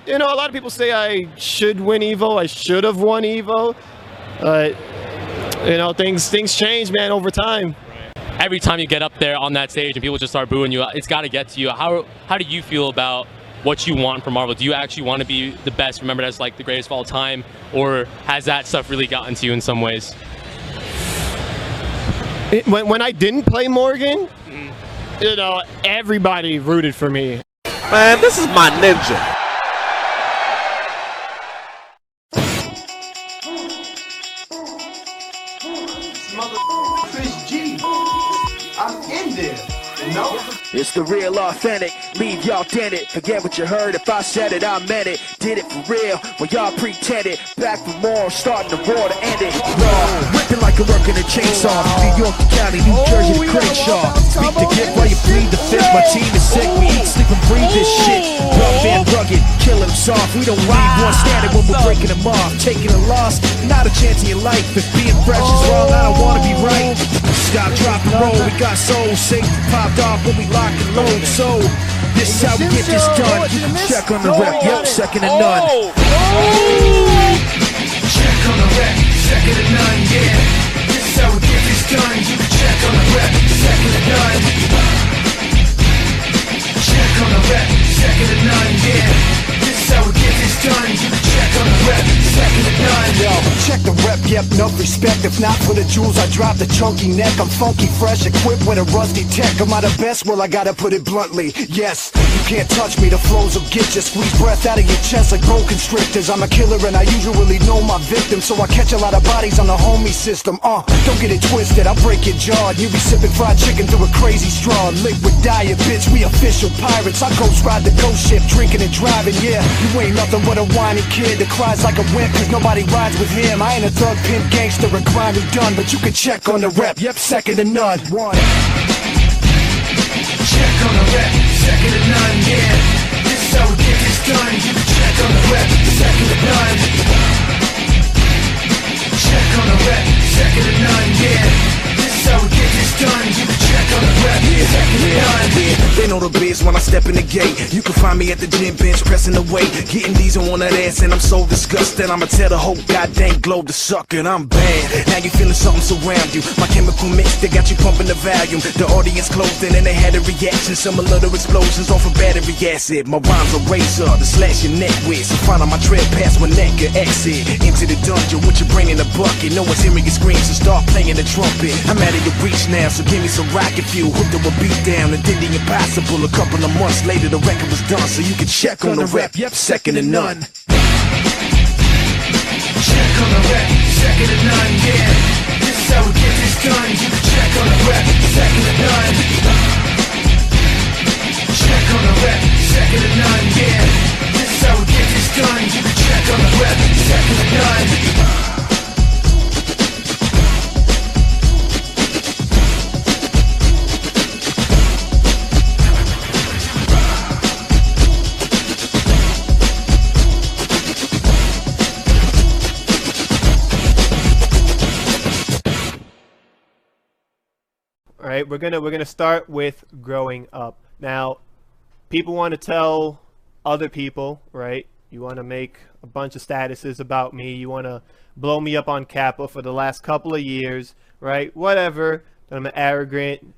you know, a lot of people say I should win Evo. I should have won Evo. You know, things change, man, over time. Every time you get up there on that stage and people just start booing you, it's got to get to you. How do you feel about what you want from Marvel? Do you actually want to be the best, remembered as like the greatest of all time, or has that stuff really gotten to you in some ways? When I didn't play Morgan, you know, everybody rooted for me. Man, this is my ninja. Chris G. I'm in there. No. It's the real authentic, leave y'all dead it. Forget what you heard, if I said it, I meant it. Did it for real, when y'all pretended. Back for more, starting the war to end it. Raw, ripping like a working a chainsaw. New York to County, New Jersey to Crenshaw. Speak the gift while you plead the fifth. My team is sick, we eat, sleep and breathe this shit. Rough and rugged, killing them soft. We don't leave one standing when we're breaking them off. Taking a loss, not a chance in your life. If being fresh is wrong, I don't wanna be right. Stop, drop, and roll, we got soul. Safety popped off when we lock and load. So, this is how we get this done. You can check on the rep, yep, second to none. Check on the rep, second to none, yeah. This is how we get this done. You can check on the rep, second to none. Check on the rep, second to none, yeah. This is how we get this done. You can check on the rep, second to none. Yo, check the rep, yep, no respect. If not for the jewels, I drop the chunky neck. I'm funky, fresh, equipped with a rusty tech. Am I the best? Well, I gotta put it bluntly. Yes, you can't touch me, the flows will get you. Squeeze breath out of your chest like boa constrictors. I'm a killer and I usually know my victims, so I catch a lot of bodies on the homie system. Don't get it twisted, I'll break your jaw. You be sipping fried chicken through a crazy straw. Liquid diet, bitch, we official pirates. I ghost ride the ghost ship, drinking and driving, yeah. You ain't nothing but a whiny kid that cries like a wimp, cause nobody rides with him. I ain't a thug, pimp, gangster, or grimy done, but you can check on the rep, yep, second to none. One. Check on the rep, second to none, yeah. This is how we get this done. You can check on the rep, second to none. Check on the rep, second to none, yeah. This is how we get this done. You can check on the rep, second to none. They know the biz when I step in the gate. You can find me at the gym bench pressing the weight, getting these on that ass, and I'm so disgusted. I'ma tell the whole goddamn globe to suck, and I'm bad. Now you feeling something surround you. My chemical mix, they got you pumping the volume. The audience closed in and they had a reaction, similar to explosions off of battery acid. My rhymes a razor to slash your neck with, so find on my tread past one neck or exit into the dungeon with your brain in a bucket. No one's hearing your screams, so start playing the trumpet. I'm out of your reach now, so give me some rocket fuel. Hooked up a beat down and did the impossible. A couple of months later, the record was done, so you can check on the rep, yep, second to none. Check on the rep, second to none, yeah. This is how we get this done. You can check on the rep, second to none. Check on the rep, second to none, yeah. This is how we get this done. You can check on the rep, second to none. All right, we're gonna start with growing up. Now, people want to tell other people, right? You want to make a bunch of statuses about me. You want to blow me up on Kappa for the last couple of years, right? Whatever. That I'm arrogant.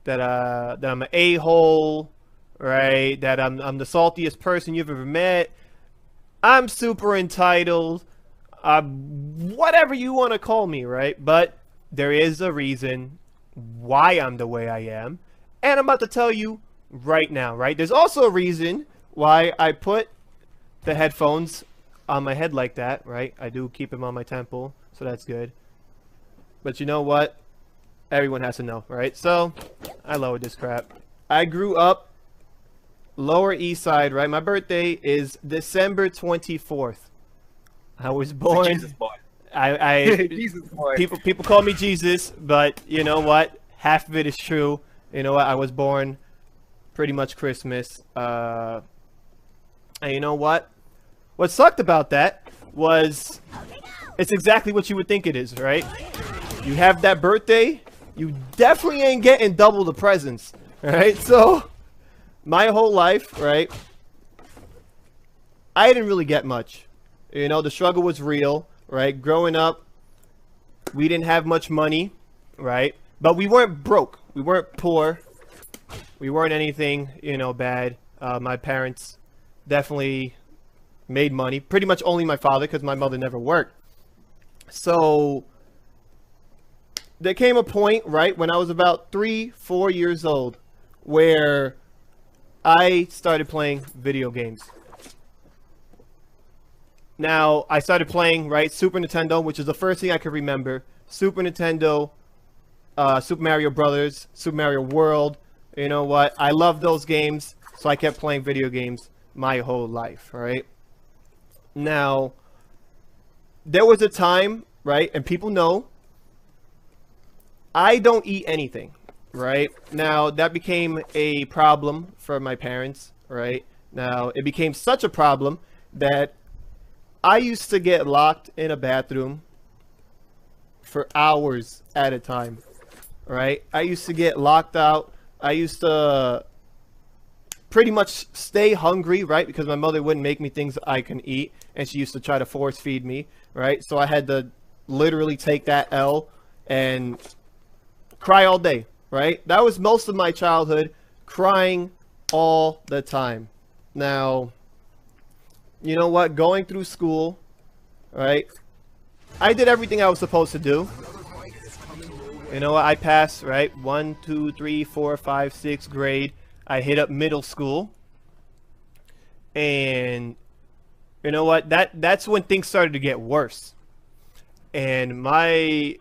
That I'm an a-hole, right? That I'm the saltiest person you've ever met. I'm super entitled. Whatever you want to call me, right? But there is a reason why I'm the way I am, and I'm about to tell you right now, right? There's also a reason why I put the headphones on my head like that, right? I do keep them on my temple, so that's good. But you know what? Everyone has to know, right? So I lowered this crap. I grew up Lower East Side, right? My birthday is December 24th. I was born. Jesus boy. Jesus boy. People call me Jesus, but you know what? Half of it is true. You know what? I was born pretty much Christmas. And you know what? What sucked about that was it's exactly what you would think it is, right? You have that birthday, you definitely ain't getting double the presents, right? So my whole life, right? I didn't really get much. You know, the struggle was real, right? Growing up, we didn't have much money, right? But we weren't broke. We weren't poor. We weren't anything, you know, bad. My parents definitely made money. Pretty much only my father, because my mother never worked. So there came a point, right, when I was about 3-4 years old, where I started playing video games. Now, I started playing, right, Super Nintendo, which is the first thing I could remember. Super Nintendo, Super Mario Brothers, Super Mario World. You know what? I love those games, so I kept playing video games my whole life, right? Now, there was a time, right, and people know, I don't eat anything, right? Now, that became a problem for my parents, right? Now, it became such a problem that I used to get locked in a bathroom for hours at a time, right? I used to get locked out. I used to pretty much stay hungry, right? Because my mother wouldn't make me things I can eat, and she used to try to force feed me, right? So I had to literally take that L and cry all day, right? That was most of my childhood, crying all the time. Now, you know what? Going through school, right? I did everything I was supposed to do. You know what? I passed, right? 1, 2, 3, 4, 5, 6th grade. I hit up middle school. And you know what? That's when things started to get worse. And my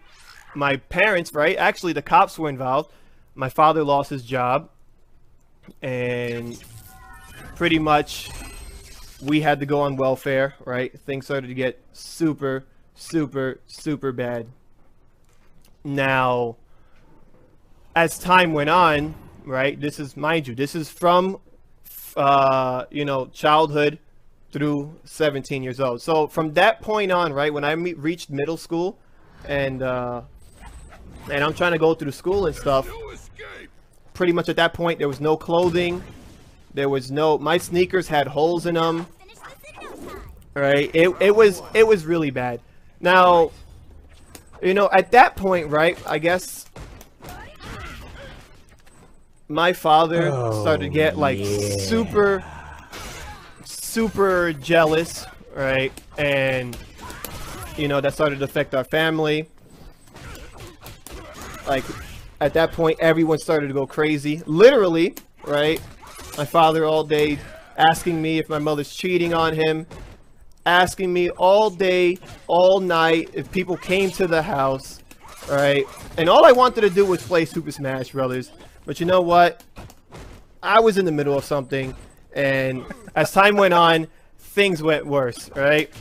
parents, right? Actually, the cops were involved. My father lost his job. And pretty much we had to go on welfare, right? Things started to get super, super, super bad. Now, as time went on, right? This is, mind you, this is from, you know, childhood through 17 years old. So from that point on, right, when I reached middle school, and I'm trying to go through school and stuff, pretty much at that point there was no clothing. There was no, my sneakers had holes in them. Right? It was really bad. Now, you know, at that point, right, I guess my father started to get like super jealous, right? And you know, that started to affect our family. Like at that point everyone started to go crazy. Literally, right? My father all day asking me if my mother's cheating on him, asking me all day, all night if people came to the house, right? And all I wanted to do was play Super Smash Brothers. But you know what? I was in the middle of something, and as time went on, things went worse, right?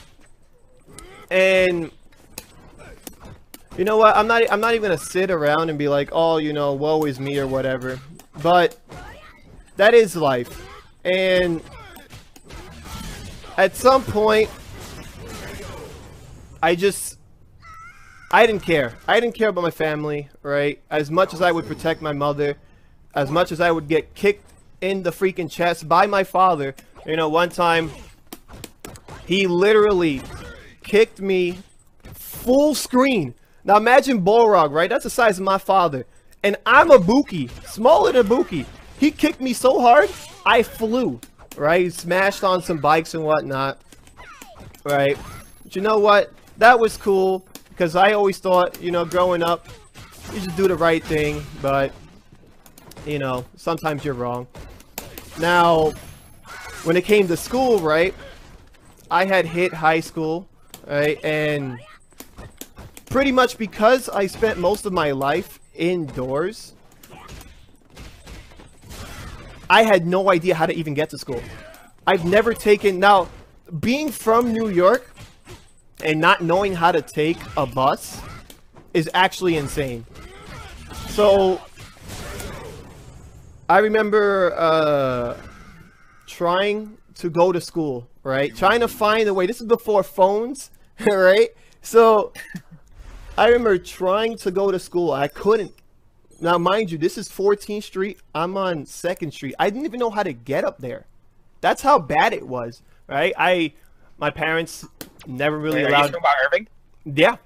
And you know what? I'm not even gonna sit around and be like, oh, you know, woe is me or whatever. But that is life. And at some point, I didn't care. I didn't care about my family, right? As much as I would protect my mother, as much as I would get kicked in the freaking chest by my father. You know, one time, he literally kicked me full screen. Now imagine Balrog, right? That's the size of my father. And I'm a Buki, smaller than Buki. He kicked me so hard, I flew, right? Smashed on some bikes and whatnot, right? But you know what? That was cool, because I always thought, you know, growing up, you should do the right thing, but, you know, sometimes you're wrong. Now, when it came to school, right, I had hit high school, right, and pretty much because I spent most of my life indoors, I had no idea how to even get to school. I've never taken, now, being from New York and not knowing how to take a bus is actually insane. So, I remember trying to go to school, right? Trying to find a way. This is before phones, right? So, I remember trying to go to school. I couldn't. Now, mind you, this is 14th Street. I'm on 2nd Street. I didn't even know how to get up there. That's how bad it was. right? My parents never really Are you allowed. talking about Irving? Yeah,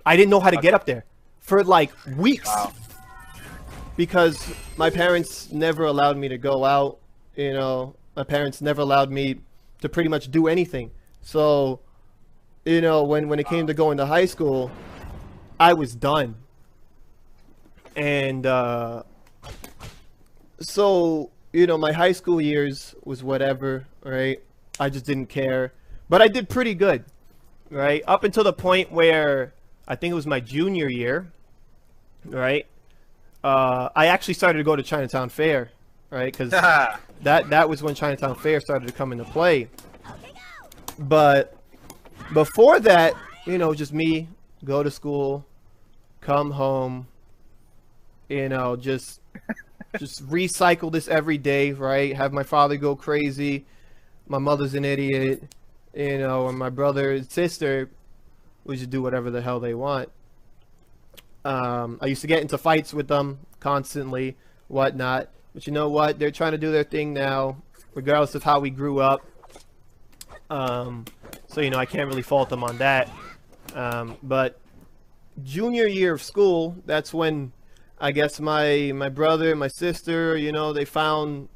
I didn't know how to get up there for like weeks Wow. because my parents never allowed me to go out. You know, my parents never allowed me to pretty much do anything. So, you know, when it came to going to high school, I was done. And so, you know, my high school years was whatever, right? I just didn't care. But I did pretty good, right? Up until the point where I think it was my junior year, right? I actually started to go to Chinatown Fair, right? Because that was when Chinatown Fair started to come into play. But before that, you know, just me, go to school, come home, you know, just recycle this every day, right? Have my father go crazy, my mother's an idiot, you know, and my brother and sister would just do whatever the hell they want. I used to get into fights with them constantly, whatnot. But you know what? They're trying to do their thing now, regardless of how we grew up. So, you know, I can't really fault them on that. But junior year of school, that's when I guess my brother, my sister, you know, they found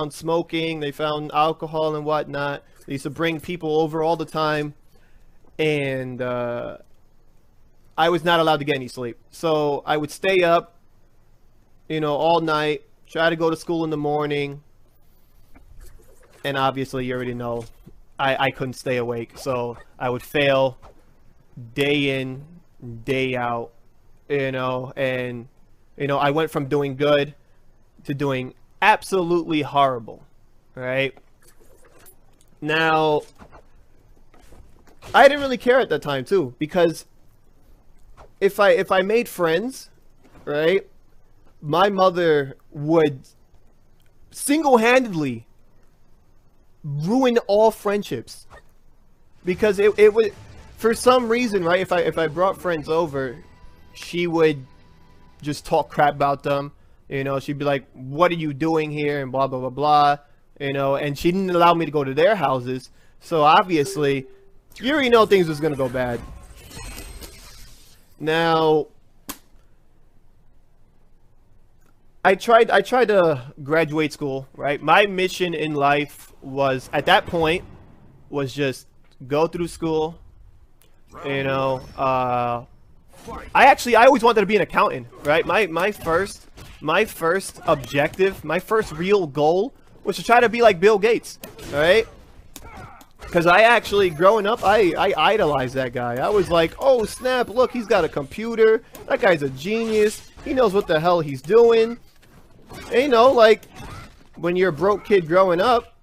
smoking, they found alcohol and whatnot. They used to bring people over all the time, and I was not allowed to get any sleep. So I would stay up, you know, all night, try to go to school in the morning, and obviously you already know I couldn't stay awake. So I would fail day in, day out, you know, and, you know, I went from doing good to doing absolutely horrible, right? Now, I didn't really care at that time too, because if I made friends, right, my mother would single-handedly ruin all friendships, because it would, for some reason, right, if I brought friends over, she would just talk crap about them, you know. She'd be like, what are you doing here, and blah blah blah blah, you know. And she didn't allow me to go to their houses, so obviously you already know things was gonna go bad. Now, I tried to graduate school, right? My mission in life was, at that point, was just go through school, you know. I always wanted to be an accountant, right? My first objective, my first real goal was to try to be like Bill Gates, right? Because I actually, growing up, I idolized that guy. I was like, oh snap, look, he's got a computer. That guy's a genius. He knows what the hell he's doing. And, you know, like, when you're a broke kid growing up,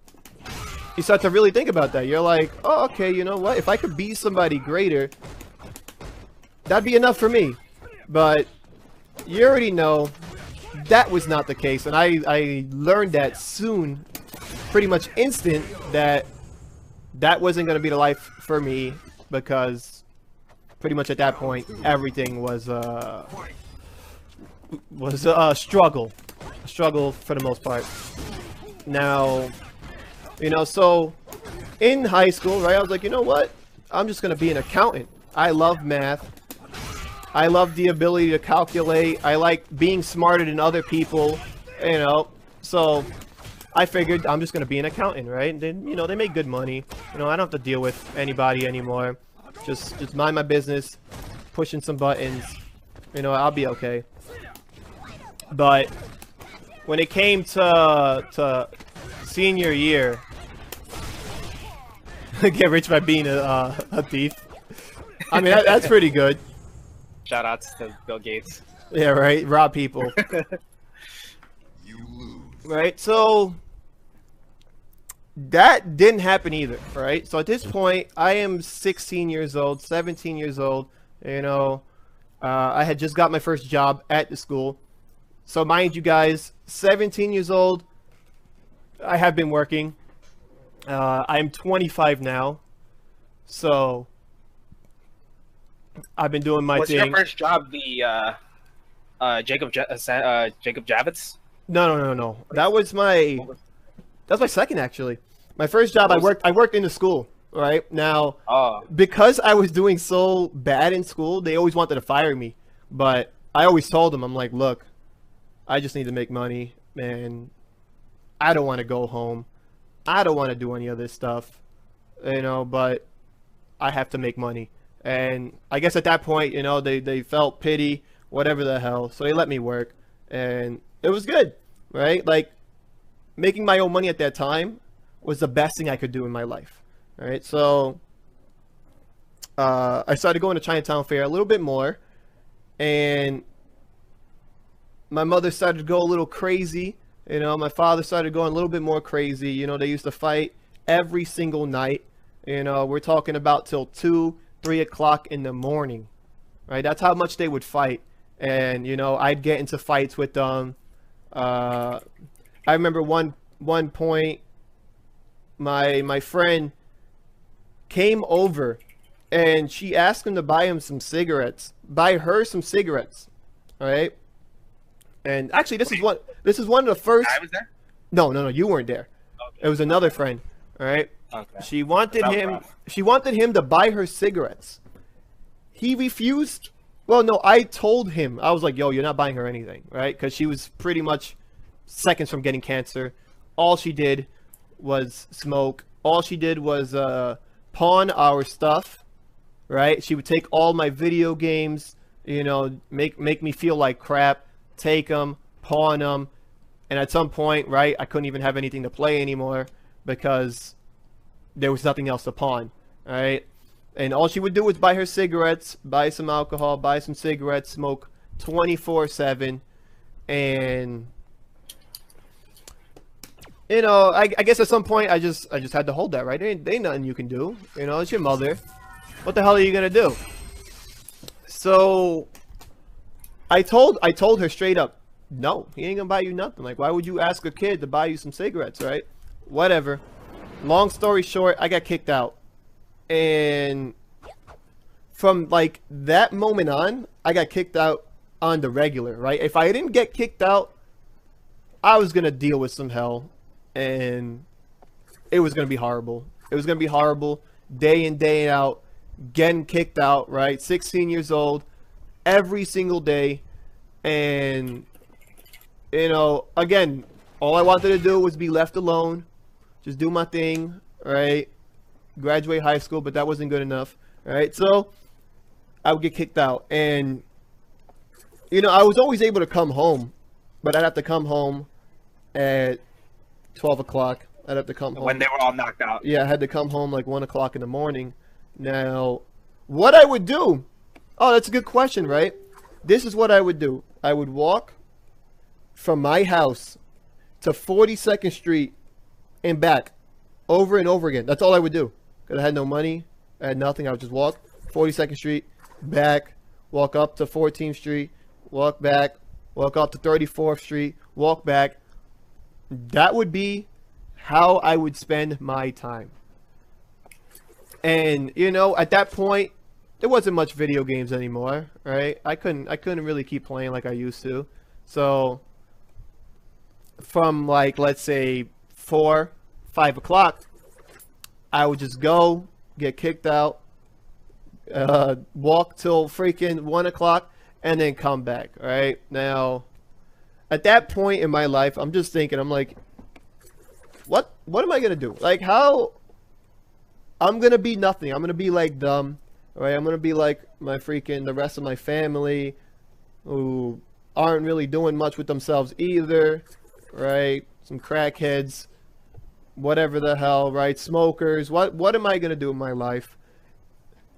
you start to really think about that. You're like, oh, okay, you know what? If I could be somebody greater, that'd be enough for me. But you already know that was not the case. And I learned that soon, pretty much instant, that wasn't going to be the life for me, because pretty much at that point, everything was a struggle. A struggle for the most part. Now, you know, so in high school, right, I was like, you know what? I'm just going to be an accountant. I love math. I love the ability to calculate. I like being smarter than other people, you know. So I figured I'm just going to be an accountant, right? And then, you know, they make good money. You know, I don't have to deal with anybody anymore. Just mind my business, pushing some buttons. You know, I'll be okay. But when it came to senior year, get rich by being a thief. I mean, that's pretty good. Shout outs to Bill Gates. Yeah, right. Rob people. Right. So that didn't happen either. Right. So at this point, I am 16 years old, 17 years old. You know, I had just got my first job at the school. So mind you guys, 17 years old, I have been working. I'm 25 now. So I've been doing my thing. Was your first job the Jacob Javits? No. That was my second, actually. My first job, I worked in the school. Right now, Oh. because I was doing so bad in school, they always wanted to fire me. But I always told them, I'm like, look, I just need to make money, man. I don't want to go home. I don't want to do any of this stuff, but I have to make money. And I guess at that point, they felt pity, whatever the hell. So they let me work. And it was good, right? Like, making my own money at that time was the best thing I could do in my life. All right, so I started going to Chinatown Fair a little bit more. And my mother started to go a little crazy. My father started going a little bit more crazy. They used to fight every single night. We're talking about till 2, 3 o'clock in the morning, right? That's how much they would fight. And, I'd get into fights with them. I remember one point, my friend came over and she asked him to buy her some cigarettes. All right. And actually, this is one of the first. I was there. No, you weren't there. Okay. It was another friend. All right. Okay. She wanted That was him. rough. She wanted him to buy her cigarettes. He refused. Well, no, I told him. I was like, "Yo, you're not buying her anything, right?" Because she was pretty much seconds from getting cancer. All she did was smoke. All she did was pawn our stuff, right? She would take all my video games, make me feel like crap, take them, pawn them, and at some point, right, I couldn't even have anything to play anymore because there was nothing else to pawn, right? And all she would do was buy her cigarettes, buy some alcohol, buy some cigarettes, smoke 24/7, and I guess at some point I just had to hold that, right? There ain't nothing you can do. It's your mother. What the hell are you gonna do? So I told her straight up, no, he ain't gonna buy you nothing. Like, why would you ask a kid to buy you some cigarettes, right? Whatever. Long story short, I got kicked out. And from like that moment on, I got kicked out on the regular, right? If I didn't get kicked out, I was gonna deal with some hell. And it was going to be horrible. It was going to be horrible day in, day out, getting kicked out, right? 16 years old, every single day. And, again, all I wanted to do was be left alone, just do my thing, right? Graduate high school, but that wasn't good enough, right? So I would get kicked out. And, I was always able to come home, but I'd have to come home at 12 o'clock. I'd have to come home. When they were all knocked out. Yeah, I had to come home like 1 o'clock in the morning. Now, what I would do... Oh, that's a good question, right? This is what I would do. I would walk from my house to 42nd Street and back over and over again. That's all I would do. Because I had no money. I had nothing. I would just walk 42nd Street, back, walk up to 14th Street, walk back, walk up to 34th Street, walk back. That would be how I would spend my time. And, at that point, there wasn't much video games anymore, right? I couldn't really keep playing like I used to. So, from like, let's say 4, 5 o'clock, I would just go, get kicked out, walk till freaking 1 o'clock, and then come back, right? Now, at that point in my life, I'm just thinking, I'm like, what am I gonna do? Like, how? I'm gonna be nothing. I'm gonna be like dumb, right? I'm gonna be like the rest of my family, who aren't really doing much with themselves either, right? Some crackheads, whatever the hell, right? Smokers. What am I gonna do in my life?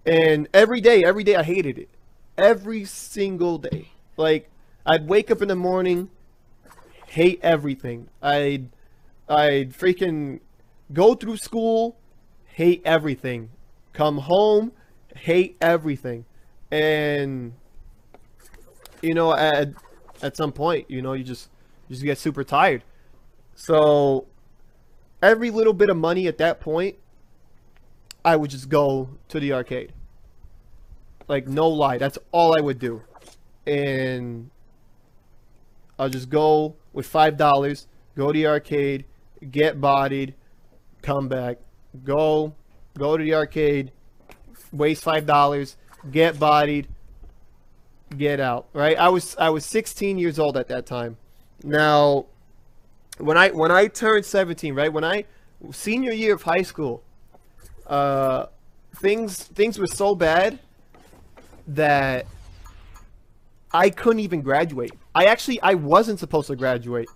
And every day I hated it. Every single day. Like, I'd wake up in the morning, hate everything. I'd freaking go through school, hate everything. Come home, hate everything. And at some point, you just get super tired. So every little bit of money at that point, I would just go to the arcade. Like, no lie, that's all I would do. And I'll just go with $5, go to the arcade, get bodied, come back, go to the arcade, waste $5, get bodied, get out. Right? I was 16 years old at that time. Now, when I turned 17, right? When I senior year of high school, things were so bad that I couldn't even graduate. I wasn't supposed to graduate.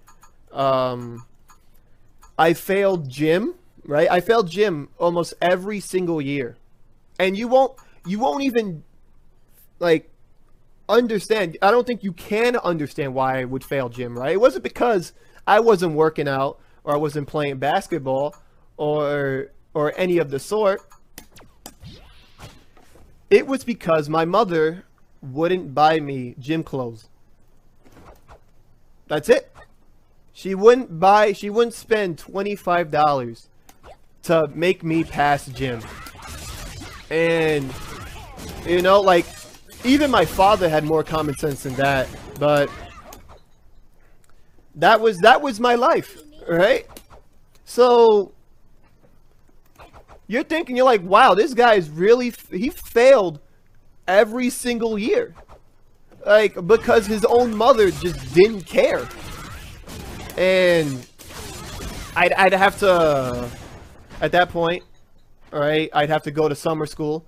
I failed gym, right? I failed gym almost every single year. And you won't even like understand. I don't think you can understand why I would fail gym, right? It wasn't because I wasn't working out or I wasn't playing basketball or any of the sort. It was because my mother wouldn't buy me gym clothes. That's it. She wouldn't spend $25 to make me pass gym. And you know, like, even my father had more common sense than that, but that was my life, right? So you're thinking, you're like, wow, this guy is really, he failed every single year. Like, because his own mother just didn't care. And I'd have to, at that point, all right, I'd have to go to summer school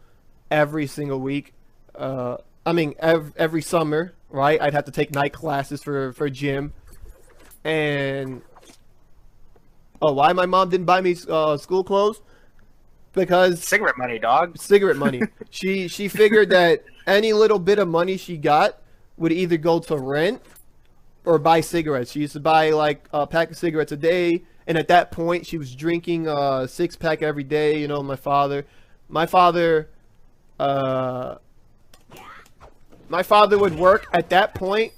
every single week. Every summer, right? I'd have to take night classes for gym. And why my mom didn't buy me school clothes? Because Cigarette money, dog. Cigarette money. She figured that any little bit of money she got would either go to rent or buy cigarettes. She used to buy like a pack of cigarettes a day, and at that point she was drinking a 6-pack every day. You know, my father would work at that point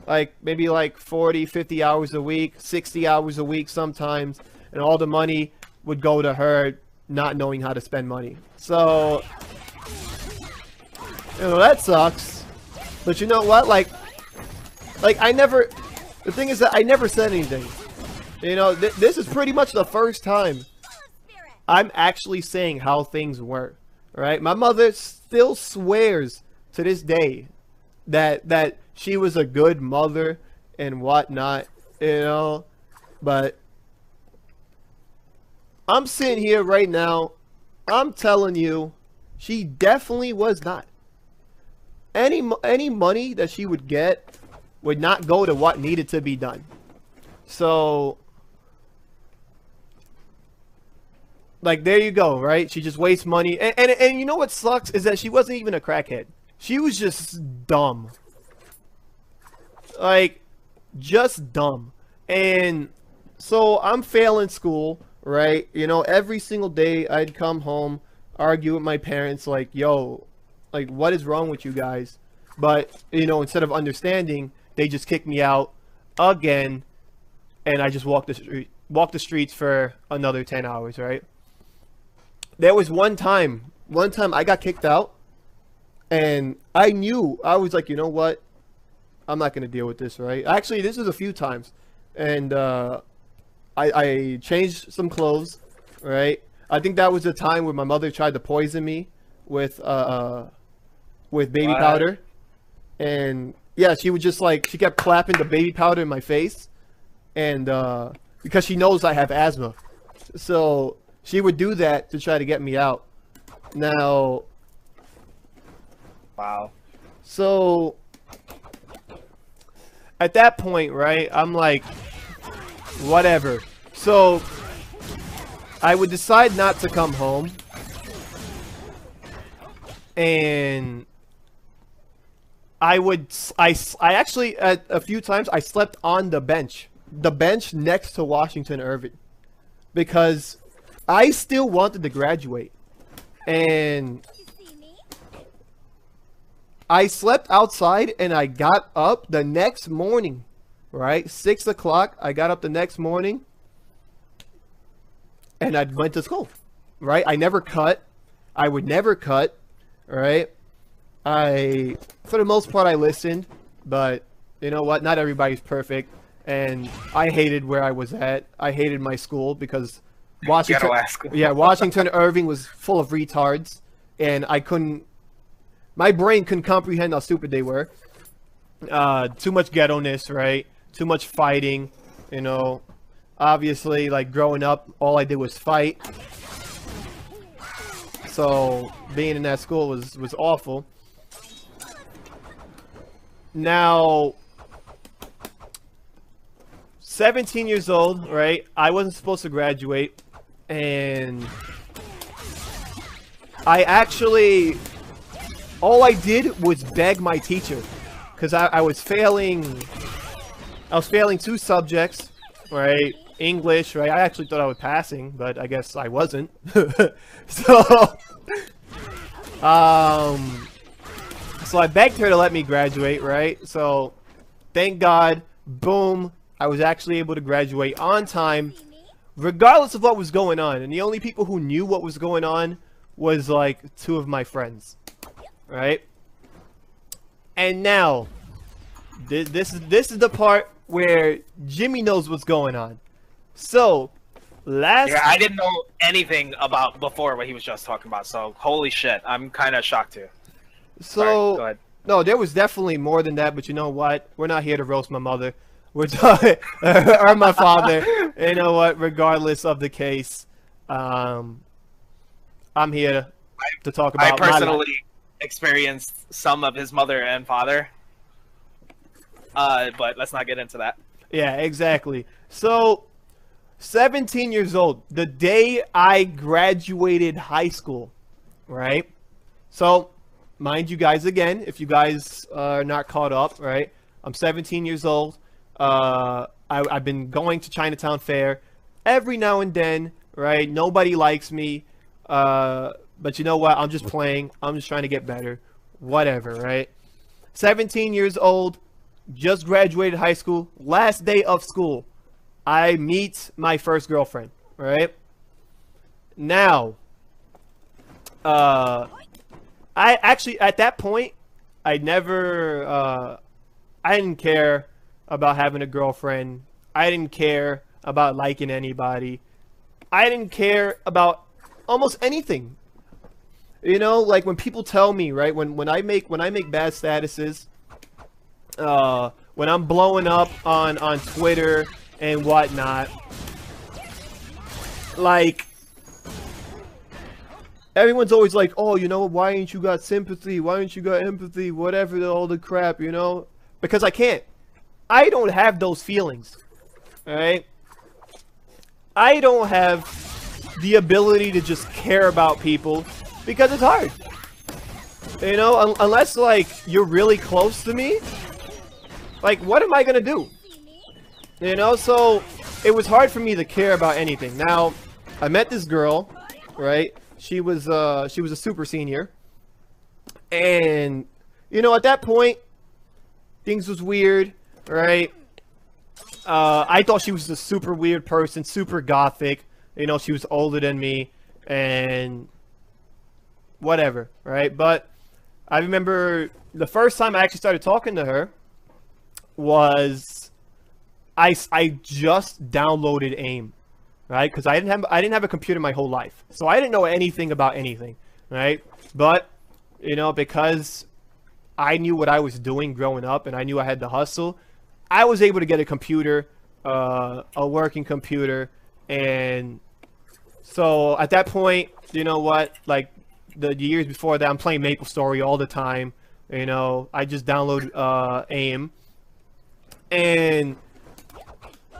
like maybe like 40, 50 hours a week, 60 hours a week sometimes, and all the money would go to her not knowing how to spend money. So, you know, that sucks. But you know what? Like the thing is that I never said anything. You know, this is pretty much the first time I'm actually saying how things were, right? My mother still swears to this day that she was a good mother and whatnot, you know, but I'm sitting here right now, I'm telling you, she definitely was not. Any money that she would get would not go to what needed to be done. So, like, there you go, right? She just wastes money. And you know what sucks is that she wasn't even a crackhead. She was just dumb. Like, just dumb. And so I'm failing school, right? You know, every single day I'd come home, argue with my parents, like, yo, like, what is wrong with you guys? But, you know, instead of understanding, they just kicked me out again, and I just walked the streets for another 10 hours, right? There was one time I got kicked out, and I knew, I was like, you know what? I'm not going to deal with this, right? Actually, this is a few times. And I changed some clothes, right? I think that was the time where my mother tried to poison me with baby powder. And yeah, she would just like, she kept clapping the baby powder in my face. And because she knows I have asthma. So she would do that to try to get me out. Now, Wow. so at that point, right, I'm like, whatever. So I would decide not to come home, and I actually, at a few times, I slept on the bench next to Washington Irving, because I still wanted to graduate. And I slept outside, and I got up the next morning, right? 6 o'clock, I got up the next morning, and I went to school, right? I never cut. I would never cut, right? For the most part, I listened, but you know what? Not everybody's perfect, and I hated where I was at. I hated my school because Washington, Ghetto ass school. yeah, Washington Irving was full of retards, and my brain couldn't comprehend how stupid they were. Too much ghetto-ness, right? Too much fighting, you know. Obviously, like growing up, all I did was fight. So being in that school was awful. Now, 17 years old, right? I wasn't supposed to graduate, and all I did was beg my teacher, because I was failing 2 subjects, right? English, right? I actually thought I was passing, but I guess I wasn't. So, so I begged her to let me graduate, right? So, thank God, boom, I was actually able to graduate on time, regardless of what was going on. And the only people who knew what was going on was like 2 of my friends, right? And now, this is the part where Jimmy knows what's going on. So, Yeah, I didn't know anything about before what he was just talking about. So holy shit, I'm kind of shocked too. So, sorry, go ahead. No, there was definitely more than that. But you know what? We're not here to roast my mother. We're talking or my father. You know what? Regardless of the case, I'm here to talk about. I personally experienced some of his mother and father, but let's not get into that. Yeah, exactly. So, 17 years old, the day I graduated high school, right? So, mind you guys again, if you guys are not caught up, right? I'm 17 years old. I've been going to Chinatown Fair every now and then, right? Nobody likes me, but you know what? I'm just playing. I'm just trying to get better. Whatever, right? 17 years old, just graduated high school, last day of school. I meet my first girlfriend, right? Now, I actually, at that point, I didn't care about having a girlfriend. I didn't care about liking anybody. I didn't care about almost anything. You know, like when people tell me, right, when I make bad statuses, when I'm blowing up on Twitter and whatnot, like, everyone's always like, oh, you know, why ain't you got sympathy? Why ain't you got empathy? Whatever, all the crap, you know? Because I can't. I don't have those feelings, alright? I don't have the ability to just care about people because it's hard. You know, unless, like, you're really close to me, like, what am I gonna do? You know, so it was hard for me to care about anything. Now, I met this girl, right? She was a super senior, and you know, at that point, things was weird, right? I thought she was a super weird person, super gothic. You know, she was older than me, and whatever, right? But I remember the first time I actually started talking to her was I just downloaded AIM, right? Because I didn't have a computer my whole life, so I didn't know anything about anything, right? But you know, because I knew what I was doing growing up, and I knew I had to hustle, I was able to get a computer, a working computer, and so at that point, you know what? Like the years before that, I'm playing MapleStory all the time. You know, I just downloaded AIM, and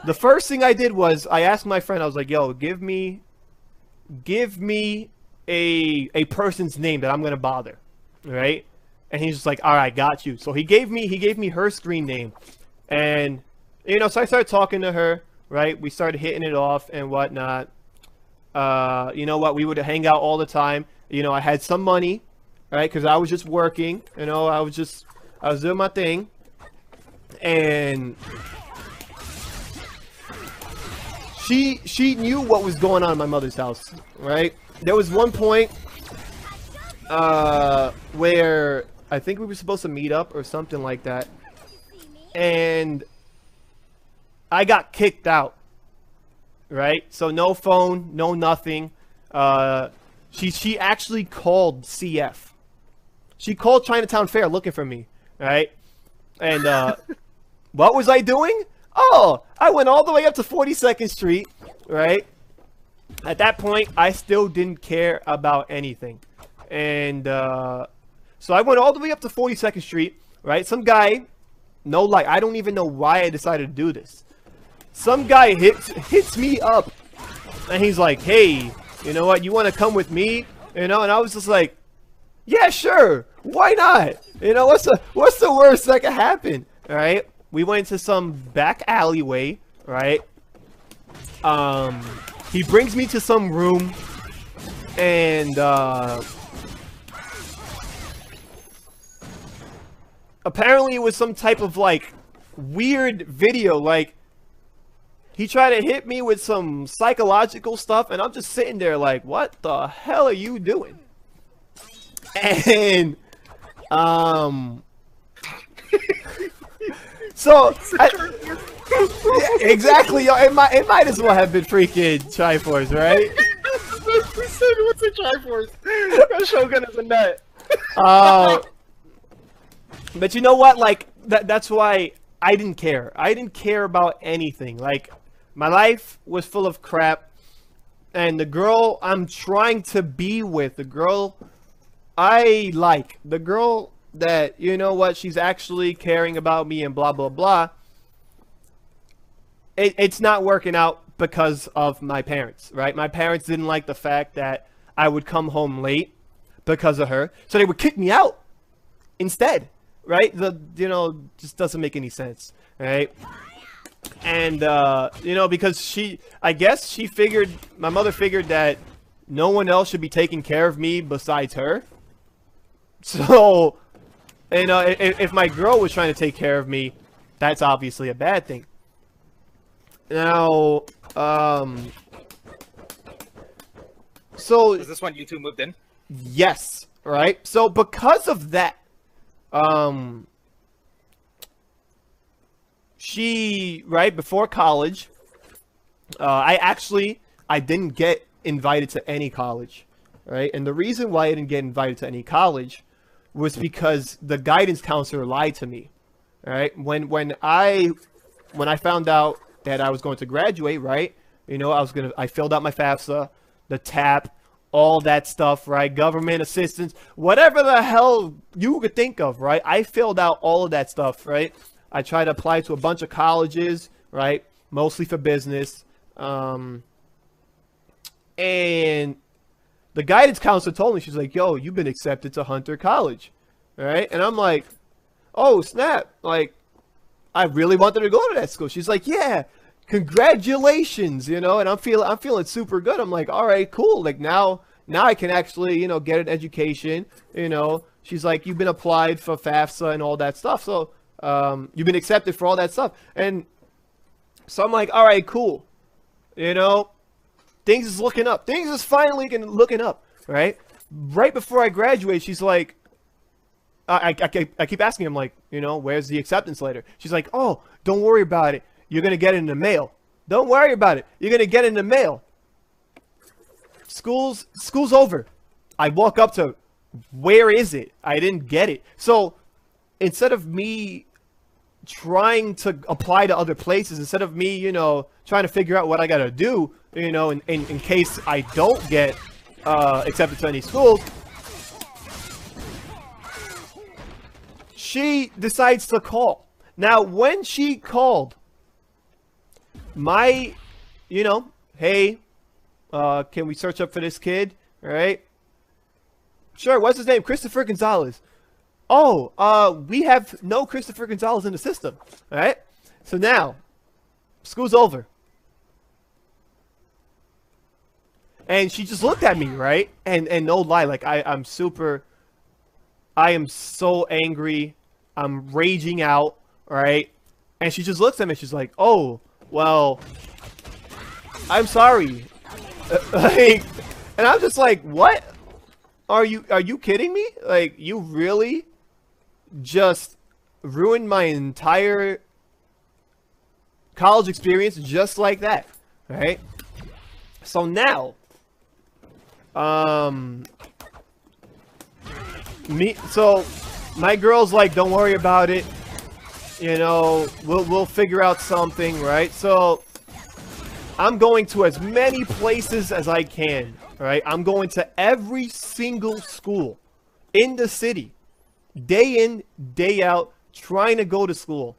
the first thing I did was I asked my friend, I was like, yo, give me a person's name that I'm gonna bother, right? And he's just like, all right, got you. So he gave me her screen name, and you know, so I started talking to her, right? We started hitting it off and whatnot. You know what? We would hang out all the time. You know, I had some money, right? Because I was just working. You know, I was doing my thing, and she knew what was going on in my mother's house, right? There was one point where I think we were supposed to meet up or something like that, and I got kicked out. right? So no phone, no nothing. She actually called CF. She called Chinatown Fair looking for me, right? And what was I doing? Oh, I went all the way up to 42nd Street, right? At that point, I still didn't care about anything. And so I went all the way up to 42nd Street, right? Some guy, no lie, I don't even know why I decided to do this. Some guy hits me up, and he's like, hey, you know what, you want to come with me? You know, and I was just like, yeah, sure, why not? You know, what's the worst that could happen? All right, we went to some back alleyway, right? He brings me to some room, and apparently it was some type of like weird video. Like, he tried to hit me with some psychological stuff, and I'm just sitting there like, what the hell are you doing? And so yeah, exactly, yo, it might as well have been freaking Triforce, right? What's a triforce? Shogun is a nut. But you know what? Like that's why I didn't care. I didn't care about anything. Like, my life was full of crap, and the girl I'm trying to be with, the girl I like, the girl that, you know what, she's actually caring about me and blah blah blah. It's not working out because of my parents, right? My parents didn't like the fact that I would come home late because of her, so they would kick me out instead, right? You know, just doesn't make any sense, right? And you know, because I guess she figured, my mother figured that no one else should be taking care of me besides her. So, you know, if my girl was trying to take care of me, that's obviously a bad thing. Now, so Is this when you two moved in? yes, right? So because of that, she, right before college, I didn't get invited to any college, right? And the reason why I didn't get invited to any college was because the guidance counselor lied to me, right? When I found out that I was going to graduate, right? You know, I filled out my FAFSA, the TAP, all that stuff, right? Government assistance, whatever the hell you could think of, right? I filled out all of that stuff, right? I tried to apply to a bunch of colleges, right? Mostly for business. And the guidance counselor told me, she's like, yo, you've been accepted to Hunter College, right? And I'm like, oh, snap. Like, I really wanted to go to that school. She's like, yeah, congratulations, you know, and I'm feeling super good. I'm like, all right, cool. Like, now I can actually, you know, get an education, you know. She's like, you've been applied for FAFSA and all that stuff. So, you've been accepted for all that stuff. And so I'm like, all right, cool. You know, things is looking up. Things is finally looking up, right? Right before I graduate, she's like, I keep asking him, like, you know, where's the acceptance letter? She's like, oh, don't worry about it. You're going to get it in the mail. Don't worry about it. You're going to get it in the mail. School's over. I walk up to, where is it? I didn't get it. So instead of me trying to apply to other places, instead of me, you know, trying to figure out what I got to do, you know, in case I don't get accepted to any schools, she decides to call. Now, when she called, you know, hey, can we search up for this kid? All right. Sure, what's his name? Christopher Gonzalez. Oh, we have no Christopher Gonzalez in the system. All right. So now, school's over. And she just looked at me, right? And no lie, like I am so angry. I'm raging out, right? And she just looks at me. She's like, "Oh, well, I'm sorry." Like, and I'm just like, "What? Are you kidding me? Like, you really just ruined my entire college experience just like that, right?" So now, so my girl's like, don't worry about it. You know, we'll figure out something, right? So I'm going to as many places as I can, right? I'm going to every single school in the city, day in, day out, trying to go to school.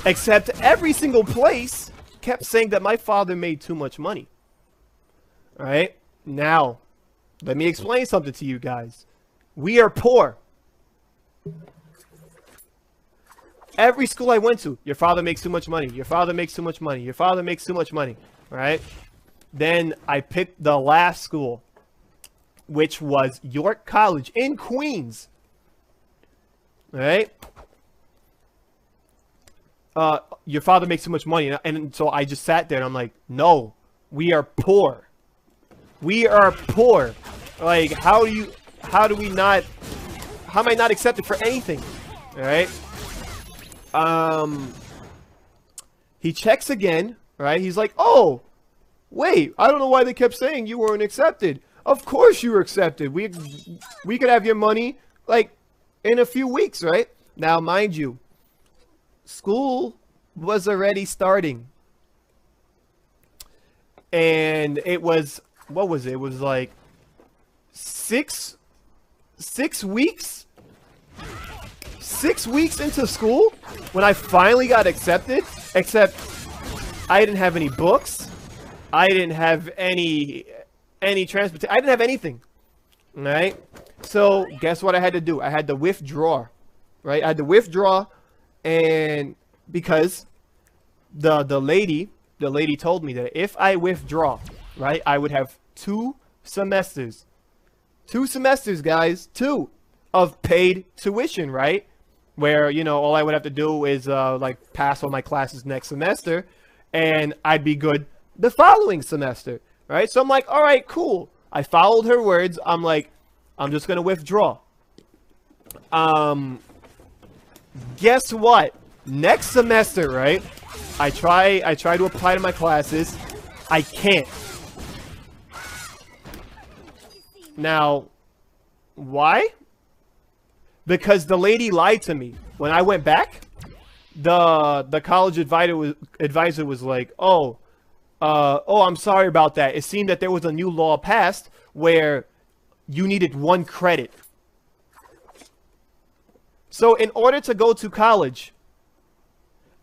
Except every single place kept saying that my father made too much money. All right? Now, let me explain something to you guys. We are poor. Every school I went to, your father makes too much money. Your father makes too much money. Your father makes too much money. All right? Then I picked the last school, which was York College in Queens. All right? Your father makes too much money. And so I just sat there and I'm like, no, we are poor. We are poor. Like, how am I not accepted for anything? All right? He checks again, right? He's like, oh, wait, I don't know why they kept saying you weren't accepted. Of course you were accepted. We could have your money, like, in a few weeks, right? Now, mind you, school was already starting. And it was, what was it? It was like 6 weeks? 6 weeks into school when I finally got accepted, except I didn't have any books. I didn't have any transportation. I didn't have anything. All right? So guess what I had to do? I had to withdraw, right? I had to withdraw, and because the lady told me that if I withdraw, right, I would have 2 semesters. 2 semesters, guys. 2 of paid tuition, right? Where, you know, all I would have to do is like pass all my classes next semester and I'd be good the following semester, right? So I'm like, all right, cool. I followed her words. I'm like, I'm just going to withdraw. Guess what? Next semester, right? I try to apply to my classes. I can't. Now, why? Because the lady lied to me. When I went back, the college advisor was like, oh, I'm sorry about that. It seemed that there was a new law passed where you needed 1 credit. So in order to go to college,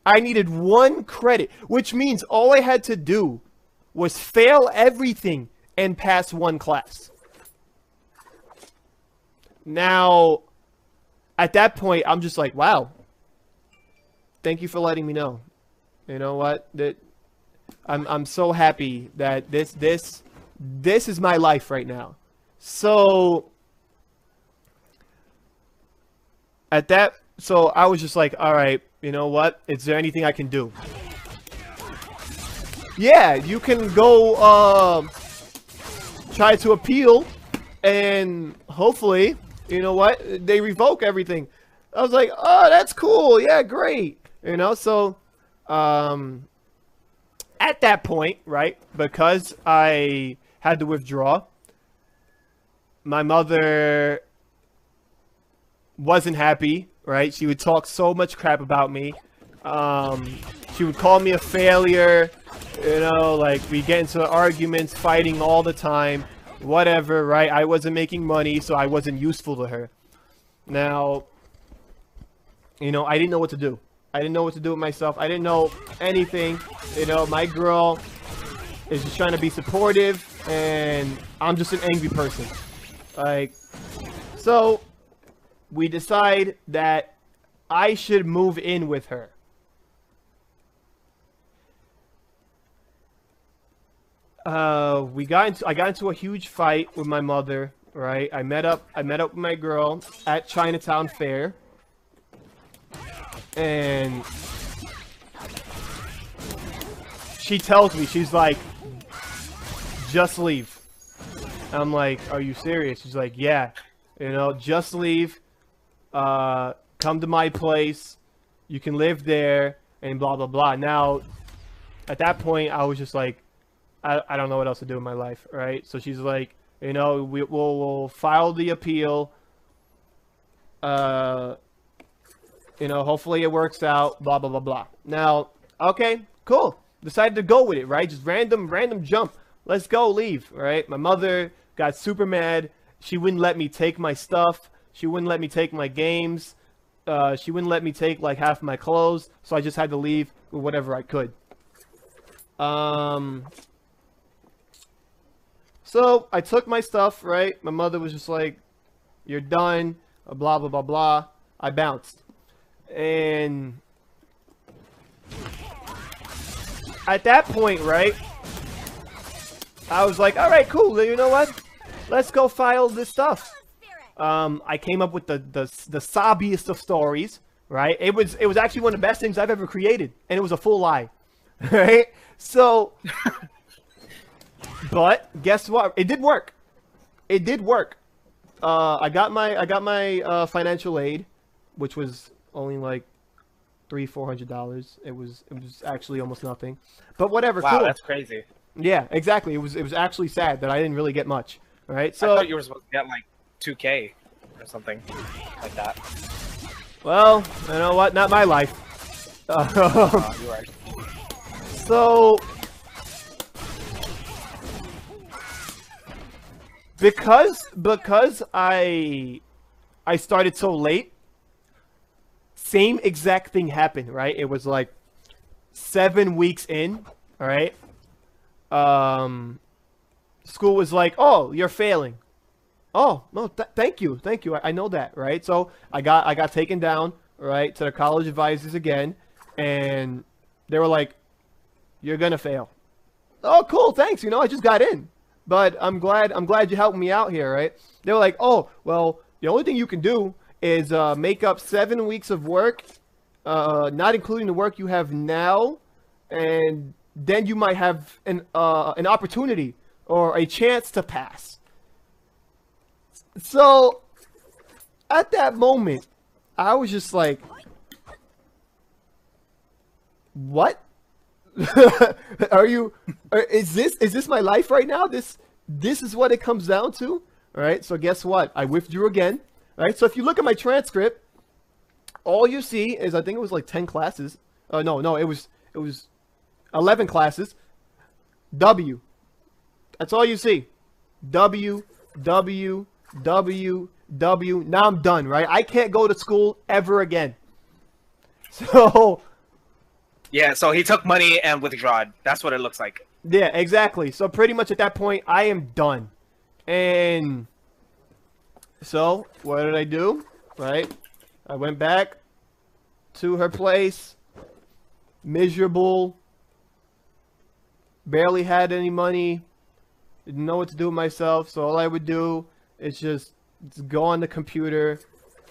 I needed 1 credit, which means all I had to do was fail everything and pass 1 class. Now, at that point, I'm just like, wow. Thank you for letting me know. You know what? I'm so happy that this is my life right now. So so I was just like, all right, you know what? Is there anything I can do? Yeah, you can go try to appeal, and hopefully, you know what? They revoke everything. I was like, oh, that's cool. Yeah, great. You know, so at that point, right, because I had to withdraw, my mother wasn't happy, right? She would talk so much crap about me. She would call me a failure. You know, like, we get into arguments, fighting all the time. Whatever, right? I wasn't making money, so I wasn't useful to her. Now, you know, I didn't know what to do. I didn't know what to do with myself. I didn't know anything. You know, my girl is just trying to be supportive, and I'm just an angry person. Like, so we decide that I should move in with her. I got into a huge fight with my mother, right? I met up with my girl at Chinatown Fair. And she tells me, she's like, just leave. I'm like, are you serious? She's like, yeah, you know, just leave. Come to my place. You can live there and blah, blah, blah. Now, at that point, I was just like, I don't know what else to do in my life, right? So she's like, you know, we'll file the appeal. You know, hopefully it works out, blah, blah, blah, blah. Now, okay, cool. Decided to go with it, right? Just random jump. Let's go, leave, right? My mother got super mad. She wouldn't let me take my stuff. She wouldn't let me take my games. She wouldn't let me take, like, half my clothes. So I just had to leave with whatever I could. So I took my stuff, right? My mother was just like, you're done, blah, blah, blah, blah. I bounced. And at that point, right, I was like, all right, cool. You know what? Let's go file this stuff. I came up with the sobbiest of stories, right? It was actually one of the best things I've ever created, and it was a full lie, right? So, but guess what? It did work. It did work. I got my financial aid, which was only like $300-400. It was actually almost nothing, but whatever. Wow, cool. that's crazy. Yeah, exactly. It was actually sad that I didn't really get much. Right? So I thought you were supposed to get like 2K or something like that. Well, you know what? Not my life. You're right. So because I started so late, same exact thing happened, right? It was like 7 weeks in, all right? School was like, "Oh, you're failing." Oh, no, thank you. I know that, right? So I got taken down, right, to the college advisors again, and they were like, "You're gonna fail." Oh, cool, thanks. You know, I just got in, but I'm glad you helped me out here, right? They were like, "Oh, well, the only thing you can do is make up 7 weeks of work, not including the work you have now, and then you might have an opportunity or a chance to pass." So at that moment, I was just like, "What? Is this my life right now? This is what it comes down to?" All right. So guess what? I withdrew again. All right. So if you look at my transcript, all you see is, I think it was like 10 classes. No, it was 11 classes. W. That's all you see. W. Now I'm done, right? I can't go to school ever again. So Yeah, so he took money and withdrawed. That's what it looks like. yeah, exactly. So pretty much at that point, I am done. And so what did I do? Right? I went back to her place, miserable, barely had any money, didn't know what to do with myself. So all I would do is just go on the computer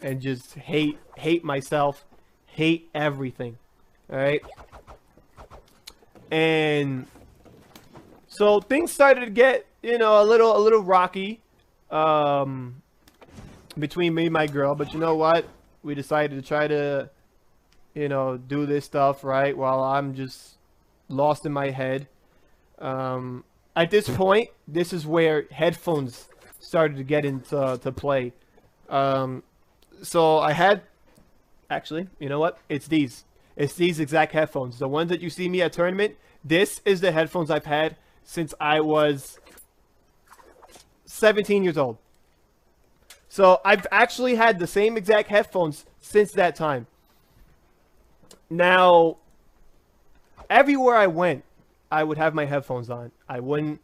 and just hate myself, hate everything. All right. And so things started to get, you know, a little rocky between me and my girl. But you know what? We decided to try to, you know, do this stuff, right, while I'm just lost in my head. At this point, this is where headphones started to get into play. So I had, actually, you know what? It's these exact headphones. The ones that you see me at tournament, this is the headphones I've had since I was 17 years old. So I've actually had the same exact headphones since that time. Now, everywhere I went, I would have my headphones on. I wouldn't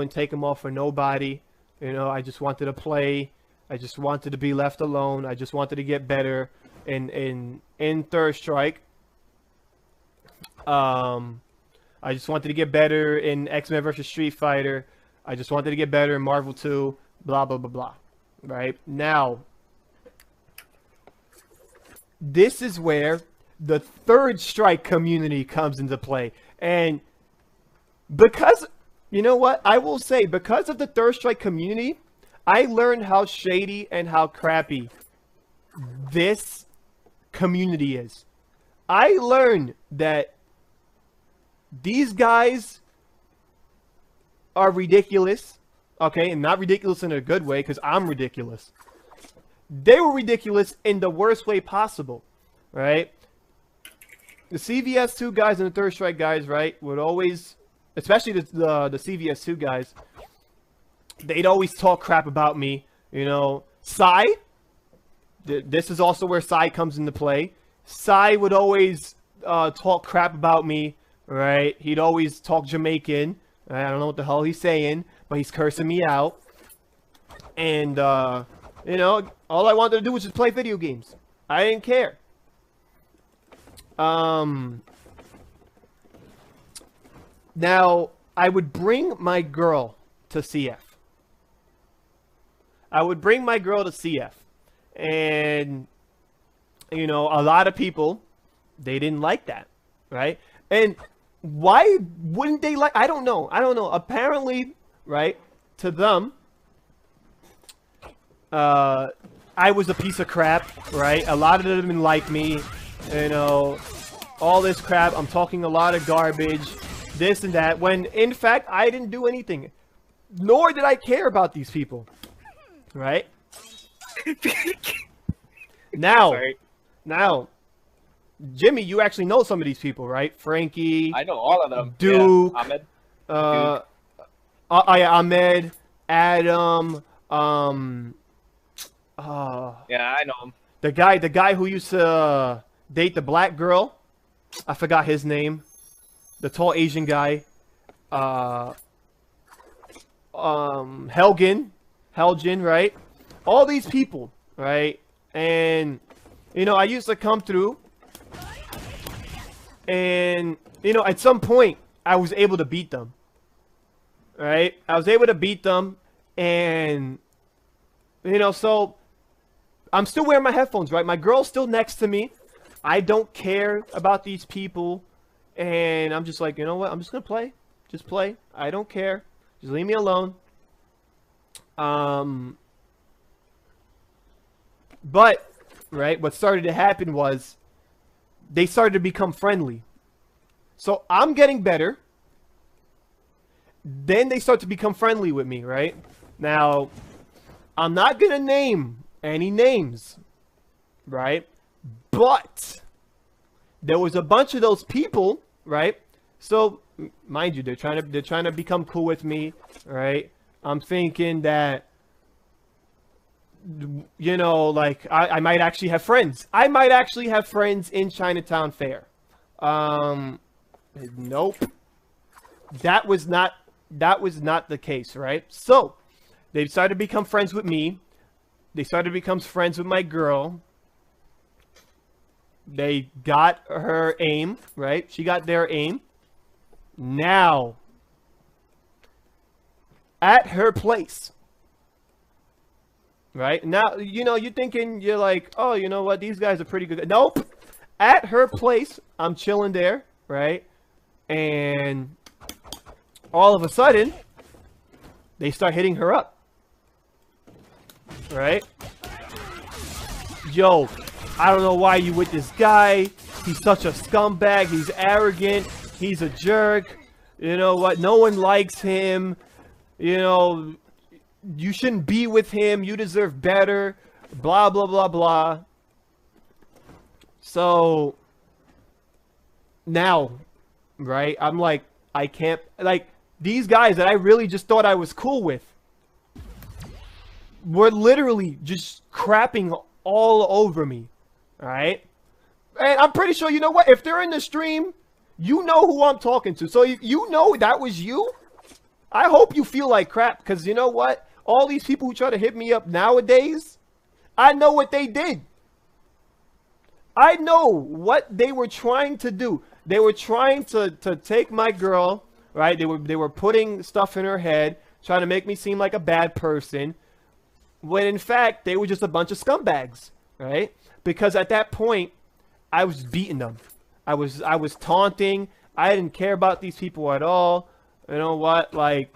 take them off for nobody. You know, I just wanted to play. I just wanted to be left alone. I just wanted to get better in Third Strike. I just wanted to get better in X-Men vs. Street Fighter. I just wanted to get better in Marvel 2. Blah, blah, blah, blah. Right? Now, this is where the Third Strike community comes into play. And because, you know what? I will say, because of the Third Strike community, I learned how shady and how crappy this community is. I learned that these guys are ridiculous, okay, and not ridiculous in a good way because I'm ridiculous. They were ridiculous in the worst way possible, right? The CVS2 guys and the Third Strike guys, right, would always, especially the CVS2 guys, they'd always talk crap about me, you know. Sai, this is also where Sai comes into play. Sai would always talk crap about me, right? He'd always talk Jamaican. Right? I don't know what the hell he's saying, but he's cursing me out. And, you know, all I wanted to do was just play video games. I didn't care. Now, I would bring my girl to CF. I would bring my girl to CF. And, you know, a lot of people, they didn't like that, right? And why wouldn't they like, I don't know. Apparently, right, to them, I was a piece of crap, right? A lot of them didn't like me, you know, all this crap. I'm talking a lot of garbage, this and that, when in fact I didn't do anything, nor did I care about these people, right? Now, Jimmy, you actually know some of these people, right? Frankie, I know all of them. Duke, yeah. Ahmed, Adam, yeah, I know him. the guy who used to date the black girl, I forgot his name, the tall Asian guy, Helgen, right? All these people, right? And you know, I used to come through, and you know, at some point, I was able to beat them, right? I was able to beat them, and you know, so I'm still wearing my headphones, right? My girl's still next to me. I don't care about these people, and I'm just like, you know what? I'm just gonna play. Just play. I don't care. Just leave me alone. But, right, what started to happen was they started to become friendly. So I'm getting better. Then they start to become friendly with me, right? Now, I'm not going to name any names, right? But there was a bunch of those people, right? So, mind you, they're trying to become cool with me, right? I'm thinking that, you know, like I might actually have friends. I might actually have friends in Chinatown Fair. Nope. That was not the case, right? So they started to become friends with me. They started to become friends with my girl. They got her aim, right? She got their aim. Now, at her place, right? Now, you know, you're like, oh, you know what? These guys are pretty good. Nope. At her place, I'm chilling there, right? And all of a sudden, they start hitting her up, right? Yo, I don't know why you with this guy. He's such a scumbag. He's arrogant. He's a jerk. You know what? No one likes him. You know, you shouldn't be with him. You deserve better. Blah, blah, blah, blah. So, now, right? I'm like, I can't, like, these guys that I really just thought I was cool with were literally just crapping all over me. Alright? And I'm pretty sure, you know what? If they're in the stream, you know who I'm talking to. So if you know that was you, I hope you feel like crap. Because you know what? All these people who try to hit me up nowadays, I know what they did. I know what they were trying to do. They were trying to take my girl, right? They were putting stuff in her head, trying to make me seem like a bad person, when in fact, they were just a bunch of scumbags, right? Because at that point, I was beating them. I was taunting. I didn't care about these people at all. You know what? Like,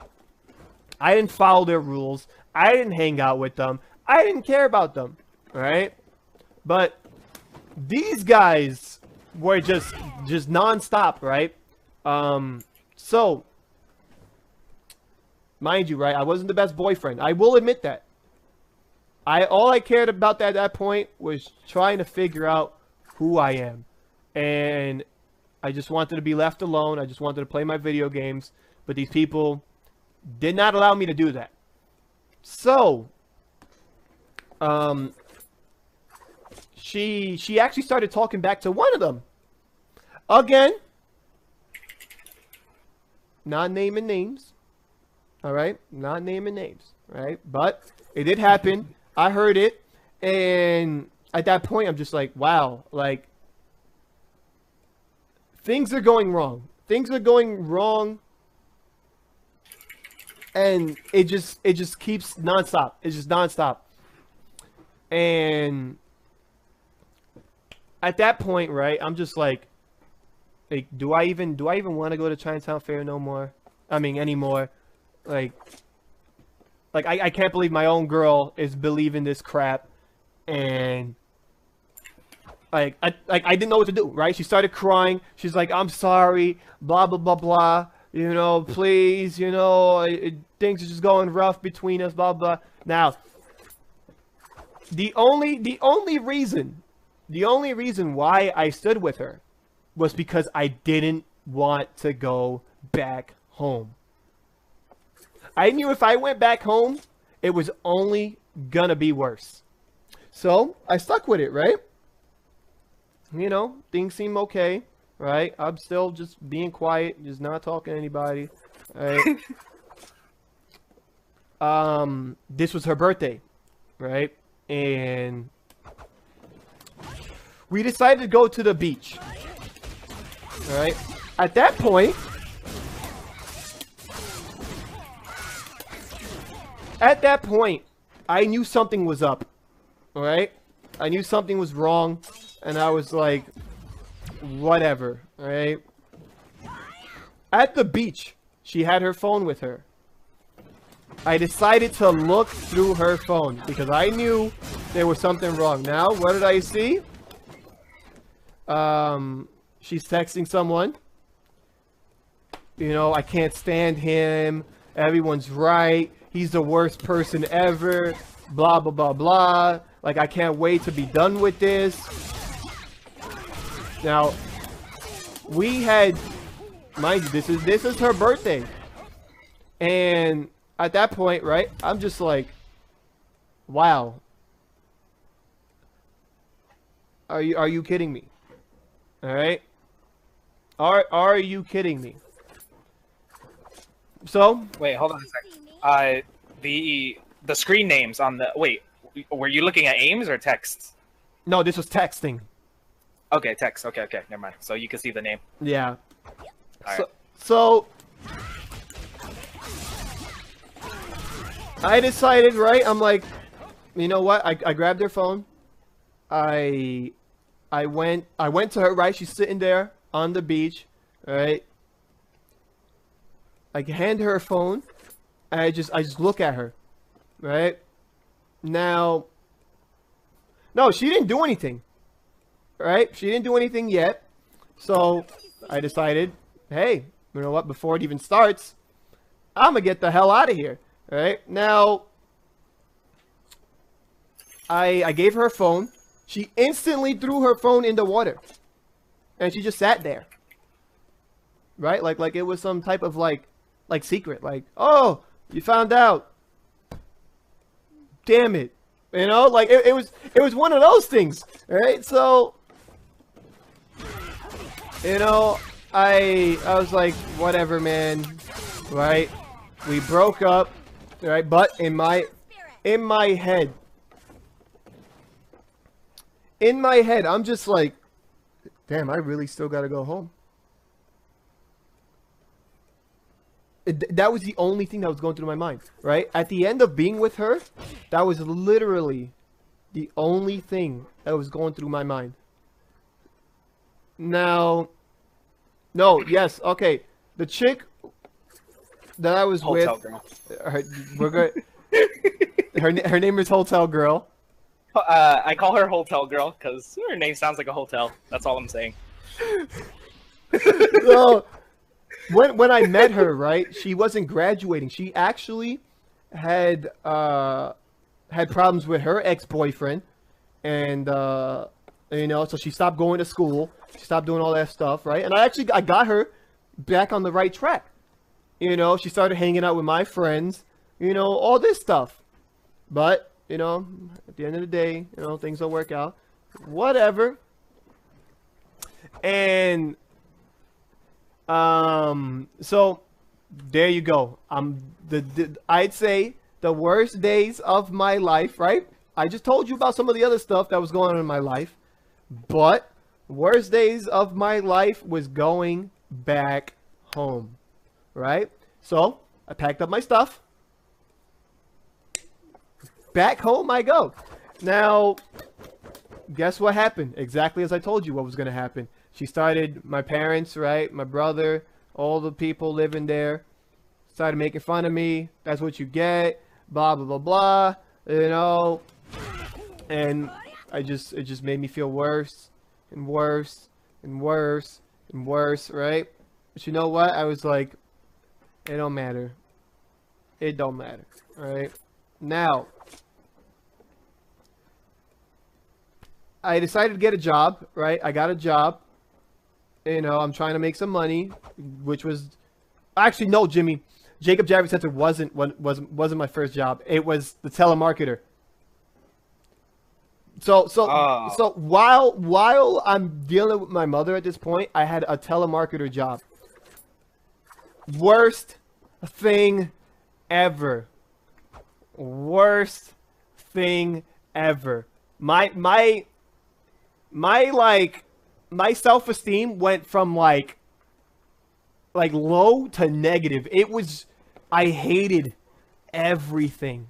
I didn't follow their rules. I didn't hang out with them. I didn't care about them, right? But these guys were just nonstop, right? So, mind you, right? I wasn't the best boyfriend. I will admit that. All I cared about at that point was trying to figure out who I am, and I just wanted to be left alone. I just wanted to play my video games, but these people did not allow me to do that. So, she actually started talking back to one of them. Again, not naming names. All right, not naming names. Right, but it did happen. I heard it, and at that point, I'm just like, wow, like things are going wrong. Things are going wrong, and it just keeps nonstop. It's just nonstop, and at that point, right, I'm just like, do I even want to go to Chinatown Fair no more? I mean, anymore? Like I can't believe my own girl is believing this crap, and I didn't know what to do, right? She started crying. She's like, I'm sorry, blah, blah, blah, blah. You know, please, you know, things are just going rough between us, blah, blah. Now, the only reason why I stood with her was because I didn't want to go back home. I knew if I went back home, it was only gonna be worse. So I stuck with it, right? You know, things seem okay, right? I'm still just being quiet, just not talking to anybody. Right? This was her birthday, right? And we decided to go to the beach. All right? At that point, I knew something was up, all right? I knew something was wrong, and I was like, whatever, all right? At the beach, she had her phone with her. I decided to look through her phone because I knew there was something wrong. Now, what did I see? She's texting someone. You know, I can't stand him. Everyone's right. He's the worst person ever. Blah, blah, blah, blah. Like, I can't wait to be done with this. Now, we had, mind you, this is her birthday. And at that point, right, I'm just like, wow. Are you kidding me? All right? Are you kidding me? So, Wait, hold on a second. The screen names on the were you looking at aims or texts? no, this was texting. Okay, text. Okay, never mind. So you can see the name. Yeah. All right. So I decided, right? I'm like, you know what? I grabbed her phone. I went to her, right? She's sitting there on the beach, right? I hand her phone, and I just look at her, right? Now, no, she didn't do anything, right? She didn't do anything yet. So I decided, hey, you know what? Before it even starts, I'm gonna get the hell out of here, right? Now, I gave her a phone. She instantly threw her phone in the water, and she just sat there, right? Like it was some type of like secret, like, oh, you found out, damn it, you know, like it was one of those things, right? So, you know, I was like, whatever, man, right? We broke up, right? But in my head, I'm just like, damn, I really still gotta go home. That was the only thing that was going through my mind, right? At the end of being with her, that was literally the only thing that was going through my mind. Now, no, yes, okay. The chick that I was Hotel with, girl. we're good. Her name is Hotel Girl. I call her Hotel Girl because her name sounds like a hotel. That's all I'm saying. So, when I met her, right, she wasn't graduating. She actually had problems with her ex-boyfriend, and you know, so she stopped going to school. She stopped doing all that stuff, right? And I got her back on the right track. You know, she started hanging out with my friends. You know, all this stuff. But you know, at the end of the day, you know, things don't work out. Whatever. And so there you go. I'd say the worst days of my life, right? I just told you about some of the other stuff that was going on in my life, but worst days of my life was going back home, right? So I packed up my stuff. Back home I go. Now, guess what happened? Exactly as I told you what was going to happen. She started, my parents, right? My brother, all the people living there started making fun of me. That's what you get. Blah, blah, blah, blah. You know. And it just made me feel worse and worse and worse and worse, right? But you know what? I was like, it don't matter. It don't matter, right? Now, I decided to get a job, right? I got a job. You know, I'm trying to make some money, which was actually no, Jimmy. Jacob Javits Center wasn't my first job. It was the telemarketer. So while I'm dealing with my mother at this point, I had a telemarketer job. Worst thing ever. Worst thing ever. My self-esteem went from like low to negative. I hated everything.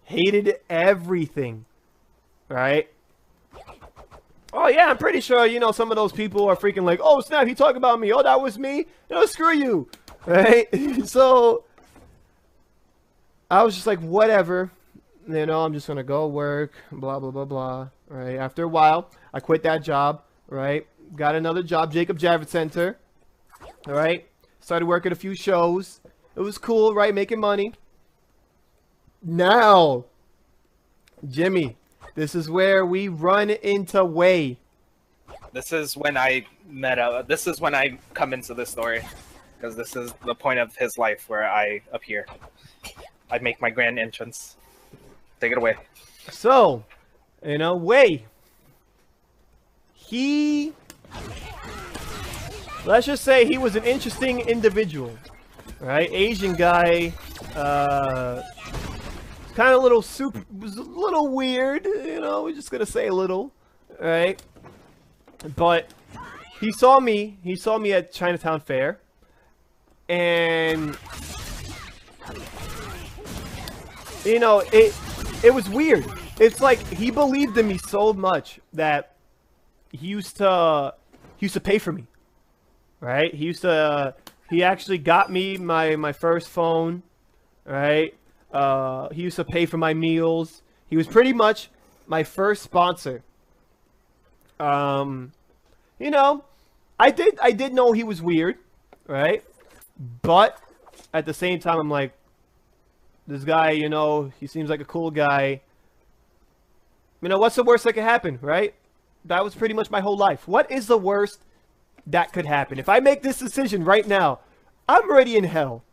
Hated everything. Right? Oh yeah, I'm pretty sure, you know, some of those people are freaking like, oh snap, he talking about me. Oh, that was me. No, screw you. Right? So I was just like, whatever. You know, I'm just gonna go work, blah blah blah blah. Right? After a while, I quit that job, right? Got another job, Jacob Javits Center. Alright? Started working a few shows. It was cool, right? Making money. Now, Jimmy, this is where we run into Way. This is when I this is when I come into this story. Because this is the point of his life where I appear. I make my grand entrance. Take it away. So, you know, Way. Let's just say he was an interesting individual. Right? Asian guy. Kind of was a little weird, you know, we're just gonna say a little, right? But he saw me at Chinatown Fair, and you know, it was weird. It's like he believed in me so much that he used to pay for me, right? He actually got me my first phone, right? He used to pay for my meals. He was pretty much my first sponsor. You know, I did know he was weird, right? But at the same time, I'm like, this guy, you know, he seems like a cool guy. You know, what's the worst that could happen, right? That was pretty much my whole life. What is the worst that could happen? If I make this decision right now, I'm already in hell.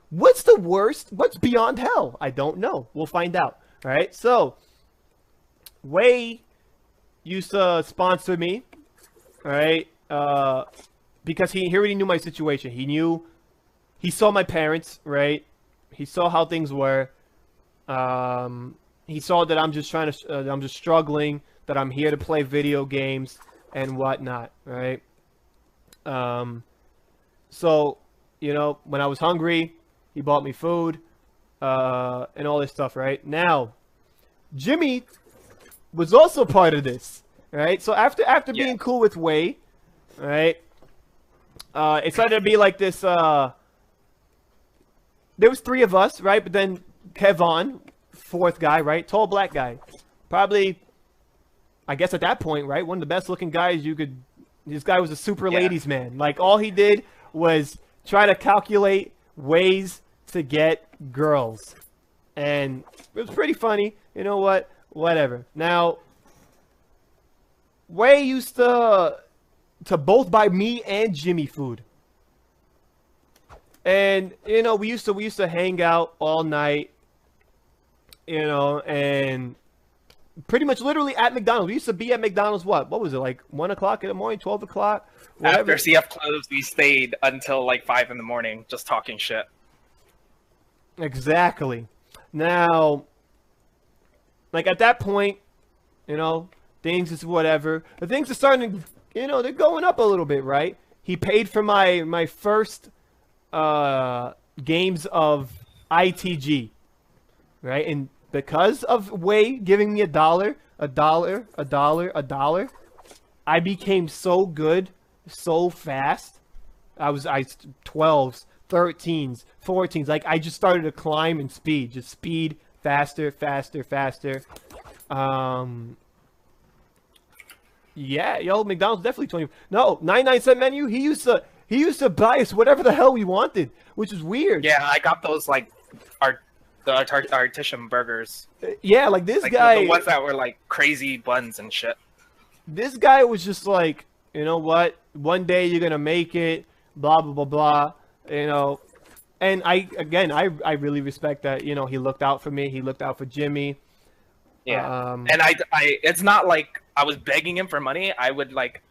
What's the worst? What's beyond hell? I don't know. We'll find out. All right. So, Way used to sponsor me. All right. Because he already knew my situation. He saw my parents. Right. He saw how things were. He saw that I'm just I'm just struggling. That I'm here to play video games and whatnot. Right. So, you know, when I was hungry, he bought me food, and all this stuff, right? Now, Jimmy was also part of this, right? So after being cool with Way, right, it started to be like this, there was 3 of us, right? But then Kevon, 4th guy, right? Tall black guy. Probably, I guess at that point, right? One of the best looking guys you could, this guy was a super ladies man. Like, all he did was try to calculate ways to get girls. And it was pretty funny. You know what? Whatever. Now, Wei used to both buy me and Jimmy food. And, you know, we used to hang out all night, you know, and pretty much literally at McDonald's. We used to be at McDonald's, what was it, like 1 o'clock in the morning, 12 o'clock? After CF closed, we stayed until like 5 in the morning just talking shit. Exactly. Now, like at that point, you know, things is whatever. The things are starting to, you know, they're going up a little bit, right? He paid for my first games of ITG, right? And because of Wei giving me $1, I became so good so fast. I 12s, 13s, 14s. Like I just started to climb in speed, just speed, faster. Yeah, yo, McDonald's definitely 20. No, 99-cent menu. He used to buy us whatever the hell we wanted, which is weird. Yeah, I got those like the artisan burgers. Yeah, like this like guy, the ones that were like crazy buns and shit. This guy was just like, you know what? One day you're gonna make it. Blah blah blah blah. You know, and I really respect that. You know, he looked out for me. He looked out for Jimmy. Yeah, and I it's not like I was begging him for money. I would be like,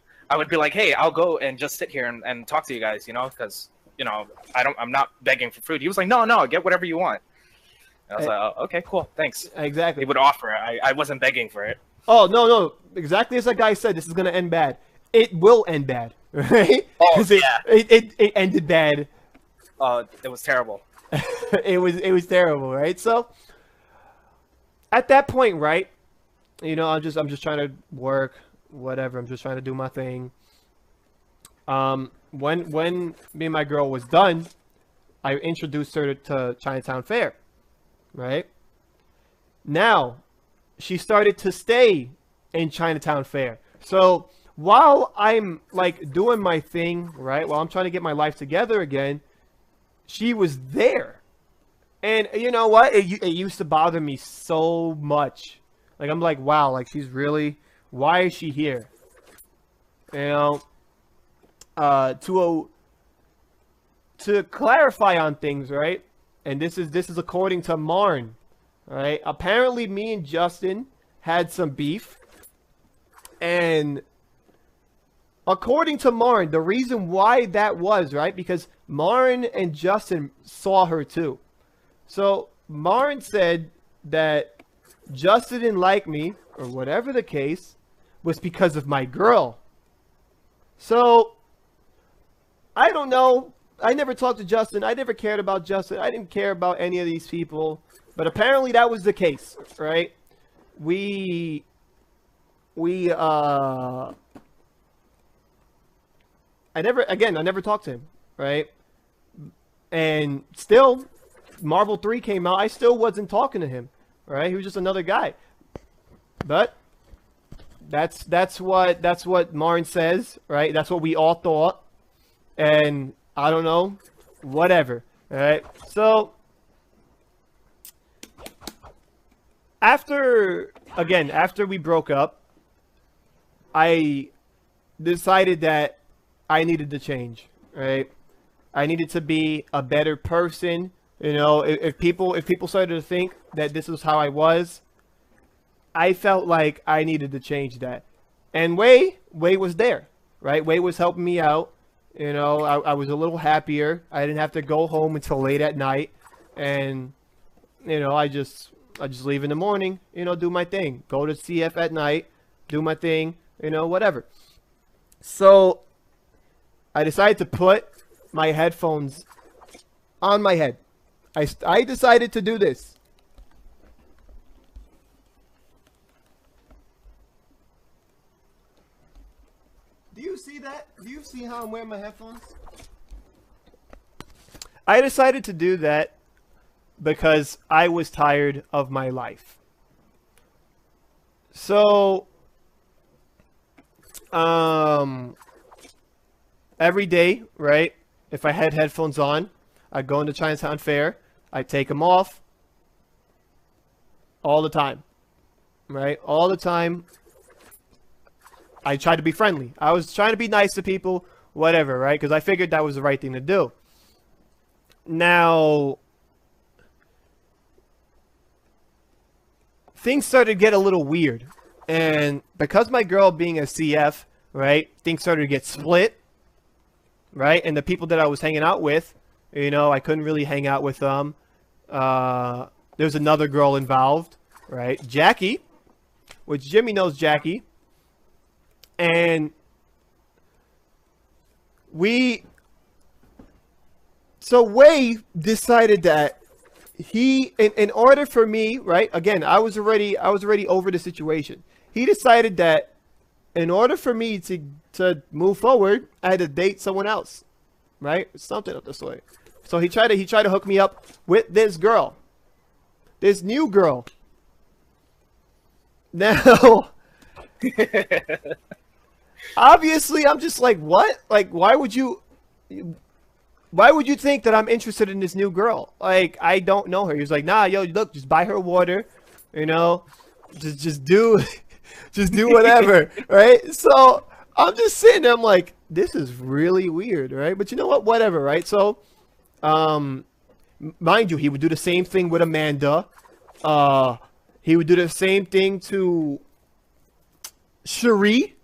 hey, I'll go and just sit here and talk to you guys, you know, because you know I'm not begging for food. He was like, no, get whatever you want. And I was like, oh, okay, cool, thanks. Exactly. He would offer it. I wasn't begging for it. Oh no, exactly as that guy said, this is gonna end bad. It will end bad, right? Oh yeah. It ended bad. It was terrible. it was terrible, right? So at that point, right? You know, I'm just trying to work, whatever. I'm just trying to do my thing. When me and my girl was done, I introduced her to Chinatown Fair, right? Now, she started to stay in Chinatown Fair. So while I'm like doing my thing, right? While I'm trying to get my life together again, she was there. And you know what? It used to bother me so much. Like, I'm like, wow, like, she's really, why is she here? You know, to clarify on things, right? And this is according to Marn, right? Apparently, me and Justin had some beef. And according to Marn, the reason why that was, right? Because Marn and Justin saw her too. So Marn said that Justin didn't like me, or whatever the case, was because of my girl. So I don't know. I never talked to Justin. I never cared about Justin. I didn't care about any of these people. But apparently that was the case, right? I never talked to him, right? And still, Marvel 3 came out. I still wasn't talking to him, right? He was just another guy. But that's what Marn says, right? That's what we all thought. And I don't know, whatever, all right? So after we broke up, I decided that I needed to change, right? I needed to be a better person. You know, if people started to think that this was how I was, I felt like I needed to change that. And Wei was there, right? Wei was helping me out. You know, I was a little happier. I didn't have to go home until late at night. And, you know, I just leave in the morning, you know, do my thing. Go to CF at night, do my thing, you know, whatever. So I decided to put my headphones on my head. I decided to do this. Do you see that? Do you see how I'm wearing my headphones? I decided to do that because I was tired of my life. So, every day, right? if I had headphones on, I'd go into Chinatown Fair, I'd take them off all the time, right? All the time. I tried to be friendly. I was trying to be nice to people, whatever, right? Because I figured that was the right thing to do. Now, things started to get a little weird. And because my girl being a CF, right, things started to get split, right? And the people that I was hanging out with, you know, I couldn't really hang out with them. There's another girl involved, right? Jackie, which Jimmy knows Jackie. And so Wei decided that in order for me, right? Again, I was already over the situation. He decided that in order for me to move forward, I had to date someone else, right? Something of the sort. So he tried to hook me up with this girl, this new girl. Now, obviously, I'm just like, what? Like, why would you think that I'm interested in this new girl? Like, I don't know her. He was like, nah, yo, look, just buy her water, you know, just do whatever, right? So I'm just sitting there, I'm like, this is really weird, right? But you know what? Whatever, right? So, mind you, he would do the same thing with Amanda. He would do the same thing to Cherie,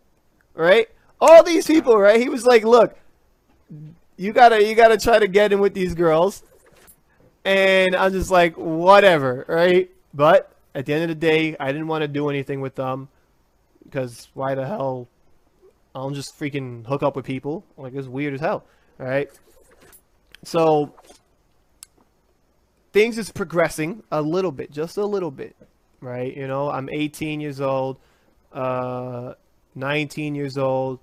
right? All these people, right? He was like, look, you gotta try to get in with these girls. And I'm just like, whatever, right? But at the end of the day, I didn't want to do anything with them. Because why the hell? I'll just freaking hook up with people. Like, it's weird as hell, right? So, things is progressing a little bit, just a little bit, right? You know, I'm 18 years old, 19 years old,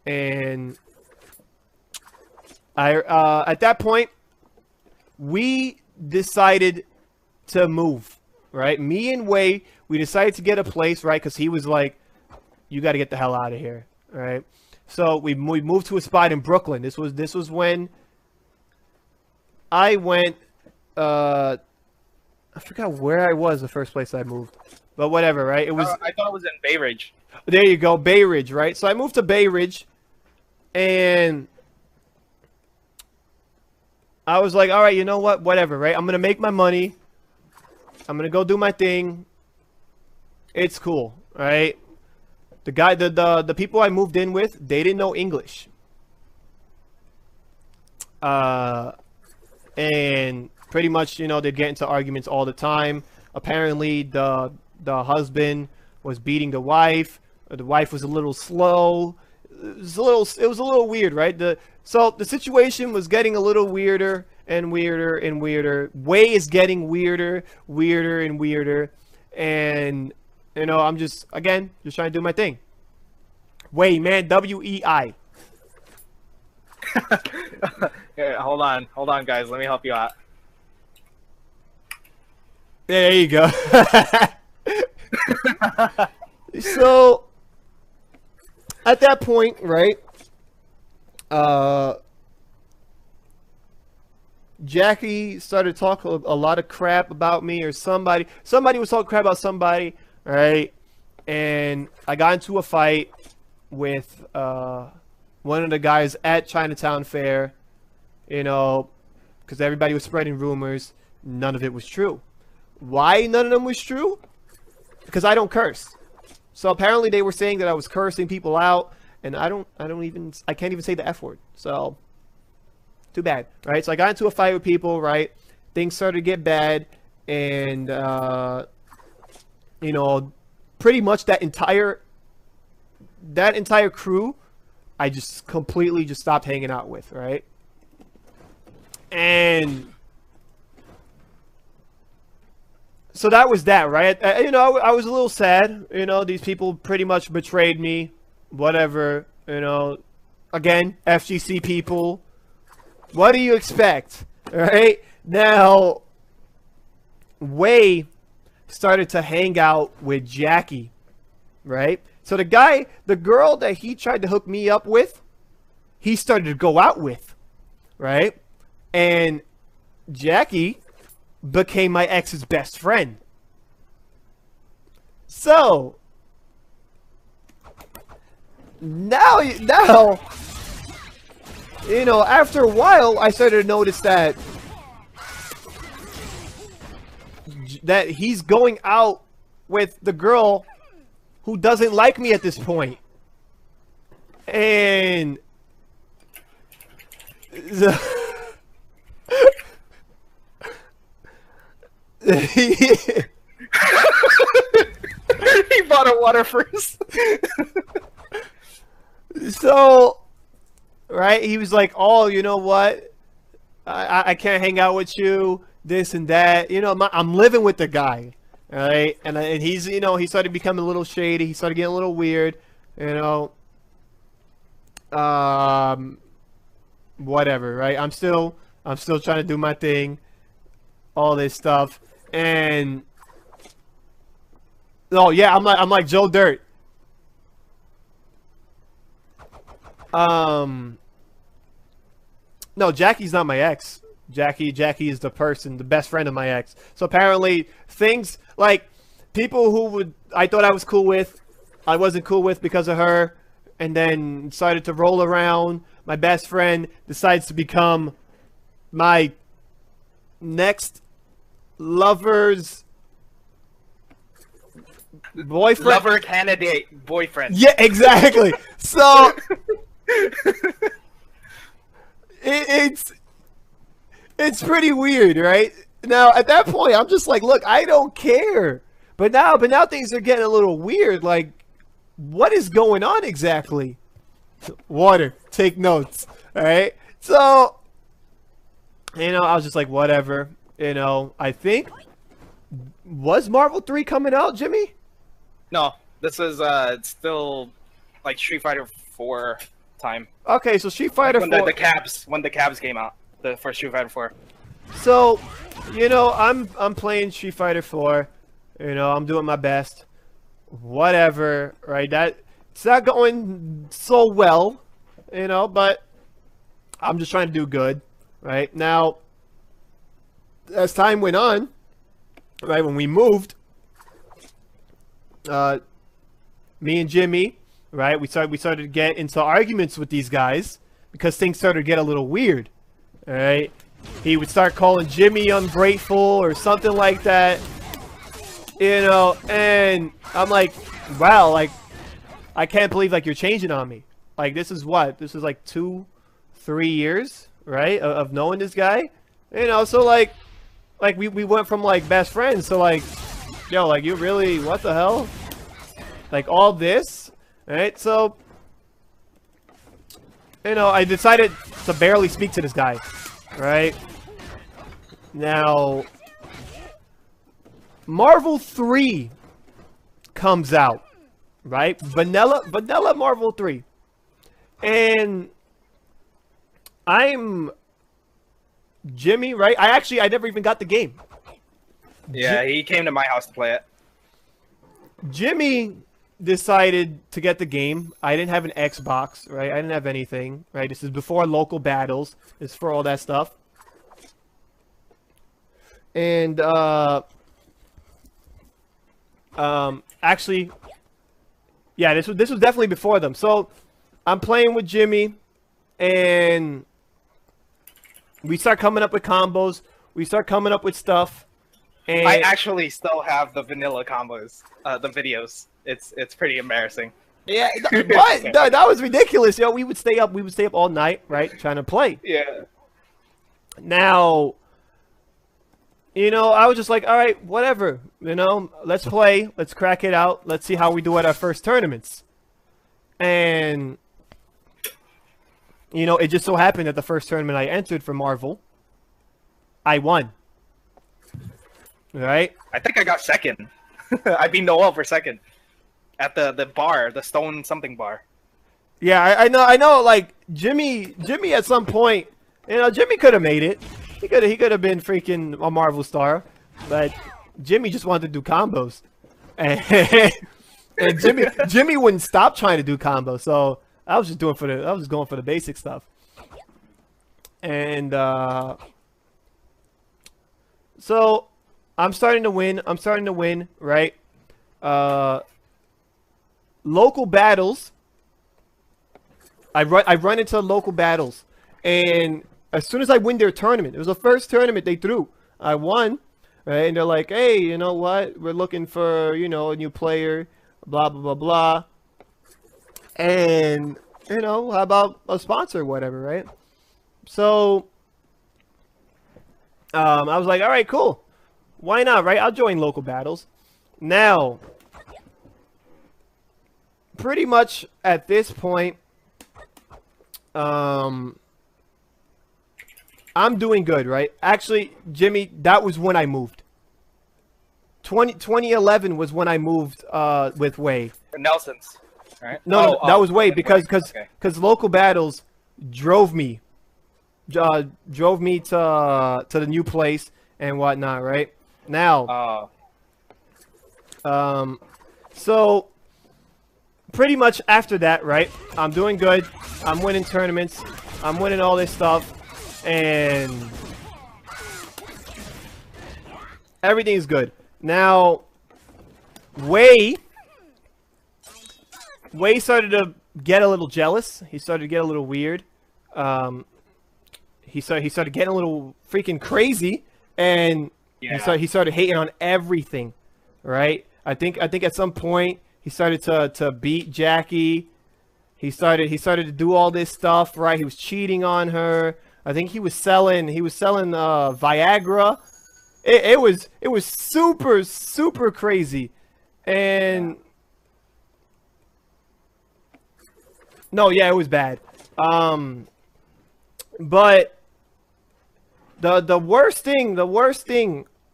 and at that point, we decided to move, right? Me and Wei, we decided to get a place, right? Because he was like, you got to get the hell out of here, right? So we moved to a spot in Brooklyn. This was when I went, I forgot where I was the first place I moved, but whatever, right? It was. I thought it was in Bay Ridge. There you go, Bay Ridge, right? So I moved to Bay Ridge, and I was like, all right, you know what? Whatever, right? I'm gonna make my money. I'm gonna go do my thing. It's cool, right? The people I moved in with, they didn't know English. And pretty much, you know, they'd get into arguments all the time. Apparently, the husband was beating the wife. The wife was a little slow. It was a little weird, right? So the situation was getting a little weirder and weirder and weirder. Wei is getting weirder and weirder. And, you know, I'm just trying to do my thing. Wei, man, W-E-I. Here, hold on, guys. Let me help you out. There you go. So, at that point, right, Jackie started talking a lot of crap about me, or somebody was talking crap about somebody, right? And I got into a fight with one of the guys at Chinatown Fair, you know, because everybody was spreading rumors. None of it was true. Why none of them was true? Because I don't curse. So apparently they were saying that I was cursing people out, and I can't even say the F word. So too bad, right? So I got into a fight with people, right? Things started to get bad, and you know, pretty much that entire crew, I just completely just stopped hanging out with, right? And so that was that, right? You know, I was a little sad. You know, these people pretty much betrayed me. Whatever, you know. Again, FGC people. What do you expect, right? Now, Wei started to hang out with Jackie, right? So the girl that he tried to hook me up with, he started to go out with, right? And Jackie became my ex's best friend. So now, you know, after a while, I started to notice that he's going out with the girl who doesn't like me at this point. And He bought a water first. So, right, he was like, oh, you know what? I can't hang out with you, this and that. You know, I'm living with the guy, right? And he's, you know, he started becoming a little shady. He started getting a little weird, you know. Whatever, right? I'm still trying to do my thing, all this stuff. And oh yeah, I'm like Joe Dirt. No, Jackie's not my ex. Jackie is the person, the best friend of my ex. So apparently things like people who I thought I was cool with, I wasn't cool with because of her, and then decided to roll around. My best friend decides to become my next lover's boyfriend. Lover candidate boyfriend. Yeah, exactly. So it's pretty weird, right? Now at that point, I'm just like, look, I don't care. But now things are getting a little weird. Like, what is going on exactly? Water, take notes. All right. So, you know, I was just like, whatever. You know, I think was Marvel 3 coming out, Jimmy? No, this is it's still like Street Fighter 4 time. Okay, so Street Fighter 4. When the Cabs came out, the first Street Fighter 4. So, you know, I'm playing Street Fighter 4. You know, I'm doing my best. Whatever, right? It's not going so well, you know, but I'm just trying to do good, right? Now, as time went on, right, when we moved, me and Jimmy, right, we started to get into arguments with these guys because things started to get a little weird, all right? He would start calling Jimmy ungrateful or something like that, you know, and I'm like, wow, like, I can't believe, like, you're changing on me. Like, this is what? This is, like, 2-3 years, right, of knowing this guy? You know, so, like we went from, like, best friends to, like, yo, like, you really, what the hell? Like, all this, right? So, you know, I decided to barely speak to this guy, right? Now, Marvel 3 comes out, right? Vanilla Marvel 3. And I'm Jimmy, right? I never even got the game. Yeah, he came to my house to play it. Jimmy decided to get the game. I didn't have an Xbox, right? I didn't have anything, right? This is before local battles. It's for all that stuff. And actually, yeah, this was definitely before them. So I'm playing with Jimmy, and we start coming up with combos. We start coming up with stuff. And I actually still have the vanilla combos, the videos. It's pretty embarrassing. Yeah, what? That was ridiculous. Yo, we would stay up all night, right, trying to play. Yeah. Now, you know, I was just like, all right, whatever. You know, let's play. Let's crack it out. Let's see how we do at our first tournaments. And, you know, it just so happened that the first tournament I entered for Marvel, I won. All right? I think I got second. I beat Noel for second. At the bar, the stone something bar. Yeah, I know. Like Jimmy at some point, you know, Jimmy could have made it. He could have been freaking a Marvel star, but Jimmy just wanted to do combos, and Jimmy wouldn't stop trying to do combos. So I was just going for the basic stuff. And so I'm starting to win. Right? Local battles. I run into local battles, and as soon as I win their tournament, it was the first tournament they threw. I won, right? And they're like, "Hey, you know what? We're looking for, a new player, blah blah blah blah." And how about a sponsor or whatever, right? So I was like, all right, cool. Why not, right? I'll join local battles. Now, pretty much at this point, I'm doing good, right? Actually, Jimmy, that was when I moved. 2011 was when I moved with Wei. Nelson's, right? No, that was Wei because okay. local battles drove me to the new place and whatnot, right? Now, so pretty much after that, right? I'm doing good. I'm winning tournaments. I'm winning all this stuff, and everything is good. Now, Wei started to get a little jealous. He started to get a little weird. He started getting a little freaking crazy, and he started hating on everything, right? I think at some point he started to beat Jackie. He started to do all this stuff, right? He was cheating on her. I think he was selling Viagra. It was super crazy, and no, yeah, it was bad. But the worst thing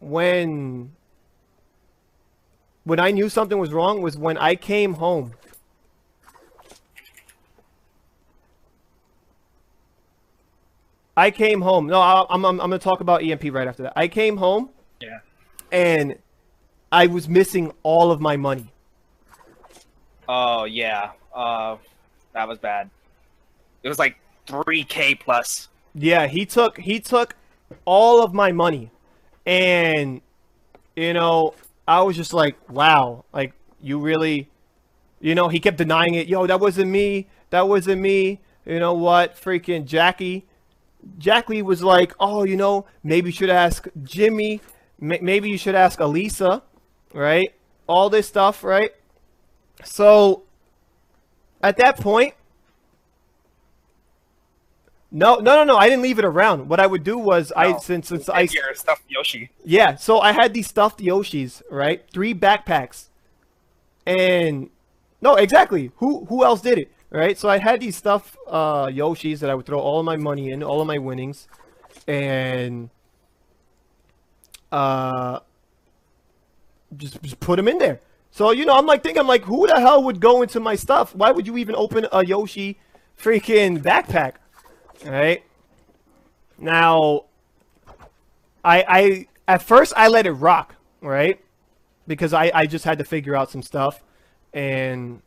when I knew something was wrong was when I came home. No, I'm gonna talk about EMP right after that. I came home. Yeah. And I was missing all of my money. Oh yeah. That was bad. It was like 3K plus. Yeah, he took all of my money, and I was just like, wow, like you really, he kept denying it. Yo, that wasn't me. You know what? Freaking Jackie was like, oh, maybe you should ask Jimmy. Maybe you should ask Elisa, right? All this stuff, right? So, at that point, no, I didn't leave it around. What I would do was, since I your stuffed Yoshi. Yeah, so I had these stuffed Yoshis, right? 3 backpacks, and no, exactly. Who else did it, right? So I had these stuffed Yoshis that I would throw all of my money in, all of my winnings, and just put them in there. So I'm like, who the hell would go into my stuff? Why would you even open a Yoshi freaking backpack? Right? Now, I at first I let it rock, right? Because I just had to figure out some stuff, and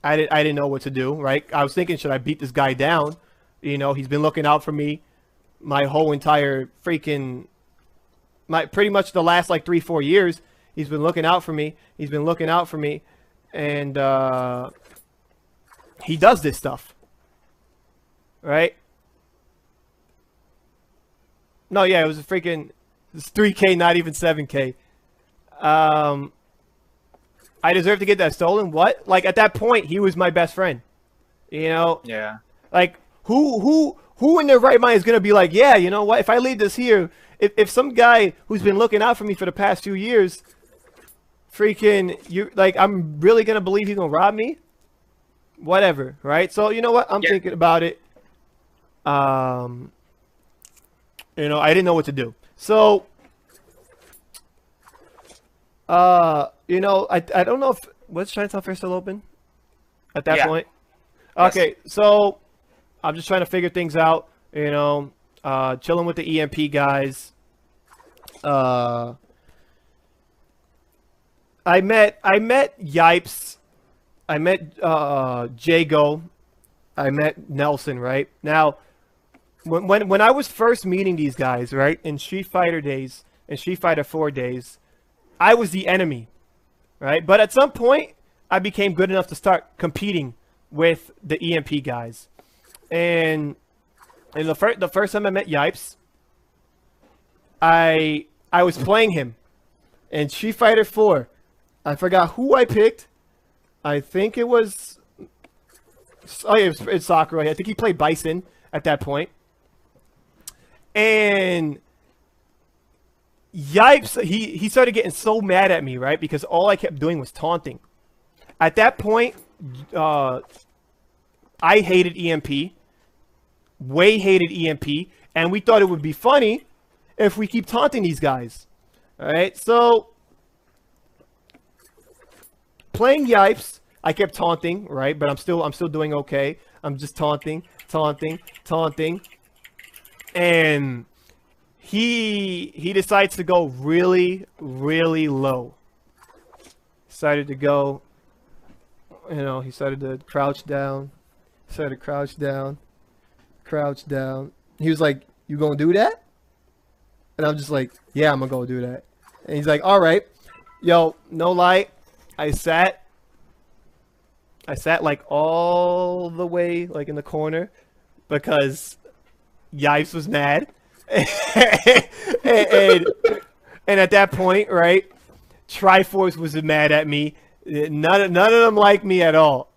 I didn't know what to do, right? I was thinking, should I beat this guy down? He's been looking out for me my whole entire freaking pretty much the last like 3-4 years. He's been looking out for me. And he does this stuff, right? No, yeah, it was 3K, not even 7K. I deserve to get that stolen. What? Like at that point, he was my best friend. Yeah. Like who in their right mind is gonna be like, yeah, you know what? If I leave this here, if some guy who's been looking out for me for the past few years, I'm really gonna believe he's gonna rob me? Whatever, right? So you know what? I'm thinking about it. I didn't know what to do. So, I don't know if was Chinatown Fair still open at that point. Okay, so I'm just trying to figure things out. Chilling with the EMP guys. I met Yipes. I met Jago. I met Nelson, right? Now, when I was first meeting these guys, right, in Street Fighter days, in Street Fighter 4 days, I was the enemy, right? But at some point, I became good enough to start competing with the EMP guys. And the first time I met Yipes, I was playing him in Street Fighter 4. I forgot who I picked. I think it was... Oh, yeah, it's Sakura. I think he played Bison at that point. And Yipes, he started getting so mad at me, right? Because all I kept doing was taunting. At that point, I hated EMP. Way hated EMP. And we thought it would be funny if we keep taunting these guys. Alright, so... Playing Yipes, I kept taunting, right? But I'm still doing okay. I'm just taunting. And he decides to go really, really low. Decided to go, you know, he started to crouch down. Crouch down. He was like, "You gonna do that?" And I'm just like, "Yeah, I'm gonna go do that." And he's like, "All right." Yo, no lie. I sat like all the way like in the corner because Yipes was mad. and at that point, right, Triforce was mad at me. None of them like me at all.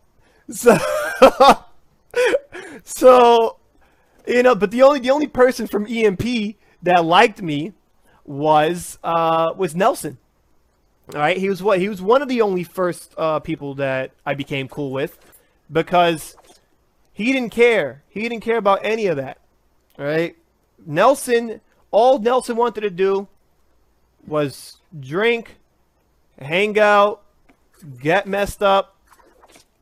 So so you know, but the only person from EMP that liked me was Nelson. All right, he was one of the only first people that I became cool with, because he didn't care. He didn't care about any of that. All right, all Nelson wanted to do was drink, hang out, get messed up,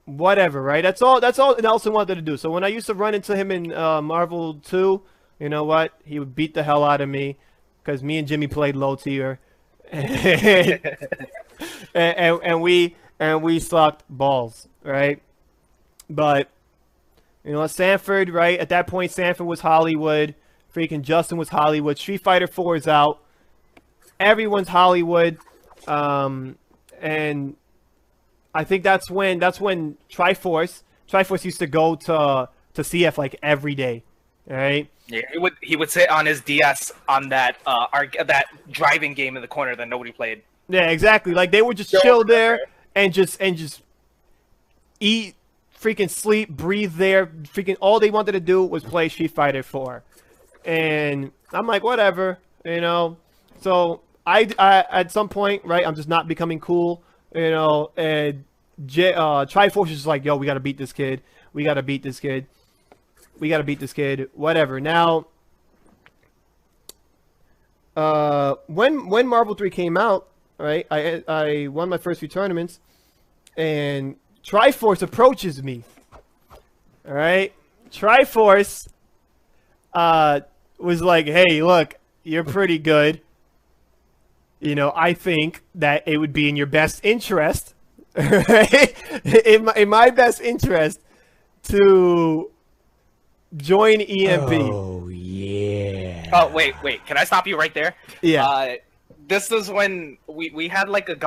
whatever. Right? That's all Nelson wanted to do. So when I used to run into him in Marvel 2, you know what? He would beat the hell out of me because me and Jimmy played low tier. and we sucked balls, right? But you know, Sanford, right? At that point, Sanford was Hollywood. Freaking Justin was Hollywood. Street Fighter 4 is out. Everyone's Hollywood. And I think that's when Triforce used to go to CF like every day, right? Yeah, he would sit on his DS on that that driving game in the corner that nobody played. Yeah, exactly. Like they would just chill there and just eat, freaking sleep, breathe there. Freaking all they wanted to do was play Street Fighter 4. And I'm like, whatever, you know. So I at some point, right, I'm just not becoming cool, you know, and Triforce is just like, yo, we gotta beat this kid. Whatever. Now, when Marvel 3 came out, right, I won my first few tournaments, and Triforce approaches me. All right, Triforce was like, "Hey, look, you're pretty good. You know, I think that it would be in your best interest, right? in my best interest, to join EMP." Oh, yeah. Oh, wait. Can I stop you right there? Yeah. This is when we had like an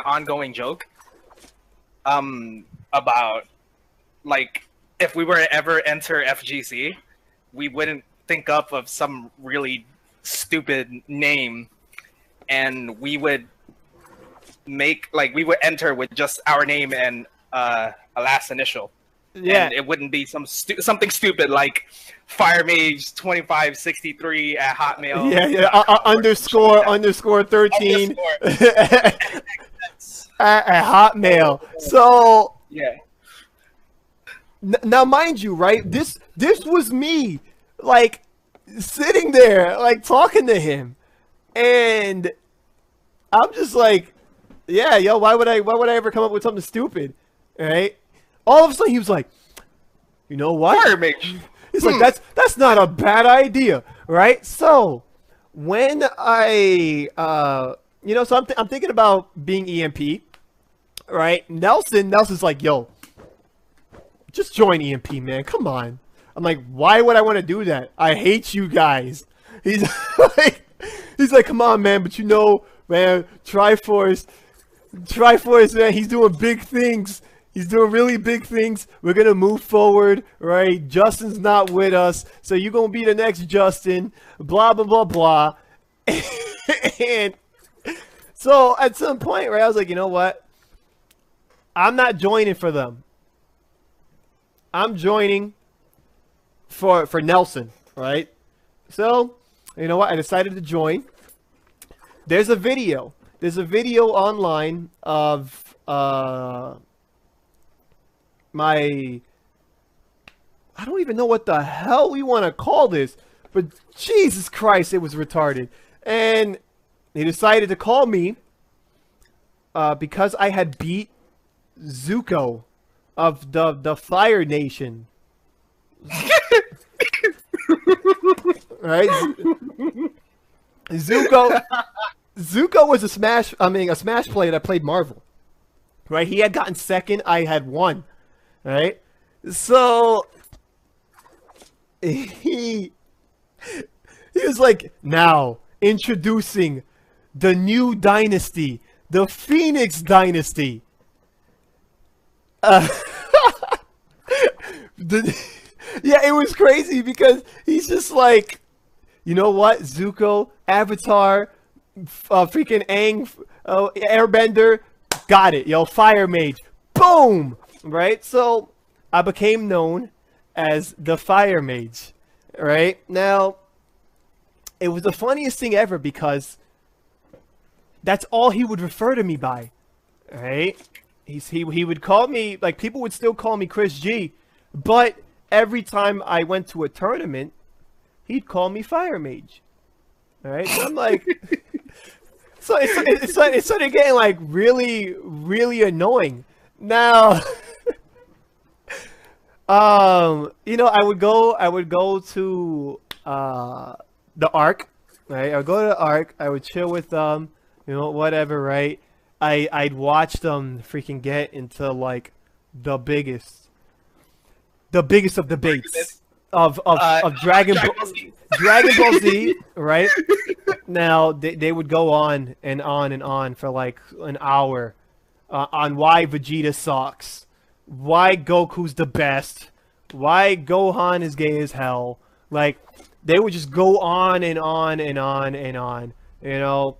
ongoing joke about like if we were to ever enter FGC, we wouldn't think up of some really stupid name, and we would enter with just our name and a last initial. Yeah, and it wouldn't be something stupid like Firemage 2563 at Hotmail. Yeah. underscore 13 at Hotmail. So yeah. Now, mind you, right? This was me, like sitting there, like talking to him, and I'm just like, yeah, yo, why would I ever come up with something stupid, right? All of a sudden, he was like, you know what? Firemage. He's like, that's not a bad idea, right? So when I, you know, so I'm thinking about being EMP, right? Nelson's like, yo, just join EMP, man. Come on. I'm like, why would I want to do that? I hate you guys. He's he's like, come on, man. But you know, man, Triforce, man, he's doing big things. He's doing really big things. We're going to move forward, right? Justin's not with us. So you're going to be the next Justin. Blah, blah, blah, blah. And so at some point, right, I was like, you know what? I'm not joining for them. I'm joining for Nelson, right? So, you know what? I decided to join. There's a video. There's a video online of my, I don't even know what the hell we want to call this, but Jesus Christ, it was retarded. And they decided to call me because I had beat Zuko of the Fire Nation. Right? Zuko was a smash player that played Marvel. Right? He had gotten second, I had won. Right? So he was like, now introducing the new dynasty, the Phoenix Dynasty. Yeah, it was crazy because he's just like, you know what, Zuko, Avatar, freaking Aang, Airbender, got it, yo, Fire Mage, boom, right? So I became known as the Fire Mage, right? Now, it was the funniest thing ever because that's all he would refer to me by, right? He would call me, like, people would still call me Chris G, but every time I went to a tournament, he'd call me Fire Mage. All right, so I'm like, so it started getting like really, really annoying. Now, you know, I would go to the Arc, right? I would go to the Arc. I would chill with them, you know, whatever, right? I'd watch them freaking get into like the biggest of debates of Dragon Ball Z, right? Now they would go on and on and on for like an hour on why Vegeta sucks, why Goku's the best, why Gohan is gay as hell. Like, they would just go on and on and on and on. You know,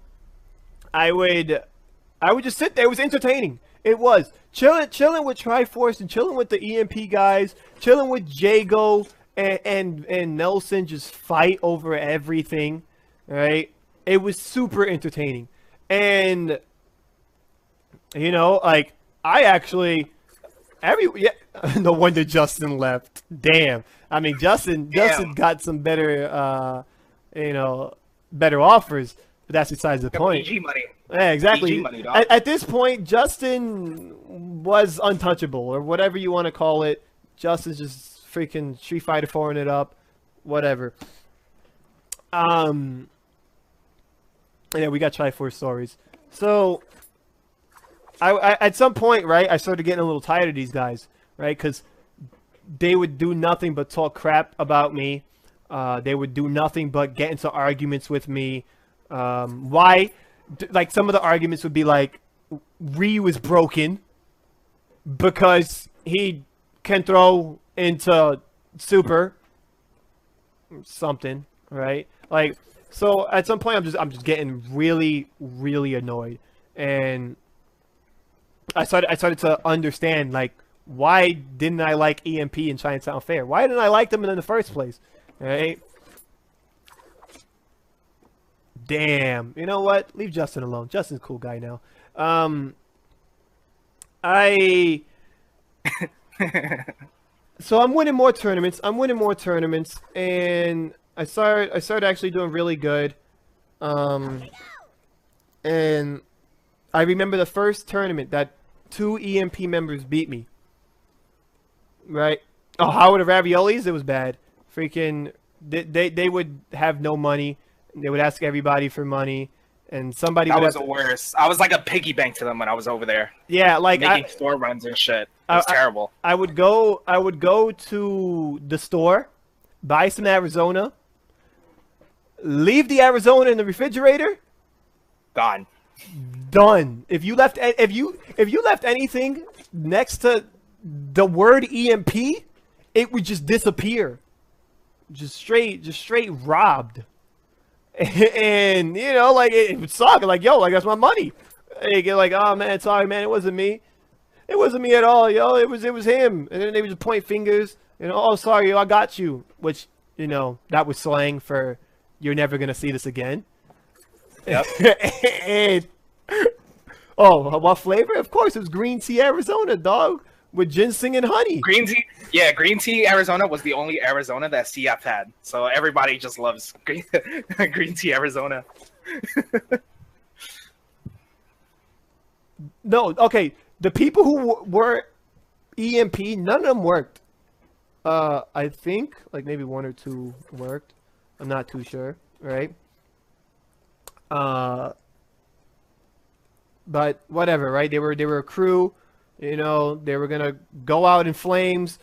I would just sit there. It was entertaining. It was chilling with Triforce and chilling with the EMP guys, chilling with Jago and Nelson, just fight over everything, right? It was super entertaining. And you know, like, I actually no wonder Justin left. Damn. I mean, Justin got some better you know, better offers, but that's besides the point. PG money. Yeah, exactly. PG money, dog. At this point, Justin was untouchable, or whatever you want to call it. Justin's just freaking Street Fighter 4ing it up, whatever. Yeah, we got Triforce stories. So, I at some point, right, I started getting a little tired of these guys, right, because they would do nothing but talk crap about me. They would do nothing but get into arguments with me. Why? Like, some of the arguments would be like, Ryu is broken because he can throw into super something, right? Like, so at some point I'm just getting really, really annoyed, and I started to understand, like, why didn't I like EMP and Chinatown Fair? Why didn't I like them in the first place? Right? Damn. You know what? Leave Justin alone. Justin's a cool guy now. So I'm winning more tournaments. And I started actually doing really good. And I remember the first tournament that 2 EMP members beat me. Right? Oh, Howard of Raviolis? It was bad. Freaking, they would have no money. They would ask everybody for money. and somebody That would was have the to, worst. I was like a piggy bank to them when I was over there, yeah, like making store runs and shit. It was terrible. I would go to the store, buy some Arizona, leave the Arizona in the refrigerator, Gone. done. If you left anything next to the word EMP, it would just disappear. Just straight robbed. And you know, like it would suck. Like, yo, like that's my money. And you get like, oh man, sorry man, it wasn't me. It wasn't me at all, yo. It was him. And then they would just point fingers. You know, oh sorry, yo, I got you. Which, you know, that was slang for you're never gonna see this again. Yep. And oh, what flavor? Of course, it was green tea Arizona, dog, with ginseng and honey. Green tea, yeah, green tea Arizona was the only Arizona that CF had. So everybody just loves green tea Arizona. No, okay. The people who were EMP, none of them worked. I think like maybe one or two worked. I'm not too sure, right? But whatever, right? They were a crew, you know. They were gonna go out in flames,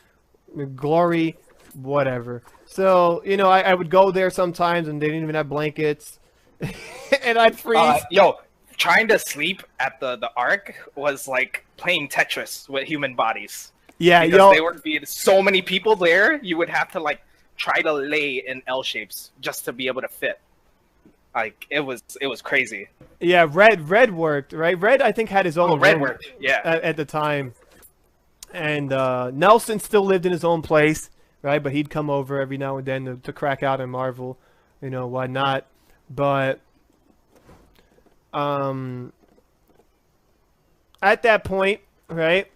glory, whatever. So you know, I would go there sometimes, and they didn't even have blankets, and I'd freeze. Yo, trying to sleep at the Ark was like playing Tetris with human bodies. Yeah, Because yo, there would be so many people there, you would have to like try to lay in L shapes just to be able to fit. Like it was crazy. yeah. Red worked, right? Red, I think, had his own Red room worked, yeah. at the time, and Nelson still lived in his own place, right? But he'd come over every now and then to crack out and Marvel, you know, whatnot. But at that point, right,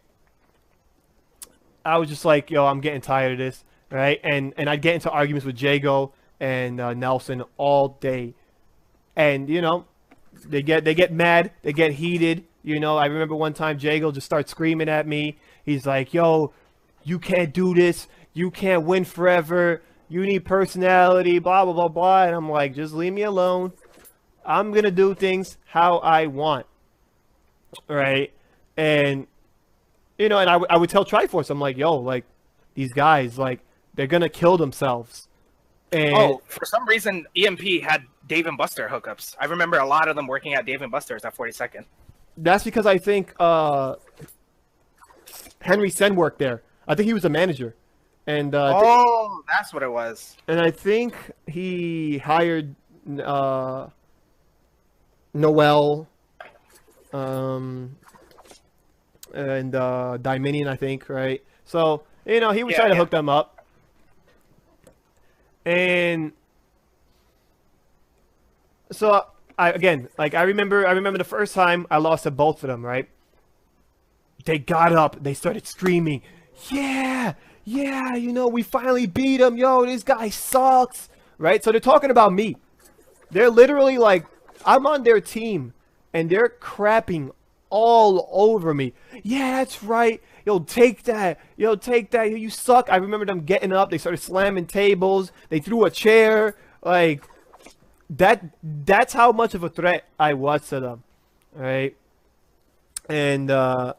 I was just like, yo, I'm getting tired of this, right? And I'd get into arguments with Jago and Nelson all day. And, you know, they get mad, they get heated. You know, I remember one time Jago just started screaming at me. He's like, yo, you can't do this. You can't win forever. You need personality, blah, blah, blah, blah. And I'm like, just leave me alone. I'm going to do things how I want. Right? And, you know, and I would tell Triforce, I'm like, yo, like, these guys, like, they're going to kill themselves. And For some reason, EMP had Dave and Buster hookups. I remember a lot of them working at Dave and Buster's at 42nd. that's because I think Henry Sen worked there. I think he was a manager. And That's what it was. and I think he hired Noel, and Dominion, I think, right? So, you know, he would try to hook them up. And so I remember the first time I lost to both of them, right? They got up, they started screaming, yeah, you know, we finally beat him, yo, this guy sucks, right? So they're talking about me. They're literally like, I'm on their team, and they're crapping all over me. Yeah, that's right. Yo, take that. Yo, take that. You suck. I remember them getting up. They started slamming tables. They threw a chair. Like, that's how much of a threat I was to them. Right? And, no,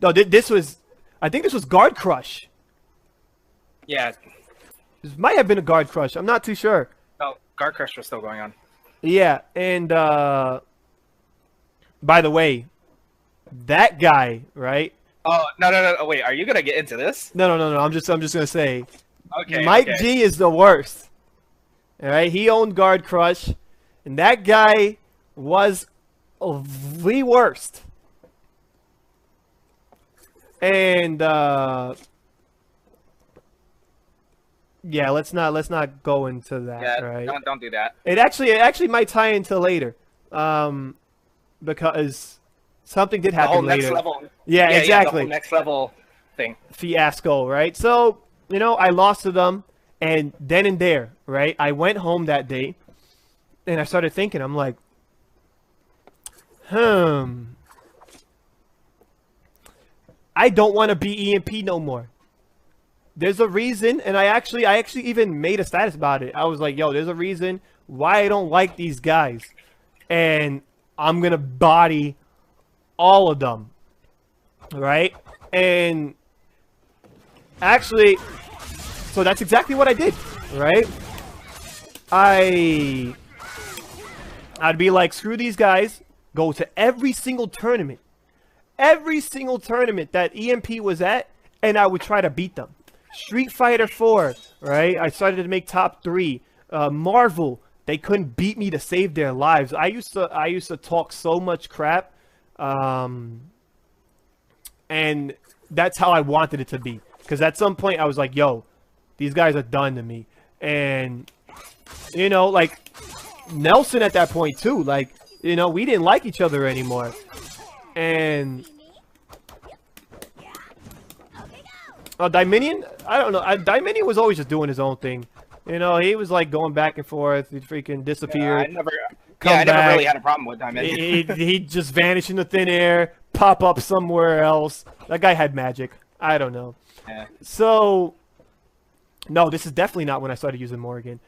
this was, I think this was Guard Crush. Yeah. This might have been a Guard Crush. I'm not too sure. No, Guard Crush was still going on. Yeah, and, by the way, that guy, right? Oh, no. Oh, wait, are you going to get into this? No. I'm just gonna say, Okay. Mike okay. G is the worst. All right, he owned Guard Crush, and that guy was the worst. And yeah, let's not go into that. Yeah, right? don't do that. It actually might tie into later, because something did The happen whole later. next level. Yeah, the exactly. whole next level thing. Fiasco, right? So, you know, I lost to them, and then and there, right? I went home that day, and I started thinking, I'm like, I don't want to be EMP no more. There's a reason, and I actually even made a status about it. I was like, yo, there's a reason why I don't like these guys. and I'm gonna body all of them, right? And actually, so that's exactly what I did, right? I'd be like, screw these guys, go to every single tournament that EMP was at, and I would try to beat them. Street Fighter 4, right? I started to make top 3. Marvel, they couldn't beat me to save their lives. I used to talk so much crap, and that's how I wanted it to be. Because at some point I was like, yo, these guys are done to me. And, you know, like, Nelson at that point too. Like, you know, we didn't like each other anymore. And Dominion, I don't know. Dominion was always just doing his own thing. You know, he was like going back and forth. He'd freaking disappear. I never really had a problem with Dominion. He'd just vanish into thin air, pop up somewhere else. That guy had magic. I don't know. Yeah. So, no, this is definitely not when I started using Morrigan.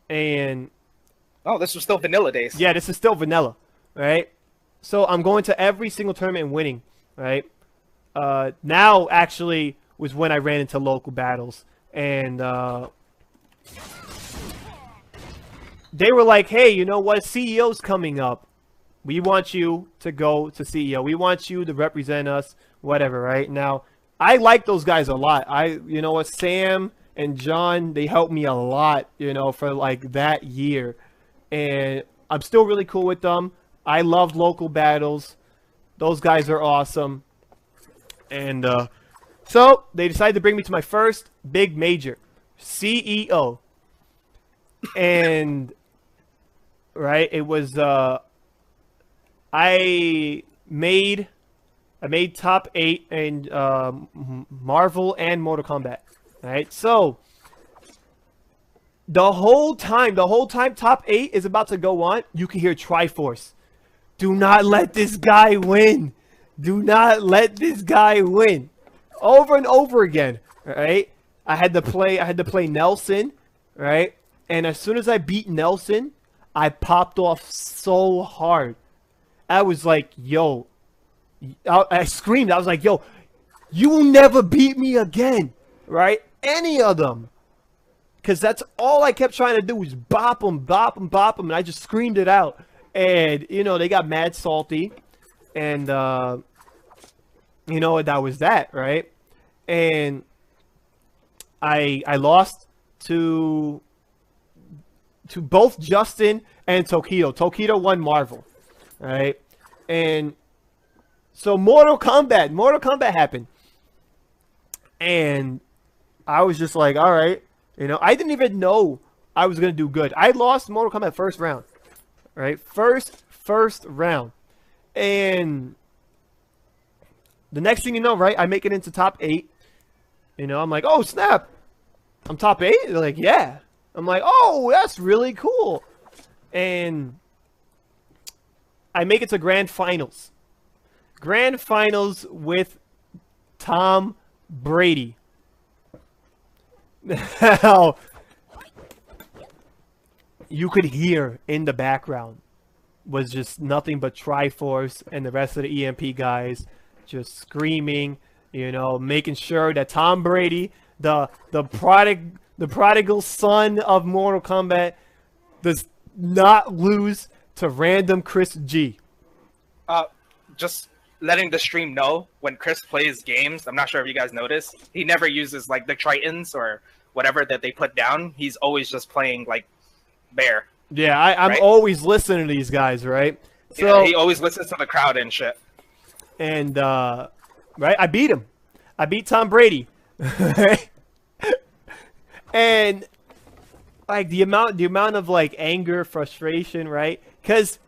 And oh, this was still vanilla days. yeah, this is still vanilla, right? So I'm going to every single tournament and winning, right? Now, actually, was when I ran into local battles. And they were like, hey, you know what? CEO's coming up. We want you to go to CEO. We want you to represent us, whatever, right? Now, I like those guys a lot. You know what? Sam and John, they helped me a lot, you know, for like that year. And I'm still really cool with them. I love local battles. Those guys are awesome. And so they decided to bring me to my first big major, CEO. And right, it was I made top 8 in Marvel and Mortal Kombat. Right, so the whole time top 8 is about to go on, you can hear Triforce. Do not let this guy win. Do not let this guy win. Over and over again. Right? I had to play Nelson, right? And as soon as I beat Nelson, I popped off so hard. I was like, yo. I screamed. I was like, yo, you will never beat me again. Right? Any of them. Because that's all I kept trying to do was bop them, bop them, bop them. And I just screamed it out. And, you know, they got mad salty. And, you know, that was that, right? And I lost to both Justin and Tokido. Tokido won Marvel, right? And so Mortal Kombat happened. And I was just like, all right. You know, I didn't even know I was going to do good. I lost Mortal Kombat first round. Right? First round. And the next thing you know, right, I make it into top 8. You know, I'm like, oh, snap. I'm top 8? They're like, yeah. I'm like, oh, that's really cool. And I make it to grand finals. Grand finals with Tom Brady. Now, you could hear in the background was just nothing but Triforce and the rest of the EMP guys just screaming, you know, making sure that Tom Brady, the prodigal son of Mortal Kombat, does not lose to random Chris G. Just letting the stream know when Chris plays games, I'm not sure if you guys noticed, he never uses like the Tritons or whatever that they put down. He's always just playing like Bear. Yeah, I'm right? always listening to these guys, right? So yeah, he always listens to the crowd and shit. And right, I beat him. I beat Tom Brady. And like the amount of like anger, frustration, right? Because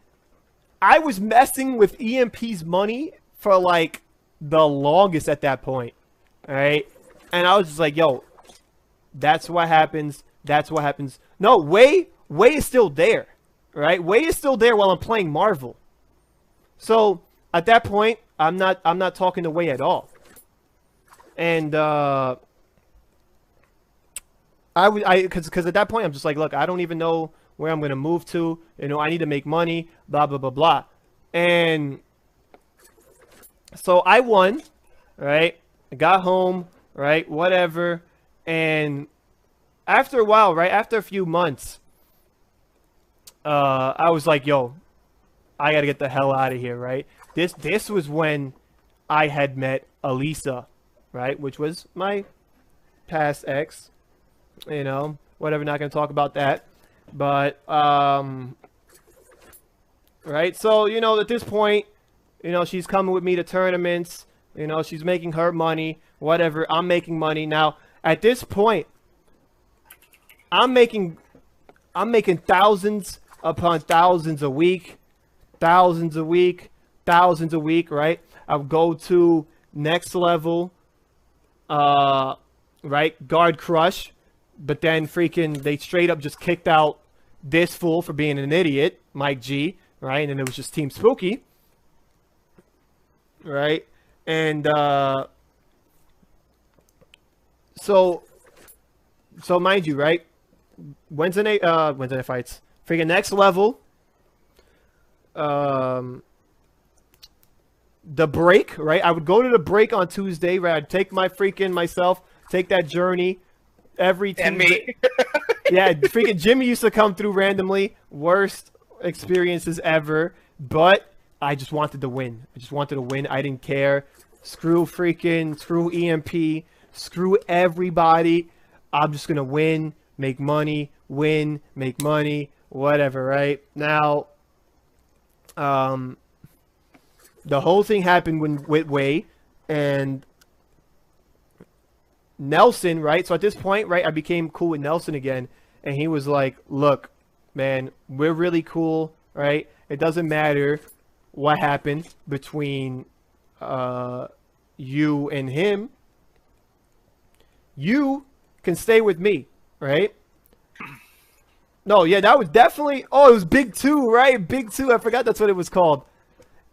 I was messing with EMP's money for like the longest at that point, right? And I was just like, yo, that's what happens. That's what happens. No, Wei is still there, right? Wei is still there while I'm playing Marvel. So at that point, I'm not talking to Wei at all. And because at that point I'm just like, look, I don't even know where I'm gonna move to. You know, I need to make money, blah blah blah blah. And so I won, right? I got home, right? Whatever. And after a while, right? After a few months, I was like, yo, I gotta get the hell out of here, right? This was when I had met Elisa, right? Which was my past ex. You know, whatever, not gonna talk about that. But, right? So, you know, at this point, you know, she's coming with me to tournaments. You know, she's making her money, whatever. I'm making money. Now, at this point, I'm making thousands upon thousands a week. Thousands a week. Thousands a week, right? I'll go to next level, right? Guard crush. But then freaking, they straight up just kicked out this fool for being an idiot, Mike G, right? And then it was just Team Spooky. Right? And so mind you, right? Wednesday night fights. Freaking next level. The break, right? I would go to the break on Tuesday, right? I'd take my freaking myself, take that journey every Tuesday. And me. Yeah, freaking Jimmy used to come through randomly. Worst experiences ever. But I just wanted to win. I just wanted to win. I didn't care. Screw EMP. Screw everybody. I'm just going to win, make money, make money, whatever, right? Now, the whole thing happened with Wei and Nelson, right? So at this point, right, I became cool with Nelson again. And he was like, look, man, we're really cool, right? It doesn't matter what happened between you and him. You can stay with me, right? No, yeah, that was definitely... Oh, it was Big 2, right? Big 2, I forgot that's what it was called.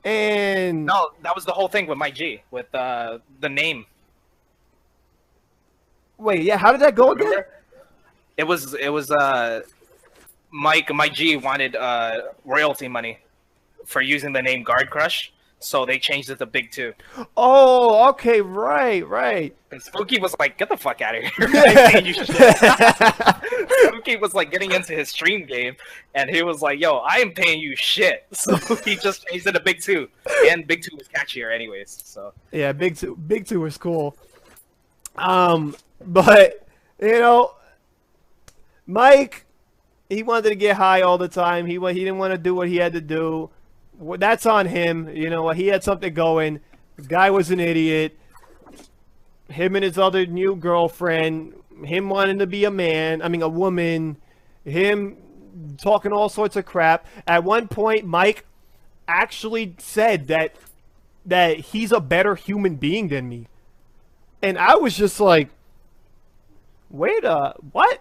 And... No, that was the whole thing with Mike G, with the name. Wait, yeah, how did that go again? Remember? It was Mike G wanted royalty money for using the name Guard Crush, so they changed it to Big 2. Oh, okay, right. And Spooky was like, "Get the fuck out of here!" I ain't paying you shit. Spooky was like getting into his stream game, and he was like, "Yo, I am paying you shit." So he just changed it to Big 2, and Big 2 was catchier, anyways. So yeah, Big 2 was cool. But you know, Mike, he wanted to get high all the time. He didn't want to do what he had to do. That's on him. You know, he had something going. The guy was an idiot. Him and his other new girlfriend. Him wanting to be a woman. Him talking all sorts of crap. At one point, Mike actually said that he's a better human being than me. And I was just like, wait what?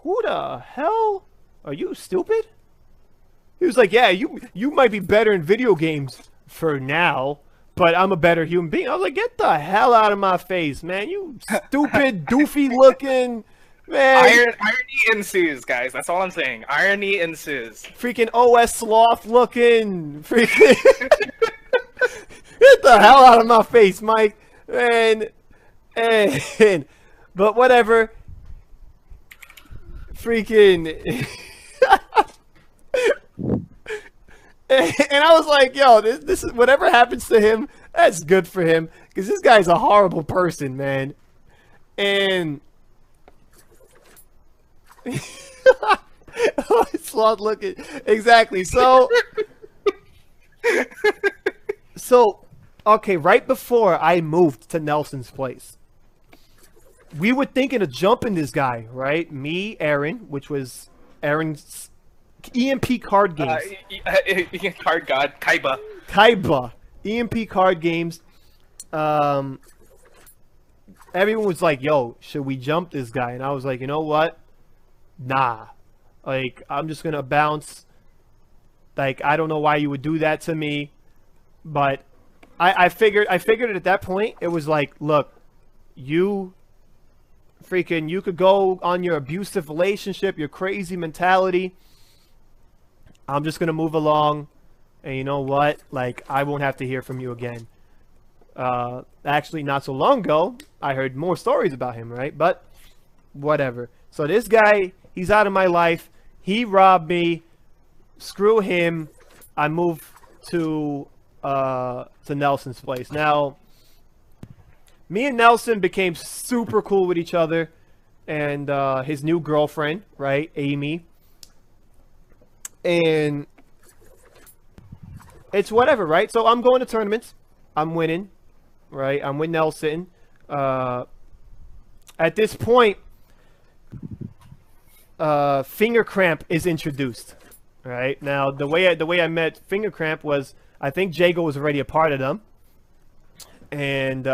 Who the hell? Are you stupid? He was like, yeah, you might be better in video games for now, but I'm a better human being. I was like, get the hell out of my face, man. You stupid, doofy looking, man. Irony ensues, guys. That's all I'm saying. Irony ensues. Freaking OS sloth looking. Freaking. Get the hell out of my face, Mike. And but whatever. Freaking. And I was like, yo, this is whatever happens to him, that's good for him, because this guy's a horrible person, man. And oh, sloth looking, exactly. So okay, right before I moved to Nelson's place, we were thinking of jumping this guy, right? Me, Aaron, which was Aaron's EMP card games. Card god, Kaiba. EMP card games. Everyone was like, yo, should we jump this guy? And I was like, you know what? Nah. Like, I'm just gonna bounce. Like, I don't know why you would do that to me. But I figured at that point, it was like, look, you could go on your abusive relationship, your crazy mentality. I'm just gonna move along, and you know what? Like, I won't have to hear from you again. Actually, not so long ago, I heard more stories about him, right? But whatever. So this guy, he's out of my life. He robbed me. Screw him. I moved to Nelson's place. Now, me and Nelson became super cool with each other, and his new girlfriend, right, Amy. And it's whatever, right? So I'm going to tournaments. I'm winning, right? I'm with Nelson. At this point, finger cramp is introduced, right? Now, the way I met finger cramp was, I think Jago was already a part of them, and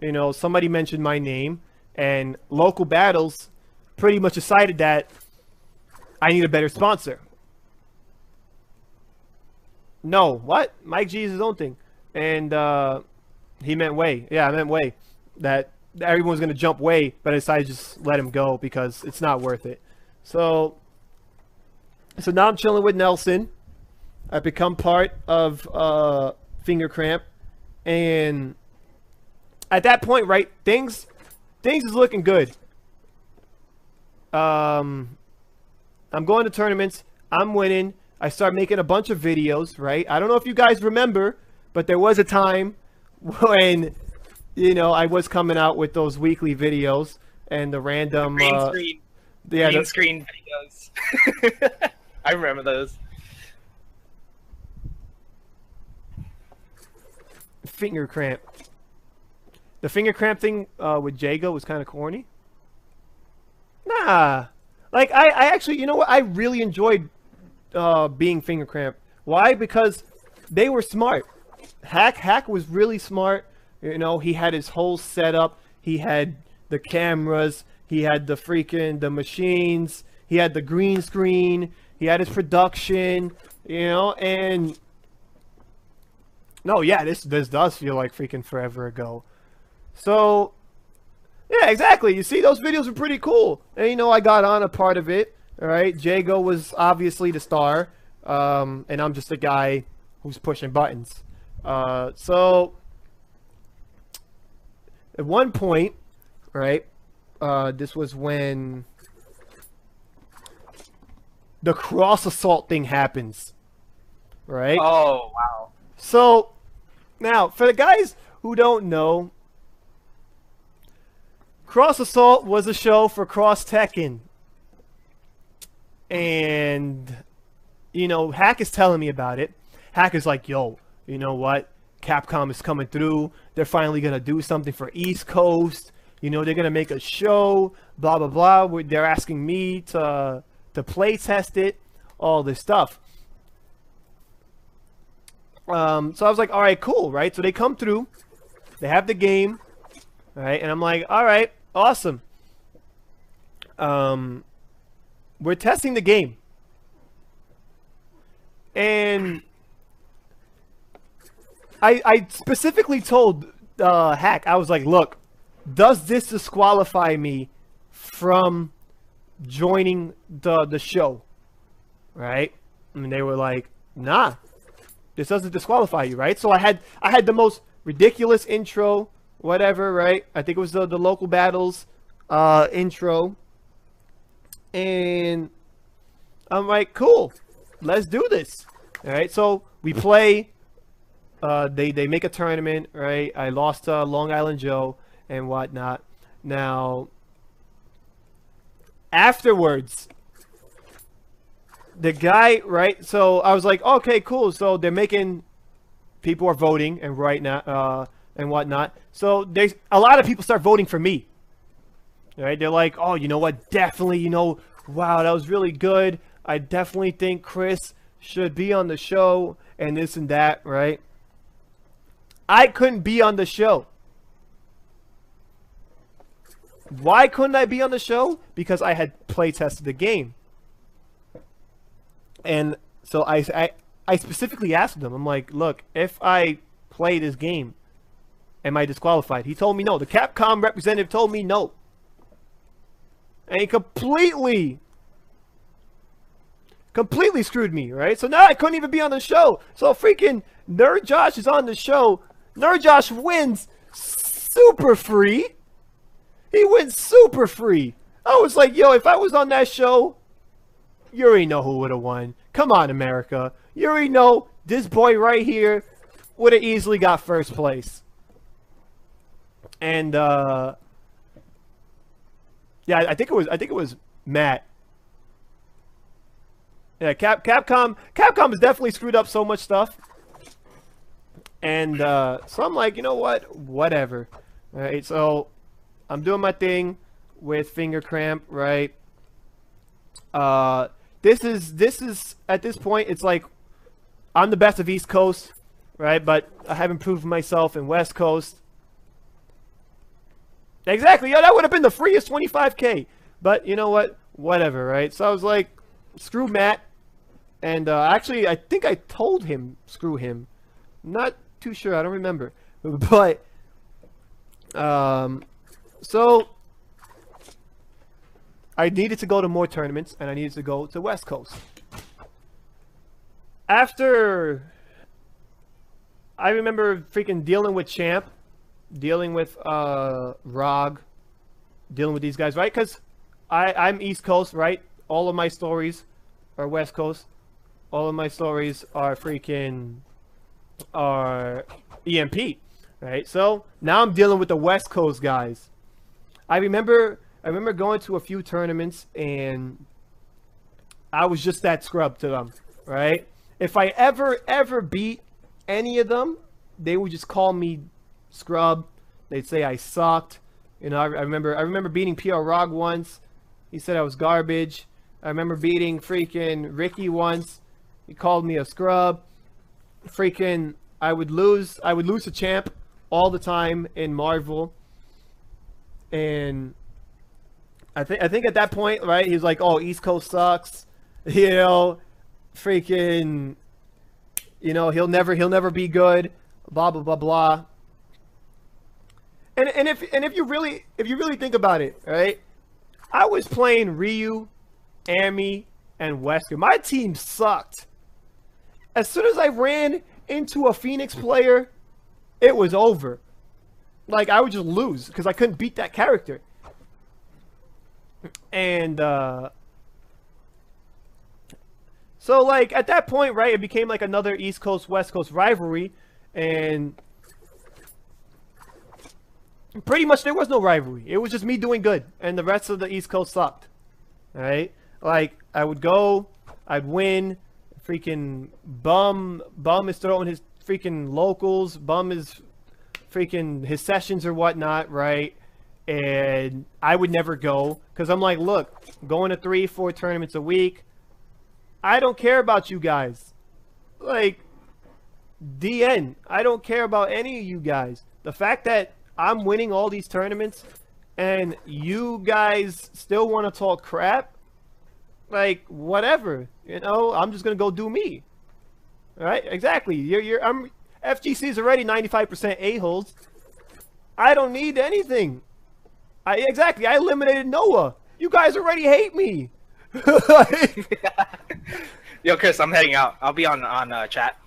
you know, somebody mentioned my name, and local battles pretty much decided that I need a better sponsor. No, what? Mike G is his own thing, and he meant Way. Yeah, I meant Way. That everyone's gonna jump Way, but I decided to just let him go because it's not worth it. So now I'm chilling with Nelson. I've become part of Finger Cramp, and at that point, right, things is looking good. I'm going to tournaments. I'm winning. I start making a bunch of videos, right? I don't know if you guys remember, but there was a time when, you know, I was coming out with those weekly videos and the random Green screen. Yeah, Green screen videos. I remember those. Finger cramp. The finger cramp thing with Jago was kind of corny. Nah, like I actually, you know what? I really enjoyed being finger cramp. Why? Because they were smart. Hack was really smart. You know, he had his whole setup. He had the cameras. He had the machines. He had the green screen. He had his production. You know, and no, yeah, this does feel like freaking forever ago. So yeah, exactly. You see, those videos were pretty cool, and you know, I got on a part of it. All right, Jago was obviously the star, and I'm just a guy who's pushing buttons. So at one point, right, this was when the cross assault thing happens, right? Oh, wow. So now, for the guys who don't know, Cross Assault was a show for Cross Tekken. And, you know, Hack is telling me about it. Hack is like, yo, you know what? Capcom is coming through. They're finally going to do something for East Coast. You know, they're going to make a show, blah, blah, blah. They're asking me to play test it, all this stuff. So I was like, all right, cool, right? So they come through. They have the game, right? And I'm like, all right, awesome. We're testing the game. And I specifically told Hack, I was like, look, does this disqualify me from joining the show? Right? And they were like, nah, this doesn't disqualify you, right? So I had the most ridiculous intro, whatever, right? I think it was the local battles intro. And I'm like, cool, let's do this. All right, so we play. They make a tournament, right? I lost to Long Island Joe and whatnot. Now, afterwards, the guy, right? So I was like, okay, cool. So they're making, people are voting and right now and whatnot. So a lot of people start voting for me. Right? They're like, oh, you know what? Definitely, you know, wow, that was really good. I definitely think Chris should be on the show and this and that, right? I couldn't be on the show. Why couldn't I be on the show? Because I had play tested the game. And so I specifically asked them, I'm like, look, if I play this game, am I disqualified? He told me no. The Capcom representative told me no. And he completely completely screwed me, right? So now I couldn't even be on the show. So freaking Nerd Josh is on the show. Nerd Josh wins super free. He wins super free. I was like, yo, if I was on that show, you already know who would have won. Come on, America. You already know this boy right here would have easily got first place. And yeah, I think it was Matt. Yeah, Capcom has definitely screwed up so much stuff. And so I'm like, you know what? Whatever. All right, so I'm doing my thing with finger cramp, right? This is at this point, it's like I'm the best of East Coast, right? But I haven't proved myself in West Coast. Exactly, yo, that would have been the freest 25K. But you know what? Whatever, right? So I was like, screw Matt. And actually, I think I told him, screw him. Not too sure, I don't remember. But, so I needed to go to more tournaments, and I needed to go to West Coast. After, I remember freaking dealing with Champ, dealing with Rog, dealing with these guys, right? Because I'm East Coast, right? All of my stories are West Coast. All of my stories are freaking EMP, right? So now I'm dealing with the West Coast guys. I remember going to a few tournaments and I was just that scrub to them, right? If I ever beat any of them, they would just call me scrub. They'd say I sucked. You know, I remember beating PR Rog once. He said I was garbage. I remember beating freaking Ricky once. He called me a scrub. Freaking, I would lose to Champ all the time in Marvel. And I think at that point, right, he's like, "Oh, East Coast sucks." You know, freaking, you know, he'll never be good. Blah blah blah blah. And if you really think about it, right? I was playing Ryu, Ami, and Wesker. My team sucked. As soon as I ran into a Phoenix player, it was over. Like, I would just lose because I couldn't beat that character. And so like at that point, right, it became like another East Coast West Coast rivalry, and pretty much there was no rivalry. It was just me doing good and the rest of the East Coast sucked. All right? Like, I would go, I'd win, freaking Bum is throwing his freaking locals, Bum is freaking his sessions or whatnot, right? And I would never go because I'm like, look, going to 3-4 tournaments a week, I don't care about you guys. Like, DN, I don't care about any of you guys. The fact that I'm winning all these tournaments and you guys still want to talk crap, like, whatever, you know, I'm just gonna go do me. All right? Exactly. FGC is already 95% a-holes. I don't need anything. Exactly. I eliminated Noah. You guys already hate me. Yo, Chris, I'm heading out. I'll be on chat.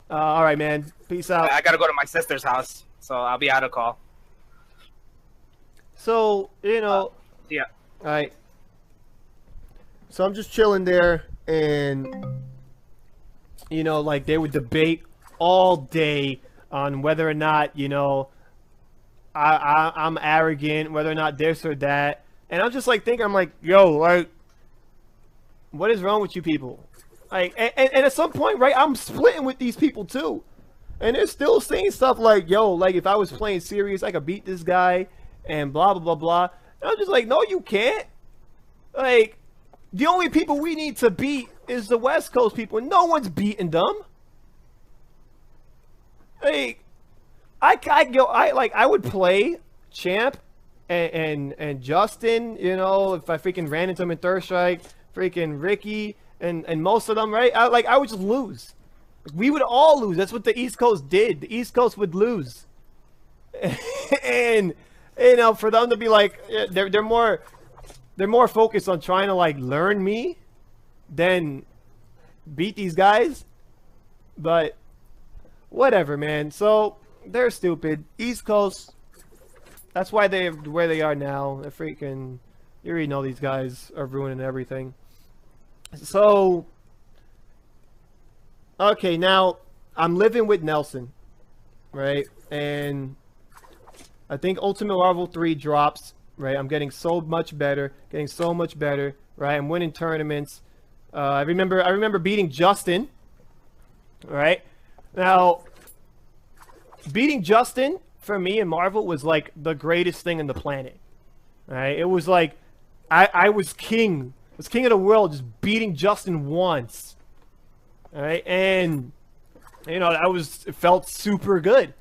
All right, man. Peace out. I gotta go to my sister's house, so I'll be out of call. So, you know. Yeah. All right. So I'm just chilling there, and you know, like, they would debate all day on whether or not, you know, I'm arrogant, whether or not this or that. And I'm just like thinking, I'm like, yo, like, what is wrong with you people? Like, and at some point, right, I'm splitting with these people too. And they're still saying stuff like, yo, like, if I was playing serious, I could beat this guy and blah, blah, blah, blah. And I'm just like, no, you can't. Like, the only people we need to beat is the West Coast people. No one's beating them. Like, I would play Champ and Justin, you know, if I freaking ran into him in Third Strike, freaking Ricky and most of them, right? I would just lose. We would all lose. That's what the East Coast did. The East Coast would lose. And you know, for them to be like, they're more focused on trying to like learn me then beat these guys. But whatever, man. So they're stupid. East Coast. That's why they're where they are now. They're freaking. You already know these guys are ruining everything. So okay, now I'm living with Nelson, right? And I think Ultimate Marvel 3 drops, right? I'm getting so much better, right? I'm winning tournaments. I remember beating Justin, right? Now, beating Justin for me in Marvel was like the greatest thing on the planet, right? It was like I was king. I was king of the world, just beating Justin once, all right? And you know, it felt super good.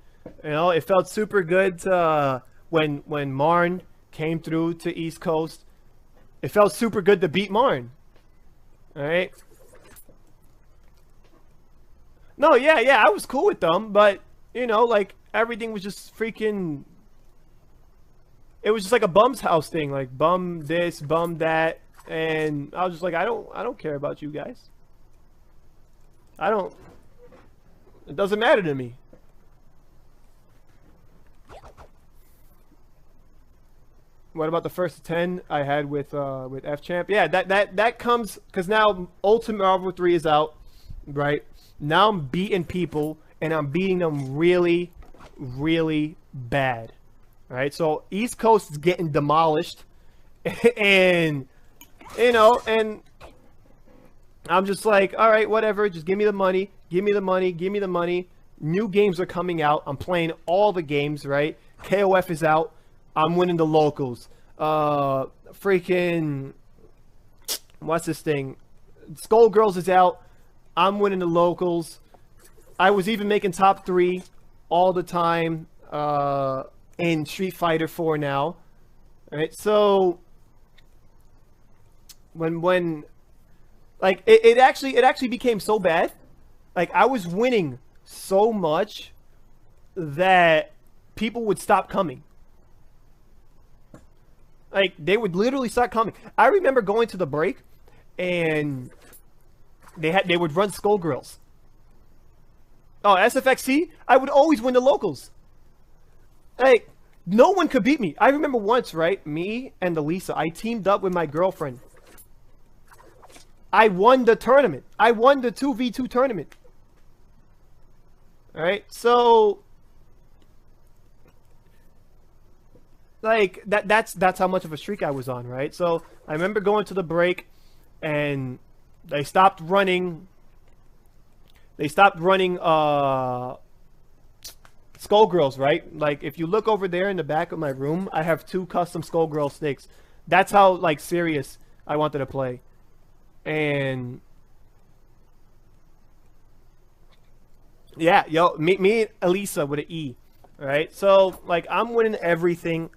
You know, it felt super good to, when Marn came through to East Coast. It felt super good to beat Marn. All right. No, yeah, I was cool with them, but you know, like everything was just freaking. It was just like a bum's house thing, like bum this, bum that, and I was just like, I don't care about you guys. It doesn't matter to me. What about the first 10 I had with F Champ? Yeah, that comes because now Ultimate Marvel 3 is out, right? Now I'm beating people and I'm beating them really, really bad, right? So East Coast is getting demolished, and you know, and I'm just like, all right, whatever. Just give me the money. Give me the money. Give me the money. New games are coming out. I'm playing all the games, right? KOF is out. I'm winning the locals. Freaking, what's this thing? Skullgirls is out. I'm winning the locals. I was even making top 3 all the time in Street Fighter 4 now. All right, so when like it actually became so bad, like I was winning so much that people would stop coming. Like, they would literally start coming. I remember going to the break, and they would run Skullgirls. Oh, SFXC, I would always win the locals. Like, no one could beat me. I remember once, right? Me and Elisa, I teamed up with my girlfriend. I won the tournament. I won the 2v2 tournament. Alright, so like that's how much of a streak I was on, right? So I remember going to the break and they stopped running Skullgirls, right? Like if you look over there in the back of my room, I have 2 custom Skullgirl sticks. That's how like serious I wanted to play. And yeah, yo, me and Elisa with an E. Right, so like I'm winning everything,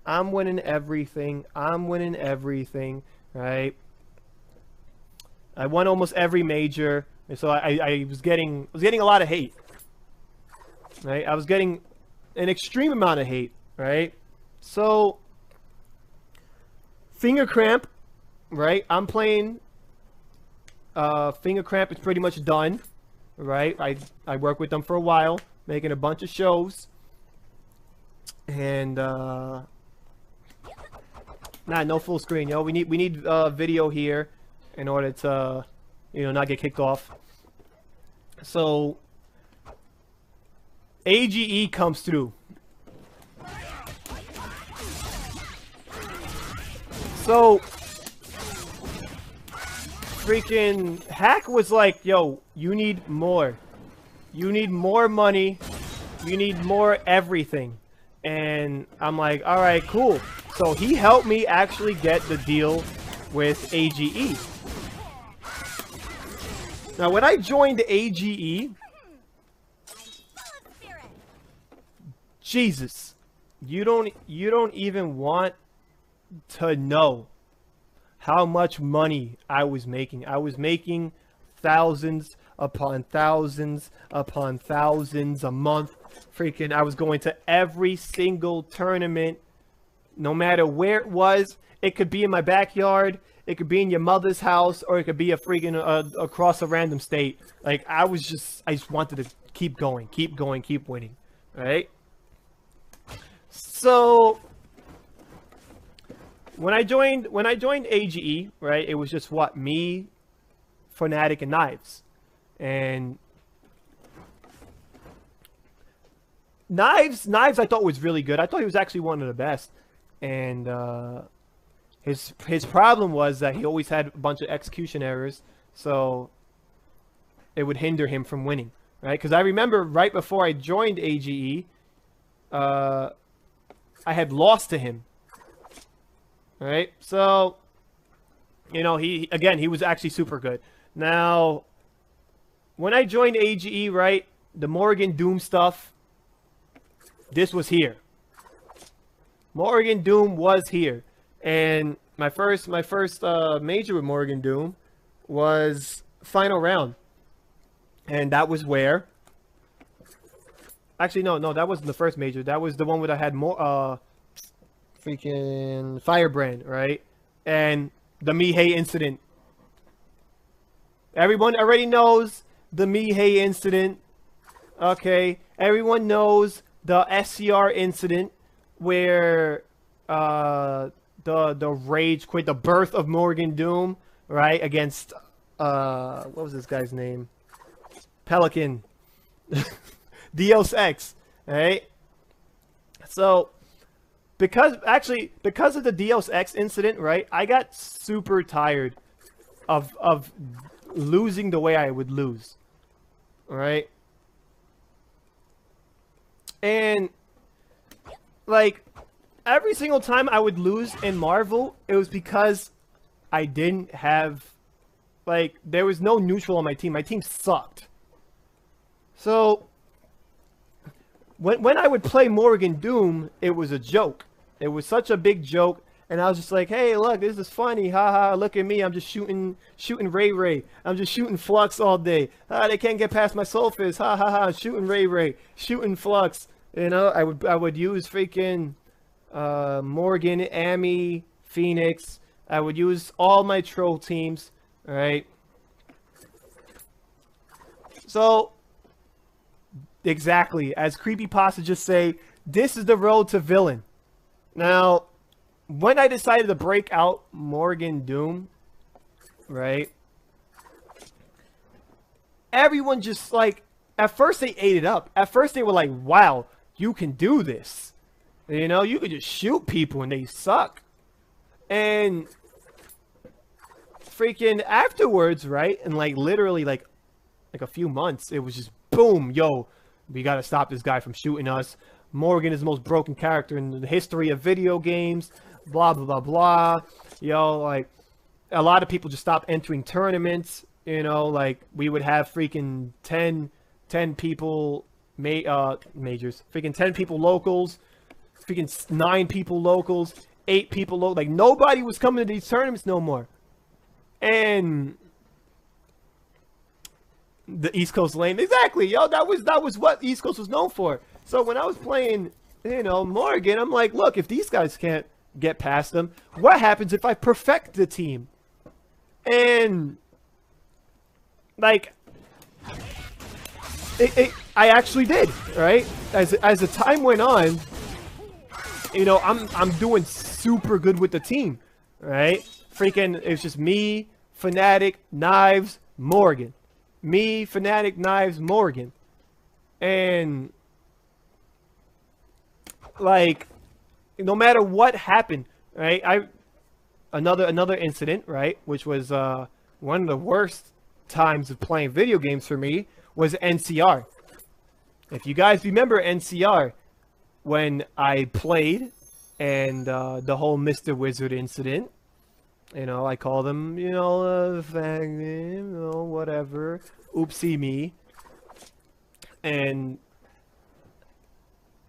right? I won almost every major, and so I was getting a lot of hate, right? I was getting an extreme amount of hate, right? So Finger Cramp, right? I'm playing Finger Cramp is pretty much done, right? I worked with them for a while, making a bunch of shows. And no full screen, yo. We need video here in order to, you know, not get kicked off. So AGE comes through. So freaking Hack was like, yo, you need more. You need more money. You need more everything. And I'm like, all right, cool. So he helped me actually get the deal with AGE. Now, when I joined AGE, Jesus, you don't even want to know how much money I was making. I was making thousands upon thousands upon thousands a month. Freaking, I was going to every single tournament, no matter where it was. It could be in my backyard. It could be in your mother's house, or it could be a freaking across a random state. Like I just wanted to keep going, keep winning, right? So when I joined AGE, right, it was just what, me, Fnatic, and Knives. And Knives I thought was really good. I thought he was actually one of the best. And his problem was that he always had a bunch of execution errors, so it would hinder him from winning, right? Because I remember right before I joined AGE, I had lost to him, right? So, you know, he was actually super good. Now, when I joined AGE, right, the Morrigan Doom stuff, this was here. Morrigan Doom was here. And my first major with Morrigan Doom was final round. And that was where... Actually, no, that wasn't the first major. That was the one where I had more, freaking Firebrand, right? And the Mihei incident. Everyone already knows the Mihei incident. Okay, everyone knows the SCR incident where the rage quit, the birth of Morrigan Doom, right? Against what was this guy's name? Pelican. Deus Ex, right? So because of the Deus Ex incident, right, I got super tired of losing the way I would lose. Right? And like every single time I would lose in Marvel, it was because I didn't have, like, there was no neutral on my team. My team sucked. So when I would play Morrigan Doom, it was a joke. It was such a big joke, and I was just like, hey, look, this is funny. Haha, look at me. I'm just shooting Ray. I'm just shooting Flux all day. They can't get past my soul fist. Ha ha ha, shooting Ray. Shooting Flux. You know, I would use freaking Morgan, Amy, Phoenix. I would use all my troll teams, right? So exactly, as creepypasta just say, this is the road to villain. Now, when I decided to break out Morrigan Doom, right, everyone just, like, at first they ate it up. At first they were like, wow, you can do this. You know, you can just shoot people and they suck. And freaking afterwards, right, and like literally like a few months, it was just boom, yo, we gotta stop this guy from shooting us. Morgan is the most broken character in the history of video games. Blah, blah, blah, blah. Yo, like, a lot of people just stopped entering tournaments. You know, like, we would have freaking 10 people majors. Freaking 10 people locals. Freaking 9 people locals. 8 people locals. Like, nobody was coming to these tournaments no more. And the East Coast lane. Exactly, yo, that was what East Coast was known for. So when I was playing, you know, Morrigan, I'm like, look, if these guys can't get past them, what happens if I perfect the team? And like, I actually did, right? As the time went on, you know, I'm doing super good with the team, right? Freaking, it's just me, Fnatic, Knives, Morgan. Me, Fnatic, Knives, Morgan. And like, no matter what happened, right? Another incident, right, which was one of the worst times of playing video games for me was NCR. If you guys remember NCR, when I played and the whole Mr. Wizard incident, you know, I call them, you know, whatever, oopsie me, and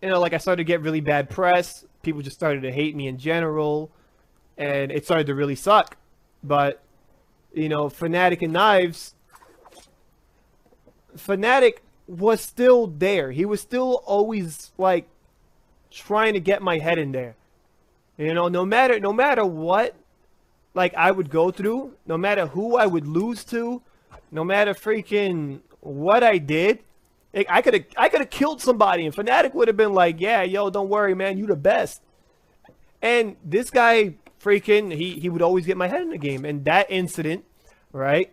you know, like, I started to get really bad press. People just started to hate me in general, and it started to really suck. But, you know, Fnatic and Knives, Fnatic was still there. He was still always, like, trying to get my head in there. You know, no matter what, like I would go through, no matter who I would lose to, no matter freaking what I did, I could have killed somebody, and Fnatic would have been like, yeah, yo, don't worry, man, you the best. And this guy freaking he would always get my head in the game. And that incident, right,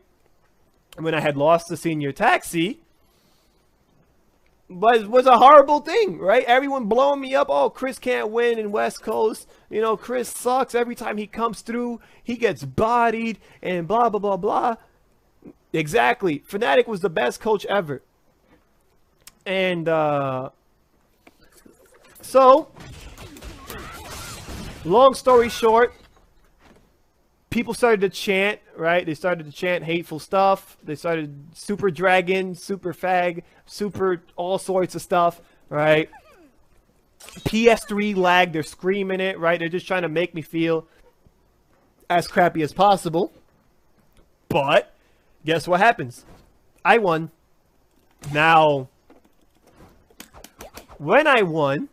when I had lost the senior taxi, was a horrible thing, right? Everyone blowing me up. Oh, Chris can't win in West Coast. You know, Chris sucks. Every time he comes through, he gets bodied and blah, blah, blah, blah. Exactly. Fnatic was the best coach ever. And so, long story short, people started to chant, right? They started to chant hateful stuff. They started super dragon, super fag, super all sorts of stuff, right? PS3 lag, they're screaming it, right? They're just trying to make me feel as crappy as possible. But guess what happens? I won. Now, when I won,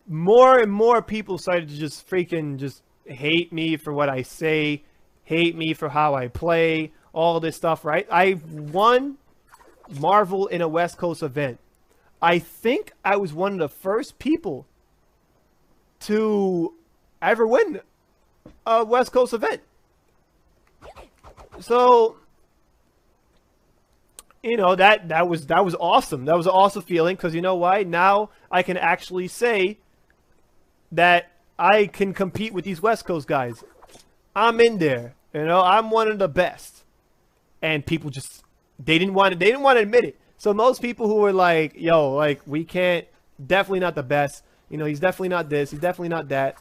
more and more people started to just freaking just hate me for what I say, hate me for how I play, all this stuff, right? I won Marvel in a West Coast event. I think I was one of the first people to ever win a West Coast event. So, you know, that was awesome. That was an awesome feeling, because you know why? Now I can actually say that I can compete with these West Coast guys. I'm in there. You know, I'm one of the best. And people just they didn't want to admit it. So most people who were like, yo, like, we can't, definitely not the best. You know, he's definitely not this, he's definitely not that.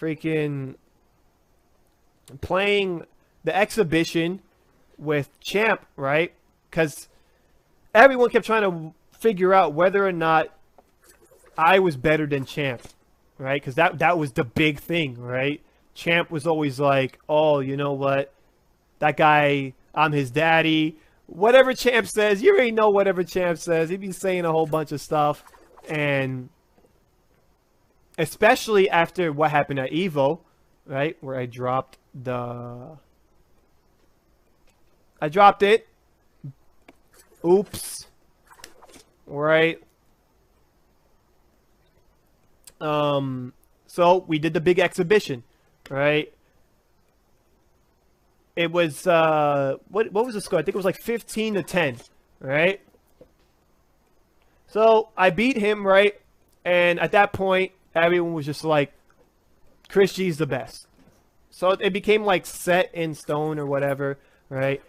Freaking playing the exhibition with Champ, right? Because everyone kept trying to figure out whether or not I was better than Champ, right? Because that was the big thing, right? Champ was always like, oh, you know what? That guy, I'm his daddy. Whatever Champ says, you already know whatever Champ says. He'd be saying a whole bunch of stuff. And especially after what happened at EVO, right? Where I dropped it. Oops. Right. So we did the big exhibition, right? It was what was the score? I think it was like 15-10, right? So I beat him, right? And at that point, everyone was just like, Chris G's the best. So it became like set in stone or whatever, right?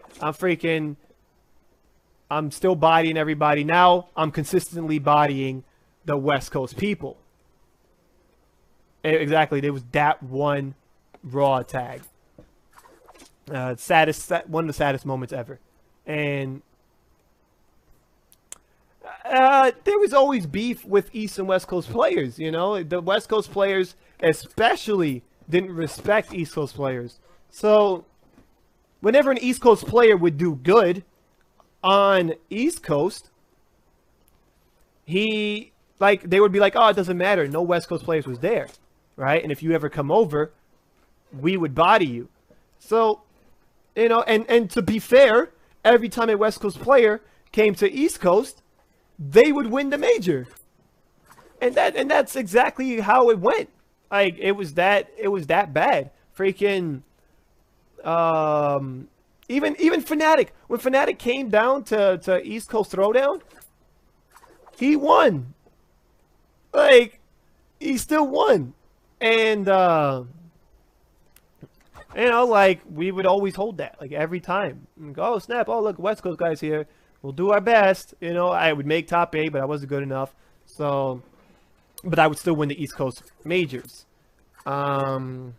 I'm still bodying everybody. Now I'm consistently bodying the West Coast people. Exactly. There was that one Raw tag. One of the saddest moments ever. And there was always beef with East and West Coast players, you know? The West Coast players especially didn't respect East Coast players. So whenever an East Coast player would do good on East Coast, they would be like, oh, it doesn't matter. No West Coast players was there, right? And if you ever come over, we would body you. So, you know, and to be fair, every time a West Coast player came to East Coast, they would win the major. And that's exactly how it went. Like, it was that bad. Freaking even Fnatic, when Fnatic came down to East Coast Throwdown, he won. Like, he still won. And you know, like, we would always hold that, like, every time. And go, oh, snap, oh, look, West Coast guys here. We'll do our best. You know, I would make top 8, but I wasn't good enough. So, but I would still win the East Coast majors. But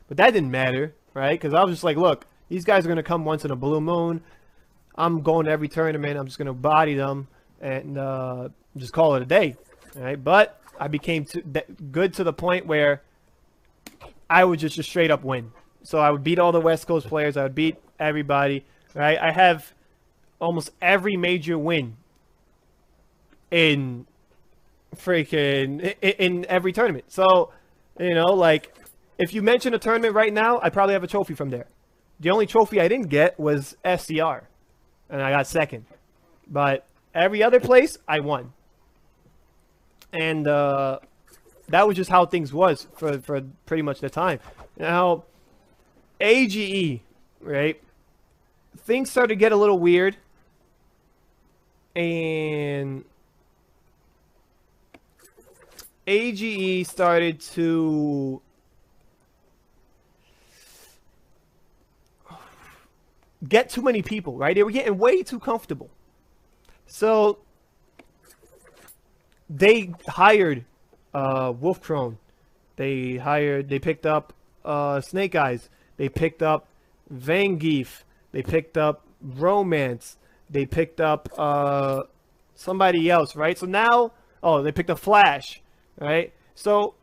that didn't matter, right? Because I was just like, look, these guys are going to come once in a blue moon. I'm going to every tournament. I'm just going to body them and just call it a day, right? But I became good to the point where I would just straight up win. So I would beat all the West Coast players. I would beat everybody, right? I have almost every major win in every tournament. So, you know, like, if you mention a tournament right now, I probably have a trophy from there. The only trophy I didn't get was SCR, and I got second. But every other place, I won. And that was just how things was for pretty much the time. Now, AGE, right? Things started to get a little weird. And AGE started to get too many people, right? They were getting way too comfortable. So they hired Wolf Crone. They picked up Snake Eyes. They picked up Vangeef. They picked up Romance. They picked up somebody else, right? So now, they picked up Flash, right? So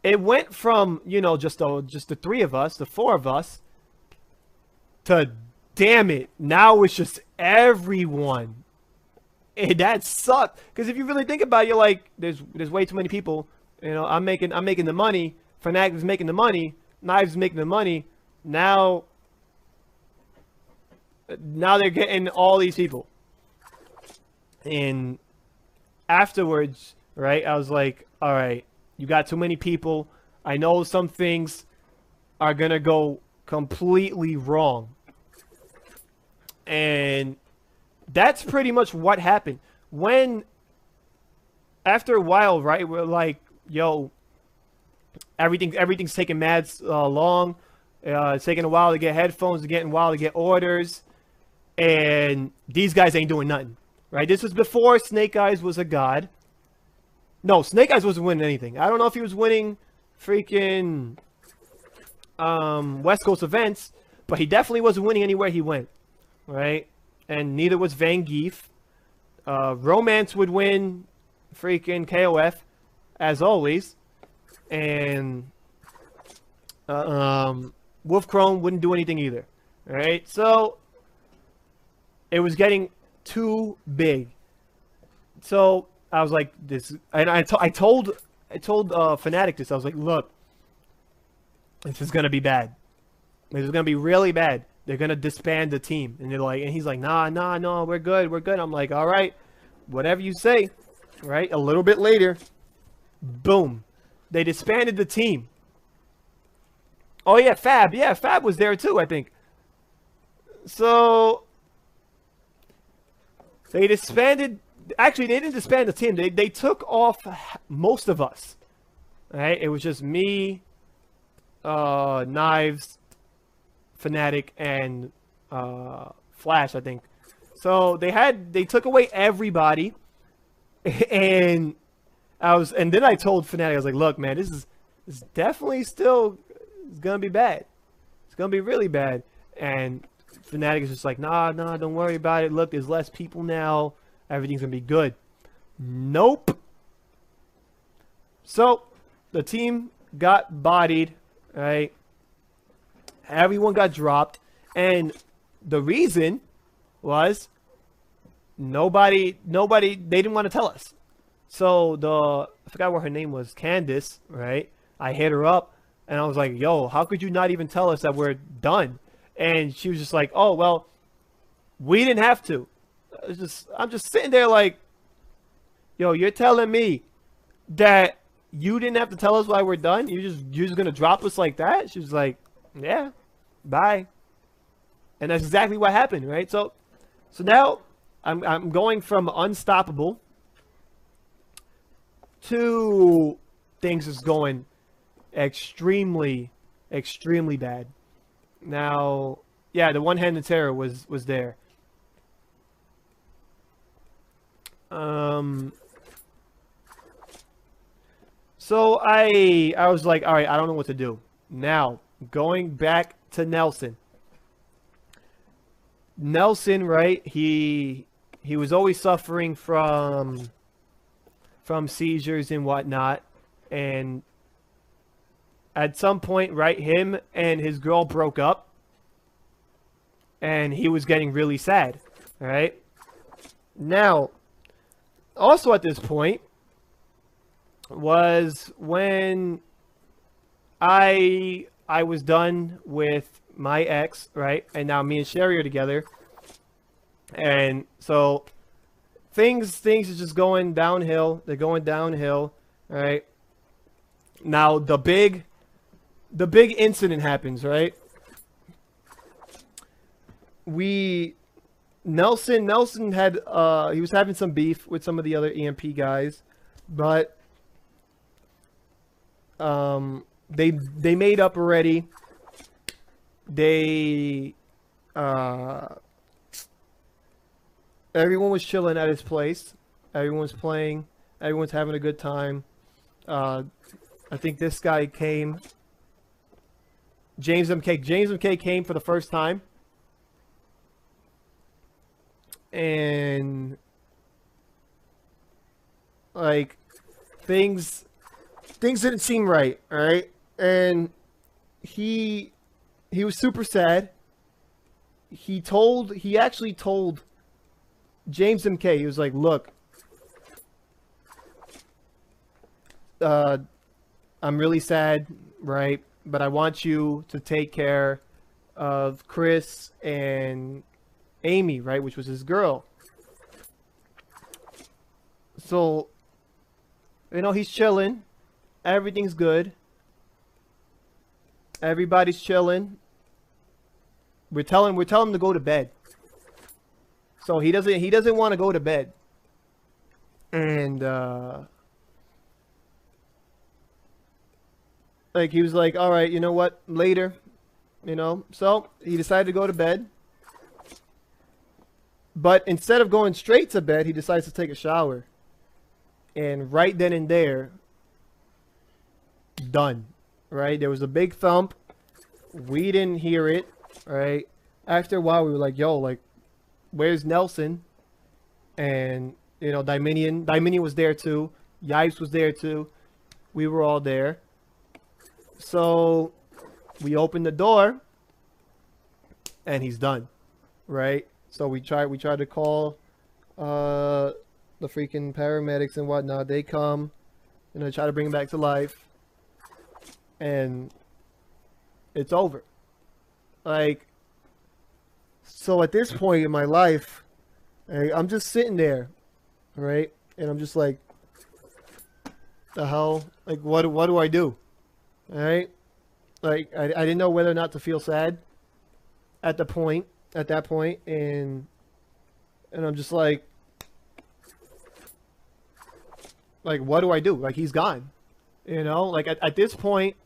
it went from, just the three of us, the four of us, to damn it, now it's just everyone. And that sucked. Because if you really think about it, you're like, there's way too many people. I'm making the money. Fnatic is making the money. Knives is making the money. Now they're getting all these people. And afterwards, right, I was like, all right, you got too many people. I know some things are going to go completely wrong. And that's pretty much what happened. After a while, right, we're like, yo, everything's taking mad long. It's taking a while to get headphones, it's getting a while to get orders. And these guys ain't doing nothing, right? This was before Snake Eyes was a god. No, Snake Eyes wasn't winning anything. I don't know if he was winning freaking West Coast events, but he definitely wasn't winning anywhere he went, right? And neither was Vangeef. Romance would win freaking KOF, as always. And Wolf Crone wouldn't do anything either, right? So it was getting too big. So I was like, this, and I told Fnatic this. I was like, look, this is gonna be bad. This is gonna be really bad. They're gonna disband the team, and he's like, nah, we're good. I'm like, all right, whatever you say, right? A little bit later, boom, they disbanded the team. Oh yeah, Fab was there too, I think. So they disbanded. Actually, they didn't disband the team. They took off most of us. Right? It was just me, Knives, Fnatic, and Flash, I think. So they took away everybody, and then I told Fnatic, I was like, look, man, this is definitely still, it's gonna be bad. It's gonna be really bad. And Fnatic is just like, nah, don't worry about it. Look, there's less people now. Everything's gonna be good. Nope. So the team got bodied, right? Everyone got dropped, and the reason was nobody they didn't want to tell us. So I forgot what her name was, Candace, right? I hit her up and I was like, yo, how could you not even tell us that we're done? And she was just like, oh, well, we didn't have to. I'm just sitting there like, yo, you're telling me that you didn't have to tell us why we're done? You're just gonna drop us like that? She was like, yeah, bye. And that's exactly what happened, right? So now I'm going from unstoppable to things is going extremely bad. Now, yeah, the one-handed terror was there. So I was like, all right, I don't know what to do. Now, going back to Nelson. Nelson, right? He was always suffering from seizures and whatnot, and at some point, right, him and his girl broke up, and he was getting really sad, right? Now, also at this point was when I was done with my ex, right? And now me and Sherry are together. And so things are just going downhill. They're going downhill, right? Now the big incident happens, right? Nelson had he was having some beef with some of the other EMP guys, but they made up already. They everyone was chilling at his place. Everyone's playing. Everyone's having a good time. I think this guy came. James MK came for the first time. And like things didn't seem right, all right? And he was super sad. He actually told James MK, he was like, look, I'm really sad, right? But I want you to take care of Chris and Amy, right? Which was his girl. So, you know, he's chilling. Everything's good. Everybody's chilling. We're telling him to go to bed. So he doesn't want to go to bed. And like he was like, all right, you know what? Later, you know. So he decided to go to bed. But instead of going straight to bed, he decides to take a shower. And right then and there, done. Right? There was a big thump. We didn't hear it. Right? After a while, we were like, yo, like, where's Nelson? And, you know, Diminion was there too. Yipes was there too. We were all there. So we opened the door. And he's done. Right? So we tried to call the freaking paramedics and whatnot. They come, you know, try to bring him back to life, and it's over. Like, so at this point in my life, I'm just sitting there, right? And I'm just like, the hell? Like, what do I do? All right? Like, I didn't know whether or not to feel sad at that point, and I'm just like, what do I do? Like, he's gone, you know? Like, at this point,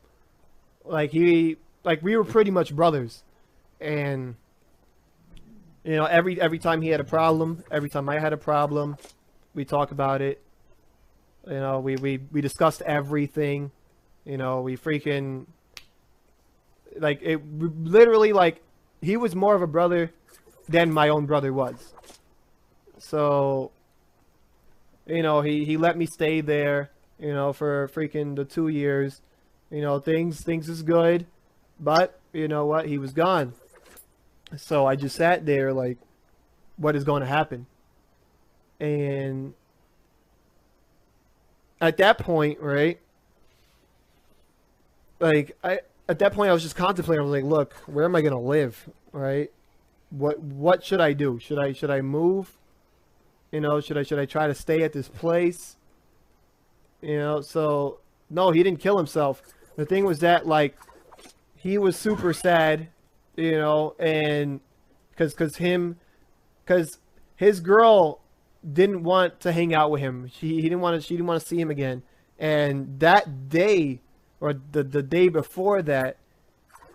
like, we were pretty much brothers, and, you know, every time he had a problem, every time I had a problem, we talk about it, you know, we discussed everything, you know, we freaking, like, it literally, like, he was more of a brother than my own brother was. So, you know, he let me stay there, you know, for freaking the 2 years. You know, things is good, but you know what? He was gone. So I just sat there like, what is going to happen? And at that point, right? Like, at that point I was just contemplating. I was like, look, where am I going to live? Right? What should I do? Should I move? You know, should I try to stay at this place? You know, so no, he didn't kill himself. The thing was that, like, he was super sad, you know, and because his girl didn't want to hang out with him. She didn't want to see him again. And that day, or the day before that,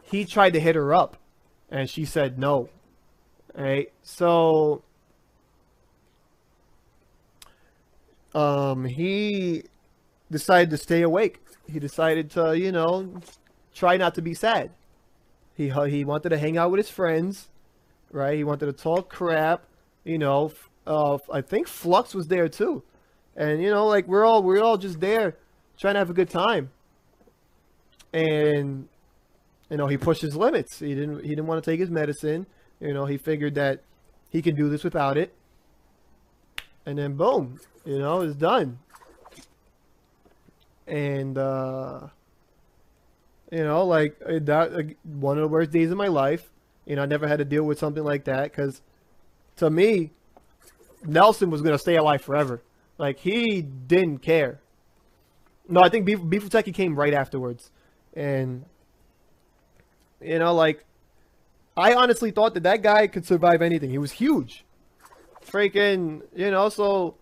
he tried to hit her up, and she said no. Right? So he decided to stay awake. He decided to, you know, try not to be sad. He wanted to hang out with his friends, right? He wanted to talk crap, you know. I think Flux was there too, and you know, like we're all just there trying to have a good time. And you know, he pushed his limits. He didn't want to take his medicine. You know, he figured that he can do this without it. And then boom, you know, it's done. And you You know, like one of the worst days of my life. You know, I never had to deal with something like that because, to me, Nelson was gonna stay alive forever. Like he didn't care. No, I think Bifuteki came right afterwards, and you know, like I honestly thought that guy could survive anything. He was huge, freaking. You know, so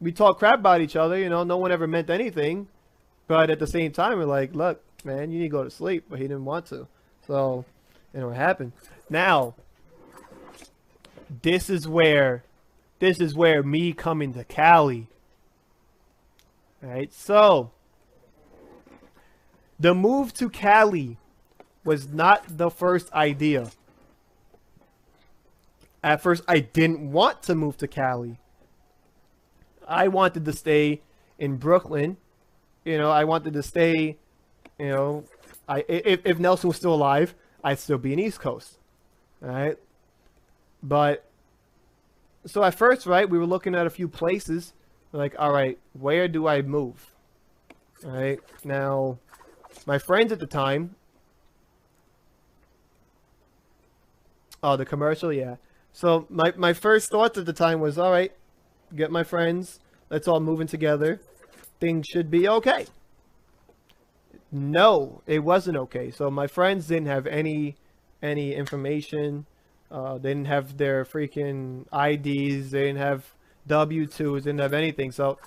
we talk crap about each other. You know, no one ever meant anything, but at the same time, we're like, look, man, you need to go to sleep, but he didn't want to, so you know what happened. Now, this is where me coming to Cali. Alright, so the move to Cali was not the first idea. At first, I didn't want to move to Cali. I wanted to stay in Brooklyn. You know, I wanted to stay, you know, if Nelson was still alive, I'd still be in East Coast. Alright? But, so at first, right, we were looking at a few places. Like, all right, where do I move? All right, now, my friends at the time. Oh, the commercial, yeah. So my first thoughts at the time was, all right, get my friends, let's all move in together. Things should be okay. No, it wasn't okay. So my friends didn't have any information. They didn't have their freaking IDs. They didn't have W-2s, didn't have anything. So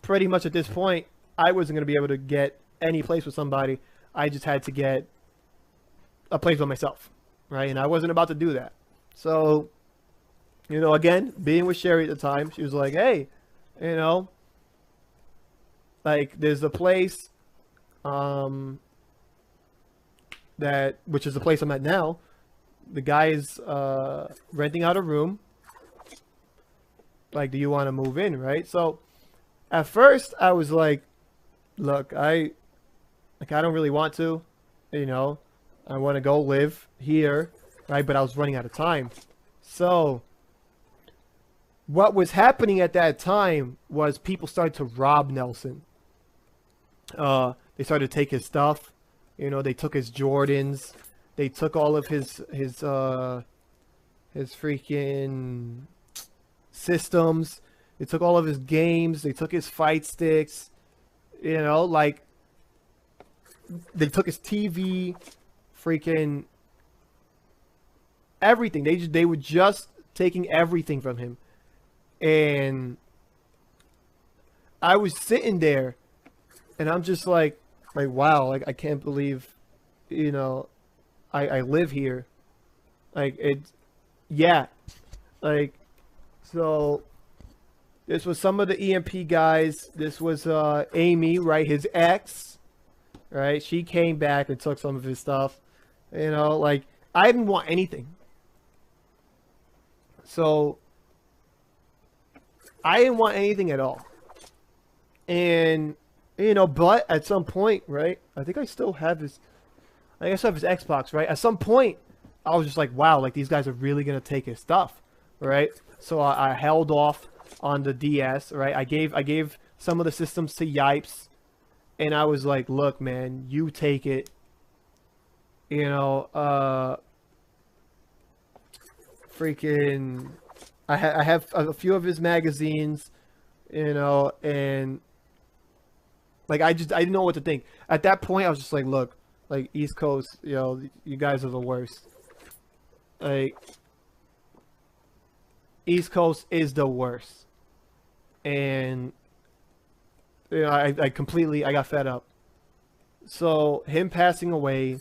pretty much at this point, I wasn't going to be able to get any place with somebody. I just had to get a place by myself, right? And I wasn't about to do that. So, you know, again, being with Sherry at the time, she was like, hey, you know, like there's a place which is the place I'm at now. The guy is renting out a room. Like, do you want to move in, right? So, at first, I was like, look, I don't really want to, you know. I want to go live here, right? But I was running out of time. So, what was happening at that time was people started to rob Nelson. They started to take his stuff. You know, they took his Jordans. They took all of his freaking systems. They took all of his games. They took his fight sticks. You know, like they took his TV, freaking everything. They were just taking everything from him. And I was sitting there and I'm just like wow, like I can't believe, you know, I live here. Like yeah. Like, so this was some of the EMP guys. This was Amy, right? His ex, right? She came back and took some of his stuff. You know, like I didn't want anything. So I didn't want anything at all. And you know, but at some point, right? I think I still have his. I still have his Xbox, right? At some point, I was just like, wow, like these guys are really gonna take his stuff, right? So I held off on the DS, right? I gave some of the systems to Yipes, and I was like, look, man, you take it. You know, freaking, I have a few of his magazines, you know, and like I didn't know what to think. At that point, I was just like, look, like East Coast, you know, you guys are the worst. Like, East Coast is the worst. And, you know, I got fed up. So, him passing away,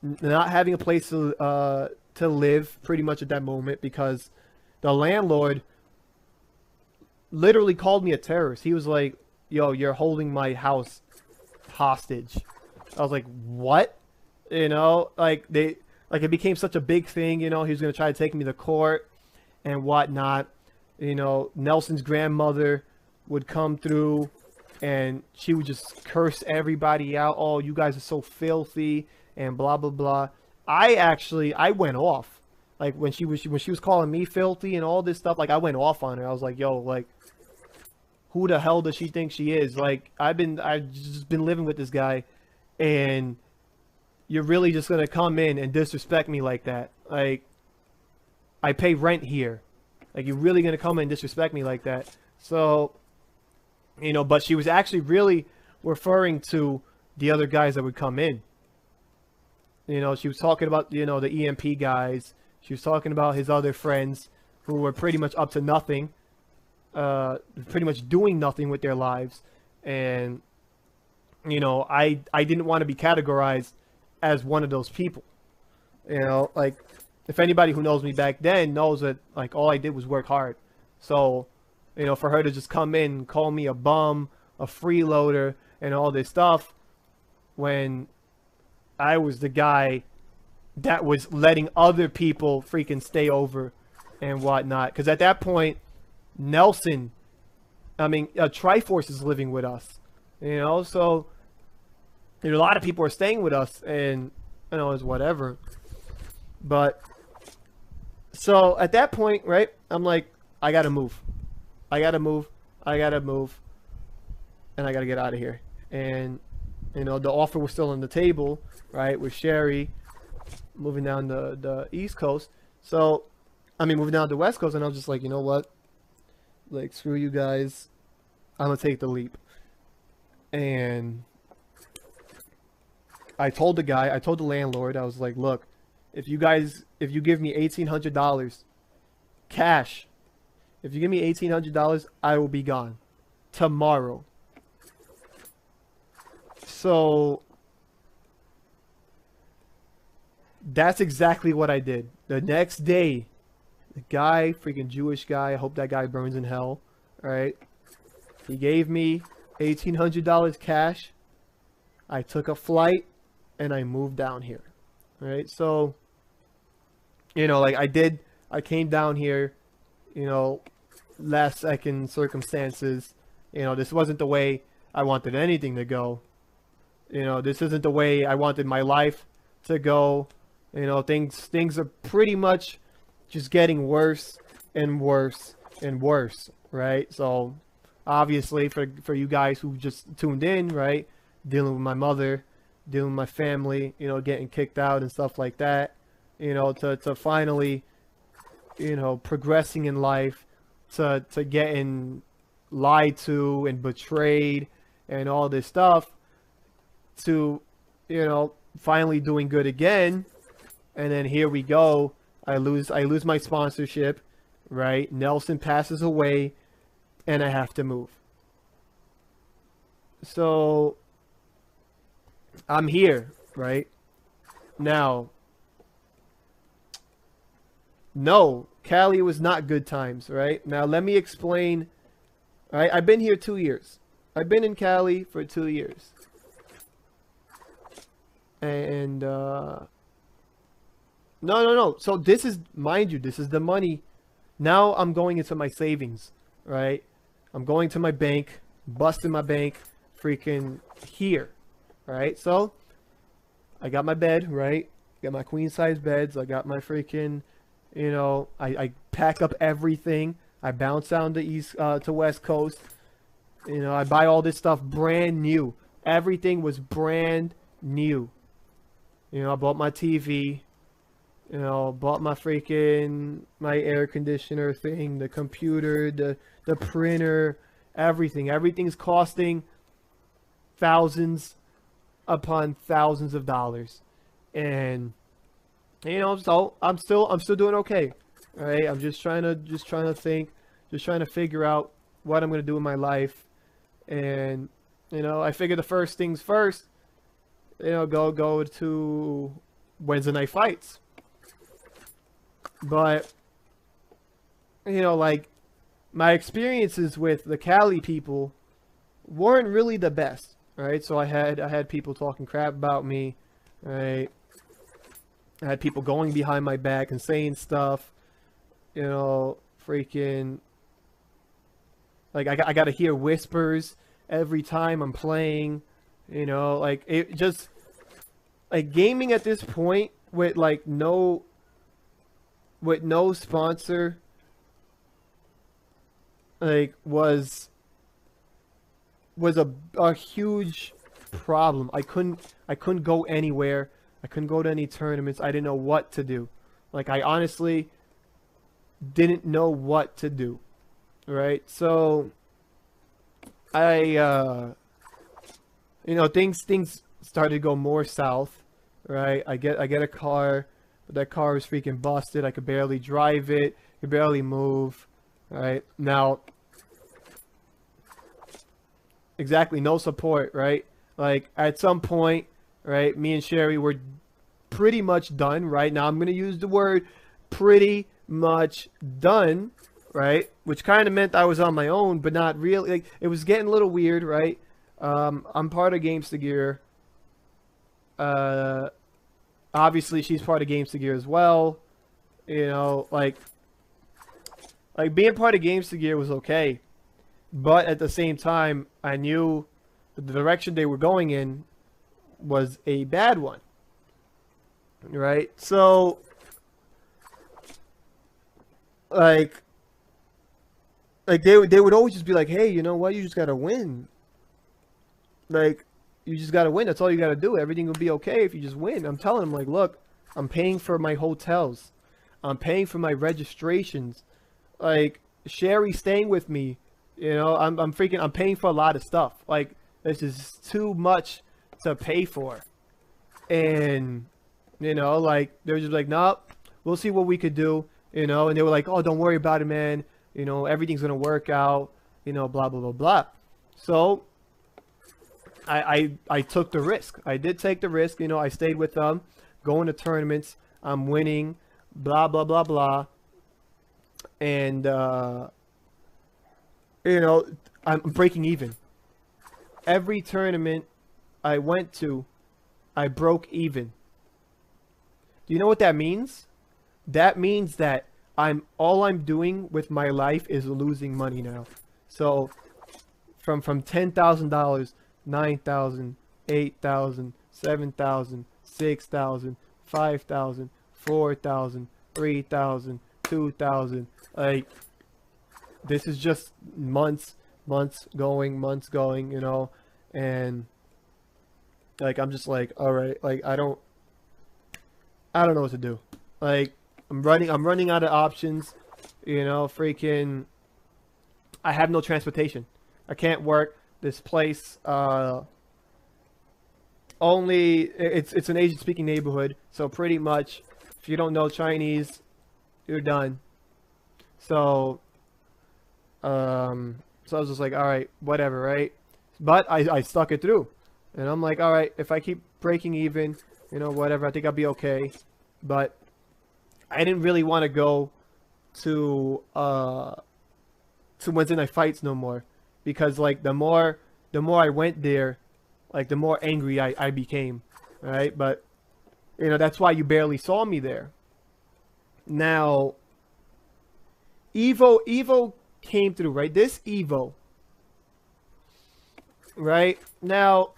not having a place to live pretty much at that moment because the landlord literally called me a terrorist. He was like, yo, you're holding my house hostage. I was like, what? You know, like it became such a big thing, you know, he was going to try to take me to court and whatnot. You know, Nelson's grandmother would come through and she would just curse everybody out. Oh, you guys are so filthy and blah, blah, blah. I went off. Like when she was calling me filthy and all this stuff, like I went off on her. I was like, yo, like, who the hell does she think she is? Like, I've just been living with this guy, and you're really just gonna come in and disrespect me like that. Like, I pay rent here. Like, you're really gonna come in and disrespect me like that. So, but she was actually really referring to the other guys that would come in. She was talking about, the EMP guys. She was talking about his other friends who were pretty much up to nothing, pretty much doing nothing with their lives. And, I didn't want to be categorized as one of those people. Like, if anybody who knows me back then knows that, like, all I did was work hard. So, for her to just come in and call me a bum, a freeloader, and all this stuff, when I was the guy that was letting other people freaking stay over and whatnot. Because at that point, Triforce is living with us. So a lot of people are staying with us, and it's whatever. But so at that point, right, I'm like, I gotta move, and I gotta get out of here. And the offer was still on the table, right, with Sherry moving down the East Coast. So, moving down the West Coast, and I was just like, you know what? Like, screw you guys. I'm gonna take the leap. And I told the landlord, I was like, look, if you give me $1,800 cash, if you give me $1,800, I will be gone tomorrow. So that's exactly what I did. The next day, the guy, freaking Jewish guy, I hope that guy burns in hell, right? He gave me $1,800 cash. I took a flight and I moved down here, right? So, like I came down here, last second circumstances. This wasn't the way I wanted anything to go. This isn't the way I wanted my life to go. Things are pretty much just getting worse and worse and worse, right? So, obviously, for you guys who just tuned in, right, dealing with my mother, dealing with my family, getting kicked out and stuff like that, to finally, progressing in life, to getting lied to and betrayed and all this stuff, to, finally doing good again. And then here we go. I lose my sponsorship, right? Nelson passes away, and I have to move. So I'm here, right? Now, no, Cali was not good times, right? Now let me explain. Right? I've been here 2 years. I've been in Cali for 2 years. And no. So this is, mind you, this is the money. Now I'm going into my savings, right? I'm going to my bank, busting my bank, freaking here, right? So I got my bed, right? Got my queen size beds. I got my freaking, I pack up everything. I bounce down the east to west coast. I buy all this stuff brand new. Everything was brand new. I bought my TV. Bought my my air conditioner thing, the computer, the printer, everything. Everything's costing thousands upon thousands of dollars. And so I'm still doing okay. All right? I'm just trying to think, just trying to figure out what I'm going to do in my life. And I figure the first things first, go to Wednesday night fights. But, like, my experiences with the Cali people weren't really the best, right? So I had people talking crap about me, right? I had people going behind my back and saying stuff, freaking, like, I got to hear whispers every time I'm playing, like, it just, like, gaming at this point with, like, no sponsor, like, was a huge problem. I couldn't go anywhere. I couldn't go to any tournaments. I didn't know what to do. Like, I honestly didn't know what to do. Right? So I you know, things started to go more south, right? I get a car, but that car was freaking busted. I could barely drive it, could barely move, right? Now, exactly, no support, right? Like, at some point, right, me and Sherry were pretty much done, right? Now, I'm going to use the word pretty much done, right? Which kind of meant I was on my own, but not really. Like, it was getting a little weird, right? I'm part of Gamester Gear. Obviously, she's part of Gamester Gear as well. You know, like being part of Gamester Gear was okay. But at the same time, I knew the direction they were going in was a bad one. Right? So, like they would always just be like, hey, you know what? You just gotta win. Like, you just gotta win. That's all you gotta do. Everything will be okay if you just win. I'm telling them, like, look, I'm paying for my hotels. I'm paying for my registrations. Like, Sherry's staying with me. You know, I'm paying for a lot of stuff. Like, this is too much to pay for. And, you know, like, they were just like, nope, we'll see what we could do. You know, and they were like, oh, don't worry about it, man. You know, everything's gonna work out. You know, blah, blah, blah, blah. So, I took the risk. I did take the risk. You know, I stayed with them, going to tournaments. I'm winning, blah, blah, blah, blah. And, you know, I'm breaking even. Every tournament I went to, I broke even. Do you know what that means? That means that all I'm doing with my life is losing money now. So, from $10,000, 9,000, 8,000, 7,000, 6,000, 5,000, 4,000, 3,000, 2,000. Like, this is just months going, you know, and like, I'm just like, all right, like, I don't know what to do. Like, I'm running out of options, you know, freaking, I have no transportation. I can't work. This place, it's an Asian speaking neighborhood, so pretty much if you don't know Chinese, you're done. So I was just like, all right, whatever, right? But I stuck it through, and I'm like, all right, if I keep breaking even, you know, whatever, I think I'll be okay. But I didn't really want to go to Wednesday Night Fights no more. Because, like, the more I went there, like, the more angry I became, right? But, you know, that's why you barely saw me there. Now, Evo came through, right? This Evo, right? Now,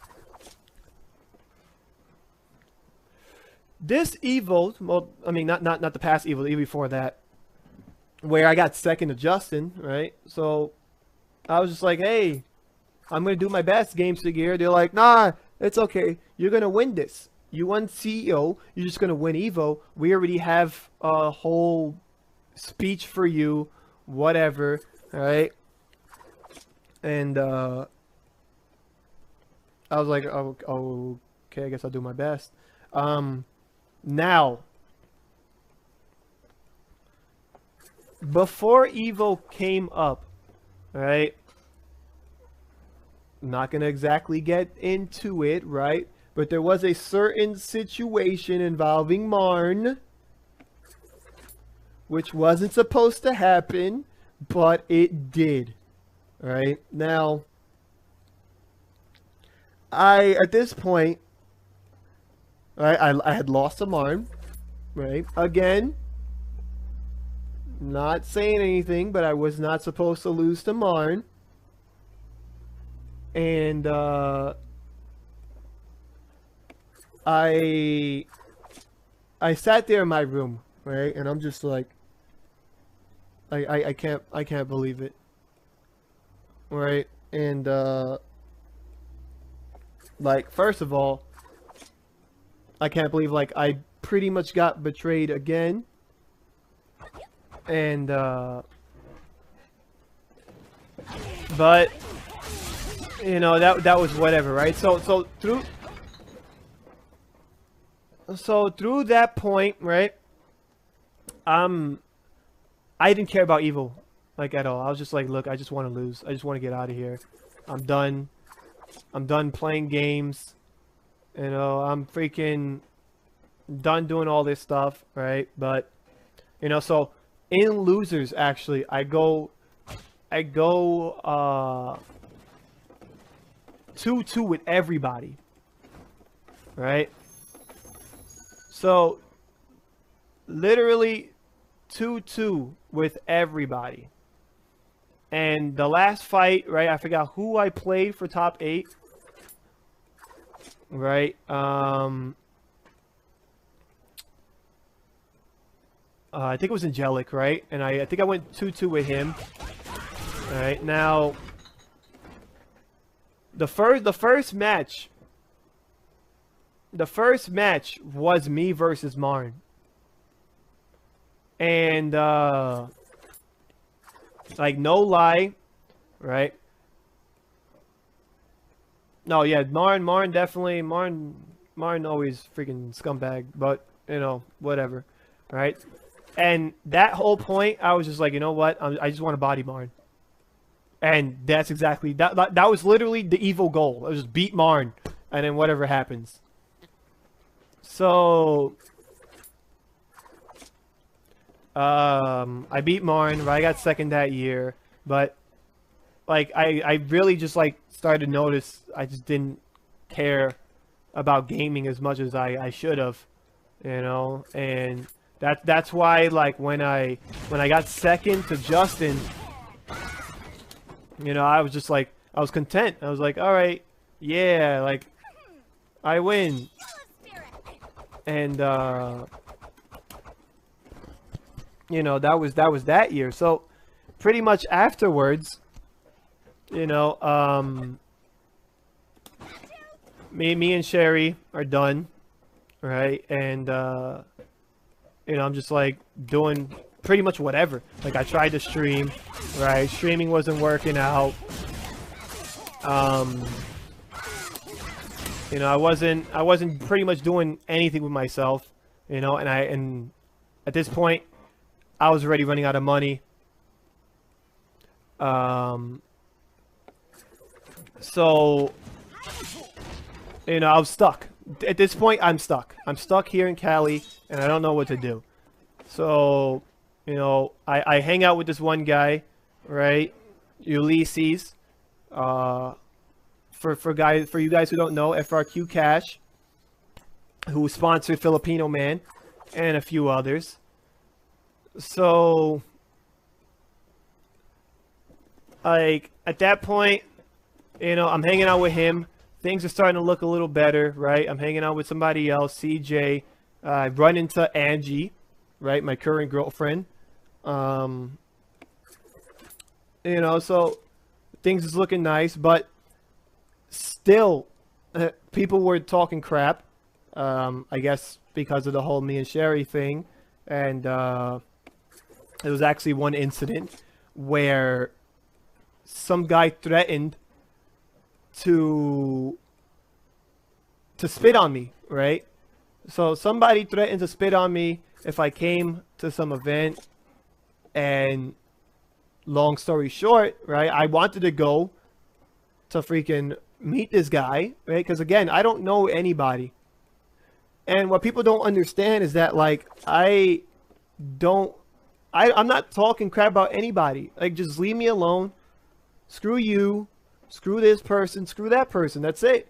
this Evo, well, I mean, not the past Evo, the Evo before that, where I got second to Justin, right? So I was just like, hey, I'm going to do my best, Gamester Gear. They're like, nah, it's okay. You're going to win this. You won CEO. You're just going to win Evo. We already have a whole speech for you, whatever, all right? And I was like, oh, okay, I guess I'll do my best. Now, before Evo came up, right? I'm not going to exactly get into it, right? But there was a certain situation involving Marn, which wasn't supposed to happen, but it did. Right? Now, at this point, right, I had lost to Marn, right? Again, not saying anything, but I was not supposed to lose to Marn. And I sat there in my room, right? And I'm just like, I can't believe it. Right? And Like, first of all, I can't believe, like, I pretty much got betrayed again. And, but, you know, that was whatever, right? So through that point, right, I didn't care about evil, like, at all. I was just like, look, I just want to lose. I just want to get out of here. I'm done. I'm done playing games. You know, I'm freaking done doing all this stuff, right? But, you know, so in losers, actually, I go 2-2 with everybody, right? So literally 2-2 with everybody. And the last fight, right, I forgot who I played for top 8, right? I think it was Angelic, right? And I think I went 2-2 with him. All right, now the first match was me versus Marn. And like, no lie, right? No, yeah, Marn definitely, Marn always freaking scumbag, but, you know, whatever, right? And that whole point, I was just like, you know what? I just want to body Marn. And that's exactly, that was literally the evil goal. I was just beat Marn, and then whatever happens. So, I beat Marn, right? I got second that year, but, like, I really just, like, started to notice I just didn't care about gaming as much as I should have, you know? And that's why, like, when I got second to Justin, you know, I was just like, I was content. I was like, all right, yeah, like, I win. And you know, that was that year. So pretty much afterwards, you know, me and Sherry are done, right? And you know, I'm just like doing pretty much whatever. Like, I tried to stream, right? Streaming wasn't working out. You know, I wasn't pretty much doing anything with myself, you know, and at this point I was already running out of money. So, you know, I was stuck. At this point, I'm stuck. I'm stuck here in Cali, and I don't know what to do. So, you know, I hang out with this one guy, right? Ulysses. For you guys who don't know, FRQ Cash, who sponsored Filipino Man, and a few others. So, like, at that point, you know, I'm hanging out with him. Things are starting to look a little better, right? I'm hanging out with somebody else, CJ. I run into Angie, right? My current girlfriend. You know, so things is looking nice, but still, people were talking crap. I guess because of the whole me and Sherry thing. And there was actually one incident where some guy threatened to spit on me, right? So somebody threatened to spit on me if I came to some event. And long story short, right, I wanted to go to freaking meet this guy, right? Because again, I don't know anybody. And what people don't understand is that, like, I'm not talking crap about anybody. Like, just leave me alone. Screw you. Screw this person. Screw that person. That's it.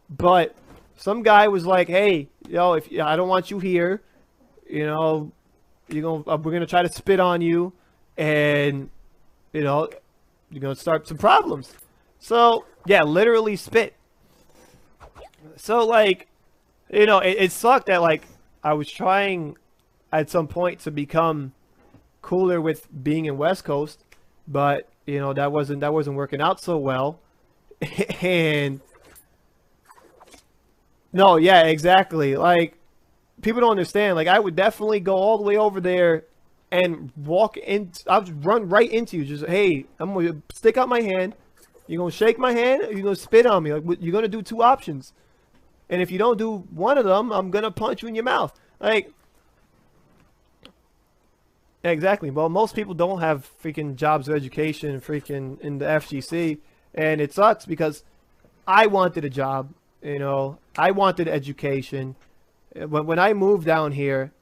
But some guy was like, hey, yo, I don't want you here. You know, we're gonna try to spit on you, and you know, you're gonna start some problems. So yeah, literally spit. So, like, you know, it sucked that, like, I was trying at some point to become cooler with being in West Coast, but you know, that wasn't working out so well. And No, yeah, exactly. Like, people don't understand. Like, I would definitely go all the way over there and walk in. I'll just run right into you. Just, hey, I'm gonna stick out my hand. You're gonna shake my hand. Or you're gonna spit on me. Like, you're gonna do two options. And if you don't do one of them, I'm gonna punch you in your mouth. Like, exactly. Well, most people don't have freaking jobs or education, freaking in the FGC, and it sucks because I wanted a job. You know, I wanted education. When I moved down here,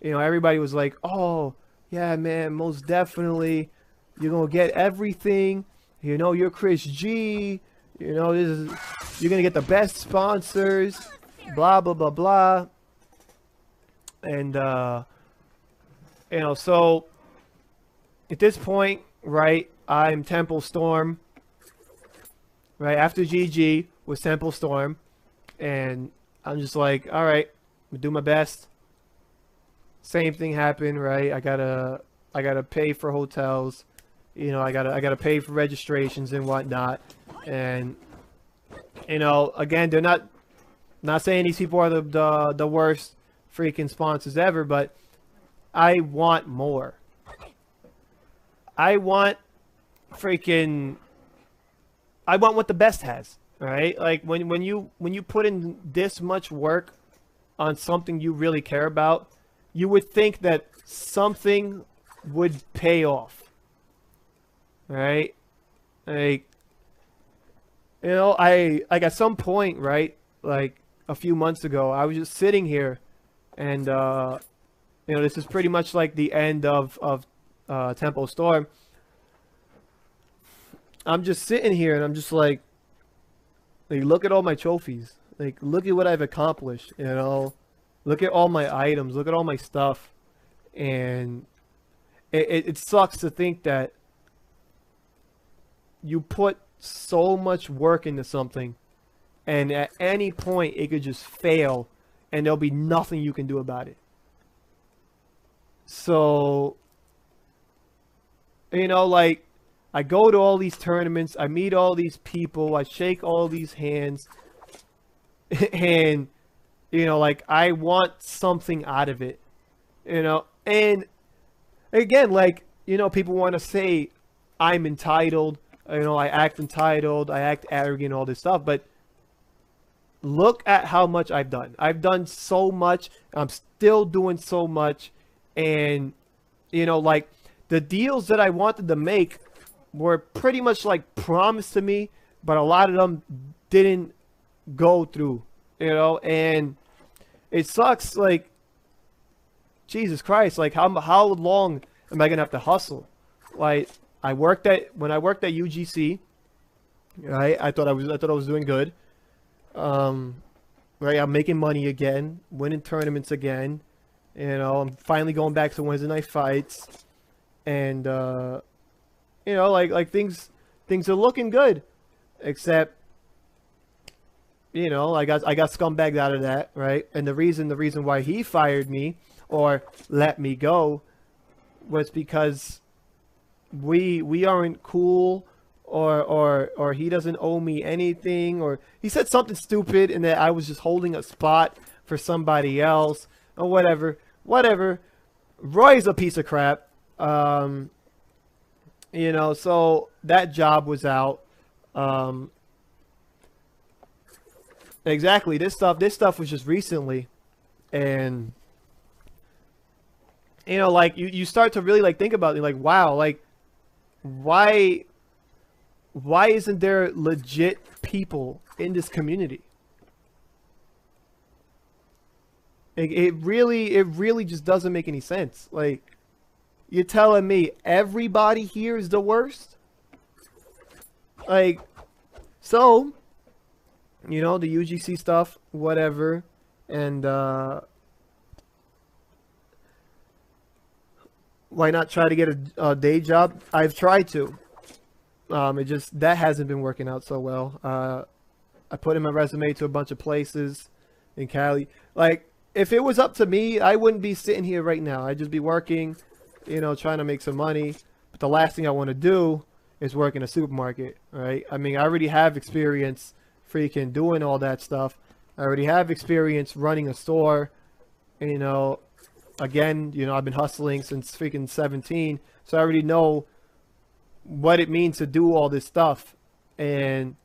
you know, everybody was like, "Oh, yeah, man, most definitely, you're gonna get everything. You know, you're Chris G. You know, you're gonna get the best sponsors. Blah blah blah blah." And you know, so at this point, right, I'm Temple Storm. Right after GG was Temple Storm, and I'm just like, all right, I'm gonna do my best. Same thing happened, right? I gotta pay for hotels, you know, I gotta pay for registrations and whatnot, and you know, again, they're not saying these people are the worst freaking sponsors ever, but I want more. I want freaking. I want what the best has, right? Like when you put in this much work on something you really care about, you would think that something would pay off, right? Like, you know, like at some point, right? Like a few months ago, I was just sitting here, and you know, this is pretty much like the end of Temple Storm. I'm just sitting here and I'm just like, look at all my trophies. Like, look at what I've accomplished, you know? Look at all my items. Look at all my stuff. And it sucks to think that you put so much work into something and at any point it could just fail and there'll be nothing you can do about it. So, you know, like, I go to all these tournaments, I meet all these people, I shake all these hands, and, you know, like, I want something out of it, you know, and, again, like, you know, people want to say I'm entitled, you know, I act entitled, I act arrogant, all this stuff, but look at how much I've done. I've done so much, I'm still doing so much, and, you know, like, the deals that I wanted to make were pretty much like promised to me, but a lot of them didn't go through, you know, and it sucks. Like, Jesus Christ, like how long am I gonna have to hustle? Like, when I worked at UGC, right? I thought I was doing good. Right, I'm making money again, winning tournaments again. You know, I'm finally going back to Wednesday night fights, and you know, like things are looking good, except, you know, I got scumbagged out of that, right? And the reason why he fired me or let me go was because we aren't cool, or he doesn't owe me anything, or he said something stupid and that I was just holding a spot for somebody else or whatever. Roy's a piece of crap. You know, so that job was out. Exactly. This stuff was just recently, and you know, like you start to really like think about it, like, wow, like why isn't there legit people in this community? It really just doesn't make any sense. Like, you're telling me everybody here is the worst? Like, so, you know, the UGC stuff, whatever, and why not try to get a day job? I've tried to. That hasn't been working out so well. I put in my resume to a bunch of places in Cali. Like, if it was up to me, I wouldn't be sitting here right now. I'd just be working, you know, trying to make some money. But the last thing I want to do is work in a supermarket, right? I mean, I already have experience freaking doing all that stuff. I already have experience running a store. You know, again, you know, I've been hustling since freaking 17, so I already know what it means to do all this stuff. And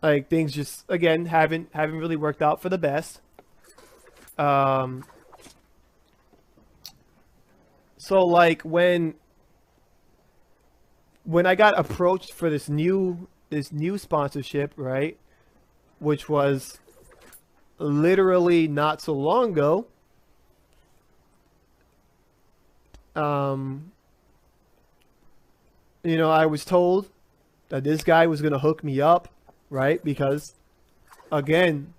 like things just again haven't really worked out for the best. So like when I got approached for this new sponsorship, right, which was literally not so long ago, you know, I was told that this guy was gonna hook me up, right? Because again,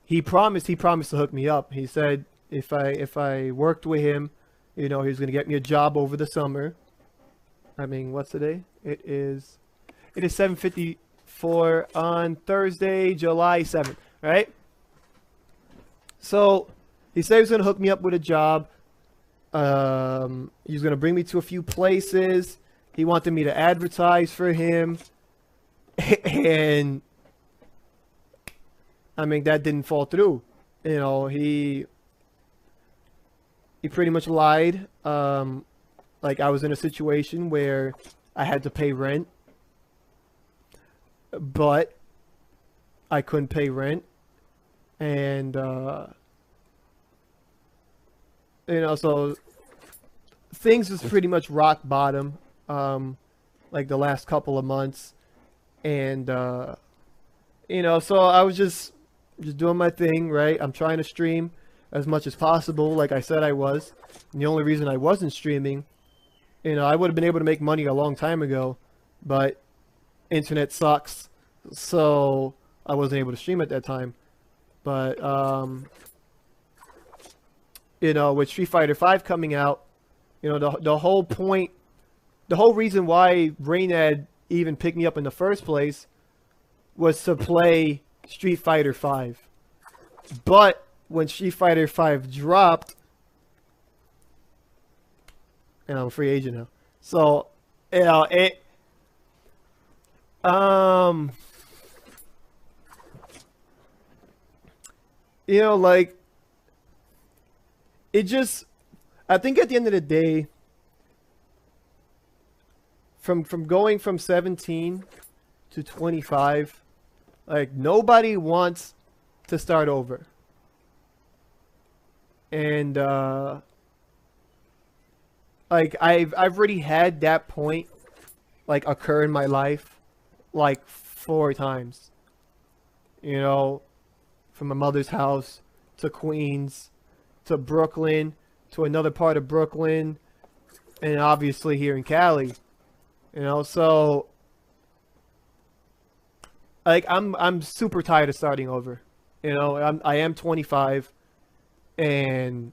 he promised to hook me up. He said if I worked with him, you know, he was gonna get me a job over the summer. I mean, what's today? It is 7:54 on Thursday, July 7th, right? So he said he was gonna hook me up with a job. He was gonna bring me to a few places. He wanted me to advertise for him, and I mean that didn't fall through. You know, he pretty much lied. Like I was in a situation where I had to pay rent, but I couldn't pay rent, and you know, so things was pretty much rock bottom. Like the last couple of months, and you know, so I was just doing my thing, right? I'm trying to stream as much as possible, like I said I was. And the only reason I wasn't streaming, you know, I would have been able to make money a long time ago, but internet sucks, so I wasn't able to stream at that time. But you know, with Street Fighter V coming out, you know, the whole point, the whole reason why Raynad even picked me up in the first place was to play Street Fighter V. But when Street Fighter V dropped, and I'm a free agent now, so you know you know, like it just, I think at the end of the day, from going from 17 to 25, like nobody wants to start over. And like I've already had that point like occur in my life like 4 times. You know, from my mother's house to Queens to Brooklyn to another part of Brooklyn, and obviously here in Cali. You know, so like I'm super tired of starting over. You know, I am 25, and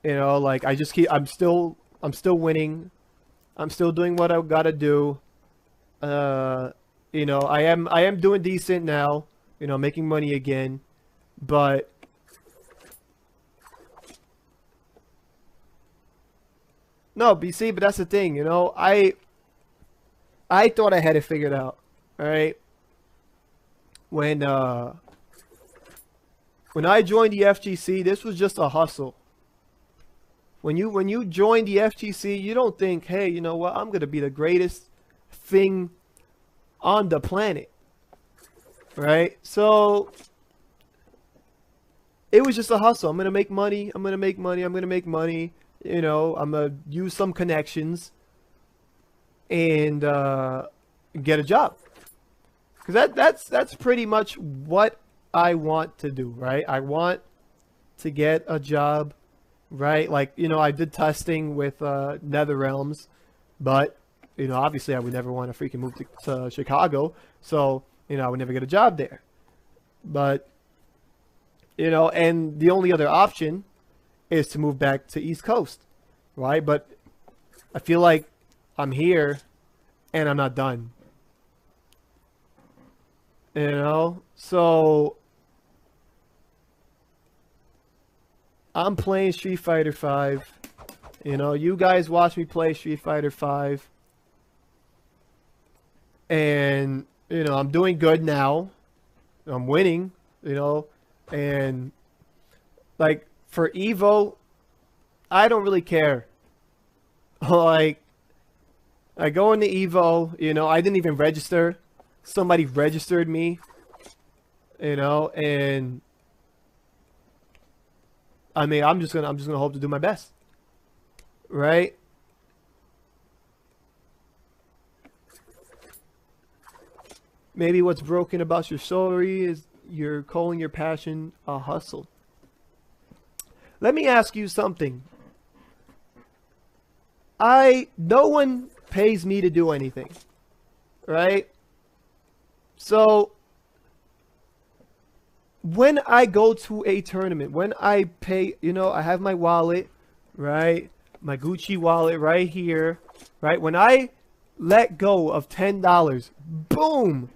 you know, like I just keep I'm still winning. I'm still doing what I gotta do. You know, I am doing decent now. You know, making money again, but no, BC, but that's the thing, you know, I thought I had it figured out, all right? When I joined the FGC, this was just a hustle. When you join the FGC, you don't think, hey, you know what, I'm gonna be the greatest thing on the planet, right? So it was just a hustle. I'm gonna make money. I'm gonna make money. You know, I'm gonna use some connections and get a job. Because that's pretty much what I want to do, right? I want to get a job, right? Like, you know, I did testing with NetherRealms, but you know, obviously I would never want to freaking move to Chicago, so you know, I would never get a job there. But you know, and the only other option is to move back to East Coast, right? But I feel like I'm here and I'm not done. You know, so I'm playing Street Fighter V. You know, you guys watch me play Street Fighter V. And, you know, I'm doing good now. I'm winning, you know, and like for Evo, I don't really care. Like, I go into Evo, you know, I didn't even register. Somebody registered me, you know, and I mean, I'm just gonna hope to do my best, right? Maybe what's broken about your story is you're calling your passion a hustle. Let me ask you something. No one pays me to do anything, right? So when I go to a tournament, when I pay, you know, I have my wallet, right? My Gucci wallet right here, right? When I let go of $10, boom,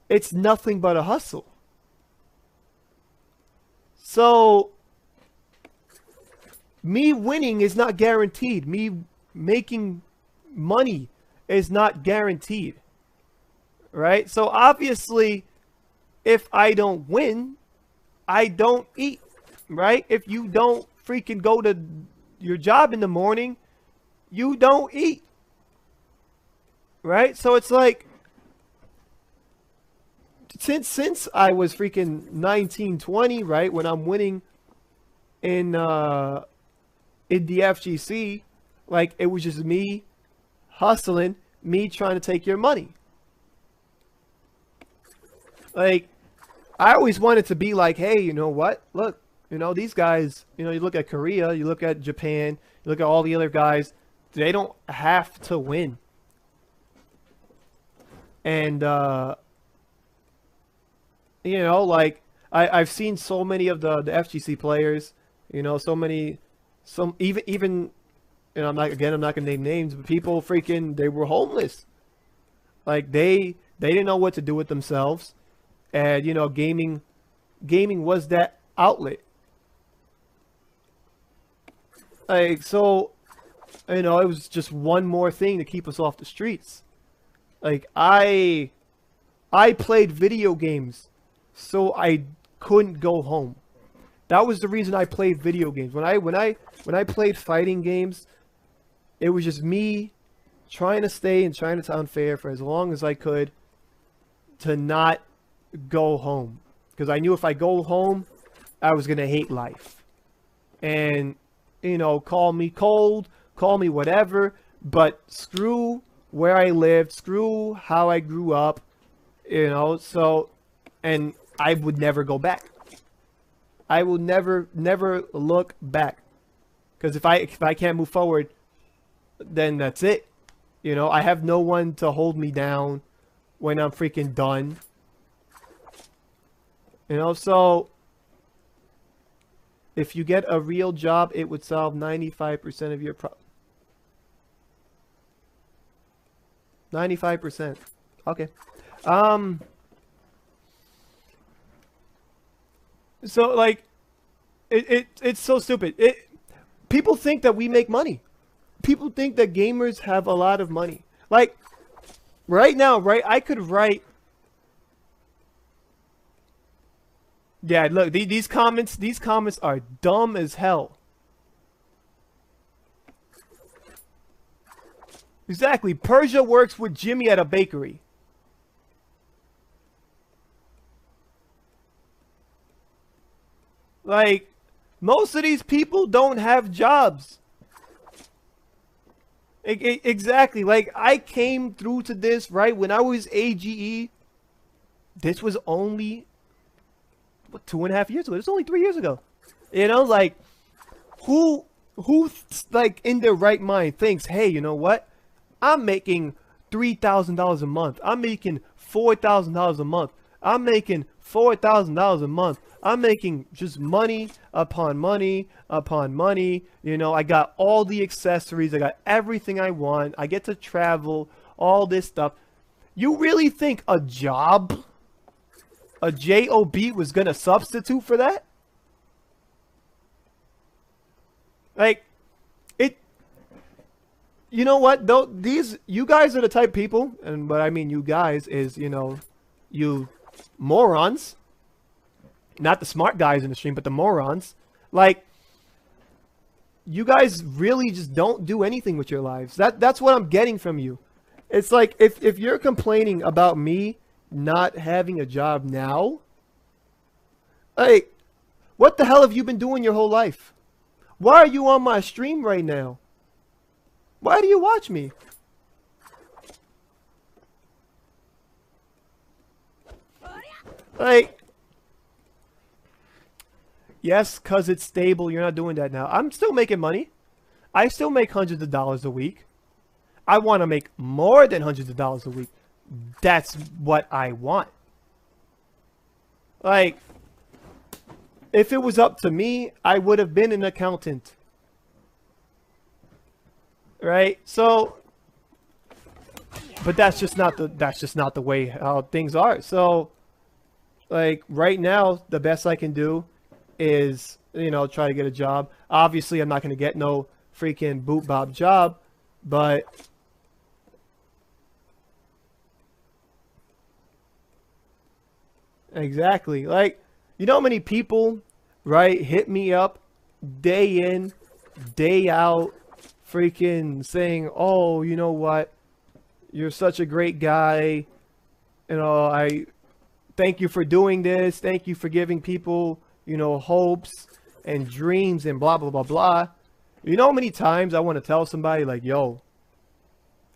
it's nothing but a hustle. So me winning is not guaranteed. Me making money is not guaranteed, right? So obviously, if I don't win, I don't eat, right? If you don't freaking go to your job in the morning, you don't eat, right? So it's like, since I was freaking 19, 20, right, when I'm winning in the FGC, like, it was just me hustling, me trying to take your money. Like, I always wanted to be like, hey, you know what? Look, you know, these guys, you know, you look at Korea, you look at Japan, you look at all the other guys, they don't have to win. And, you know, like, I've seen so many of the FGC players, you know, even, you know, I'm not gonna name names, but people freaking, they were homeless. Like, they didn't know what to do with themselves. And, you know, gaming was that outlet. Like, so, you know, it was just one more thing to keep us off the streets. Like, I played video games so I couldn't go home. That was the reason I played video games. When I played fighting games, it was just me trying to stay in Chinatown Fair for as long as I could to not go home. Because I knew if I go home, I was going to hate life. And, you know, call me cold, call me whatever, but screw where I lived, screw how I grew up, you know, so, and I would never go back. I will never look back. Because if I can't move forward, then that's it. You know, I have no one to hold me down when I'm freaking done. You know, so if you get a real job, it would solve 95% of your problem. 95%. Okay. So, like, it's so stupid. People think that we make money. People think that gamers have a lot of money. Like, right now, right, I could write... Yeah, look, these comments are dumb as hell. Exactly. Persia works with Jimmy at a bakery. Like, most of these people don't have jobs. Exactly. Like, I came through to this, right, when I was AGE. This was only, what, 2.5 years ago? It was only 3 years ago. You know, like, who, like, in their right mind thinks, hey, you know what? I'm making $3,000 a month. I'm making $4,000 a month. I'm making $4,000 a month. I'm making just money upon money upon money. You know, I got all the accessories. I got everything I want. I get to travel, all this stuff. You really think a job, a job, was going to substitute for that? Like, you know what, though, you guys are the type of people, and what I mean you guys is, you know, you morons, not the smart guys in the stream, but the morons, like, you guys really just don't do anything with your lives. That's what I'm getting from you. It's like, if you're complaining about me not having a job now, like, what the hell have you been doing your whole life? Why are you on my stream right now? Why do you watch me? Like, yes, because it's stable, you're not doing that now. I'm still making money. I still make hundreds of dollars a week. I want to make more than hundreds of dollars a week. That's what I want. Like, if it was up to me, I would have been an accountant. Right? So, but that's just not the way how things are. So, like, right now, the best I can do is, you know, try to get a job. Obviously, I'm not going to get no freaking boot bob job, but exactly. Like, you know how many people, right, hit me up day in, day out, freaking saying, oh, you know what, you're such a great guy, you know, I thank you for doing this, thank you for giving people, you know, hopes and dreams and blah, blah, blah, blah. You know how many times I want to tell somebody, like, yo,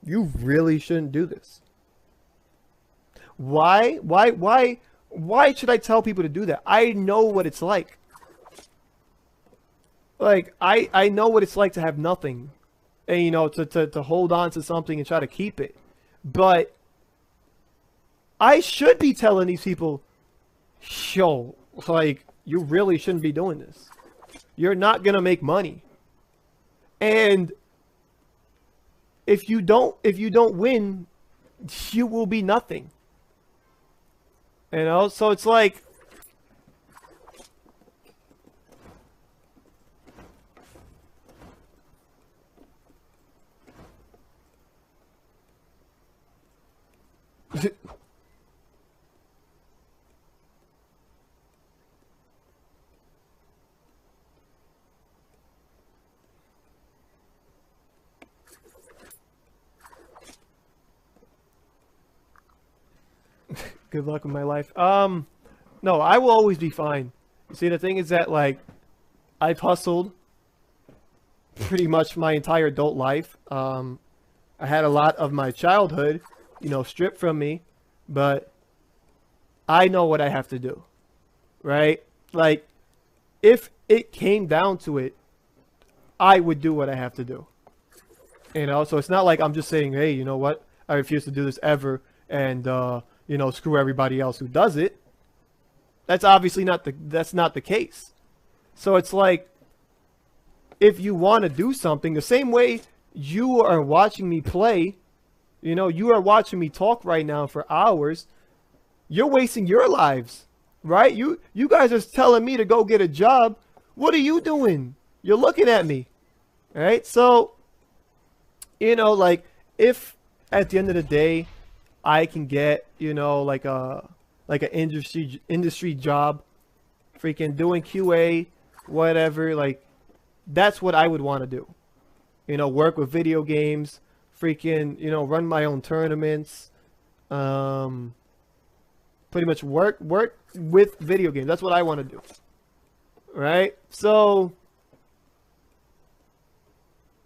you really shouldn't do this. Why should I tell people to do that? I know what it's like. Like, I know what it's like to have nothing. And, you know, to hold on to something and try to keep it. But I should be telling these people, yo, like, you really shouldn't be doing this. You're not going to make money. And if you don't win, you will be nothing. You know, so it's like, good luck with my life. No, I will always be fine. You see, the thing is that, like, I've hustled pretty much my entire adult life. I had a lot of my childhood, you know, stripped from me, but I know what I have to do, right? Like, if it came down to it, I would do what I have to do. You know, so it's not like I'm just saying, hey, you know what? I refuse to do this ever, and, you know, screw everybody else who does it. That's obviously not the case. So it's like, if you want to do something, the same way you are watching me play, you know, you are watching me talk right now for hours, you're wasting your lives, right? You guys are telling me to go get a job. What are you doing? You're looking at me, right? So, you know, like, if at the end of the day, I can get, you know, like an industry job, freaking doing QA, whatever, like, that's what I would want to do. You know, work with video games, freaking, you know, run my own tournaments, pretty much work with video games. That's what I want to do. Right? So,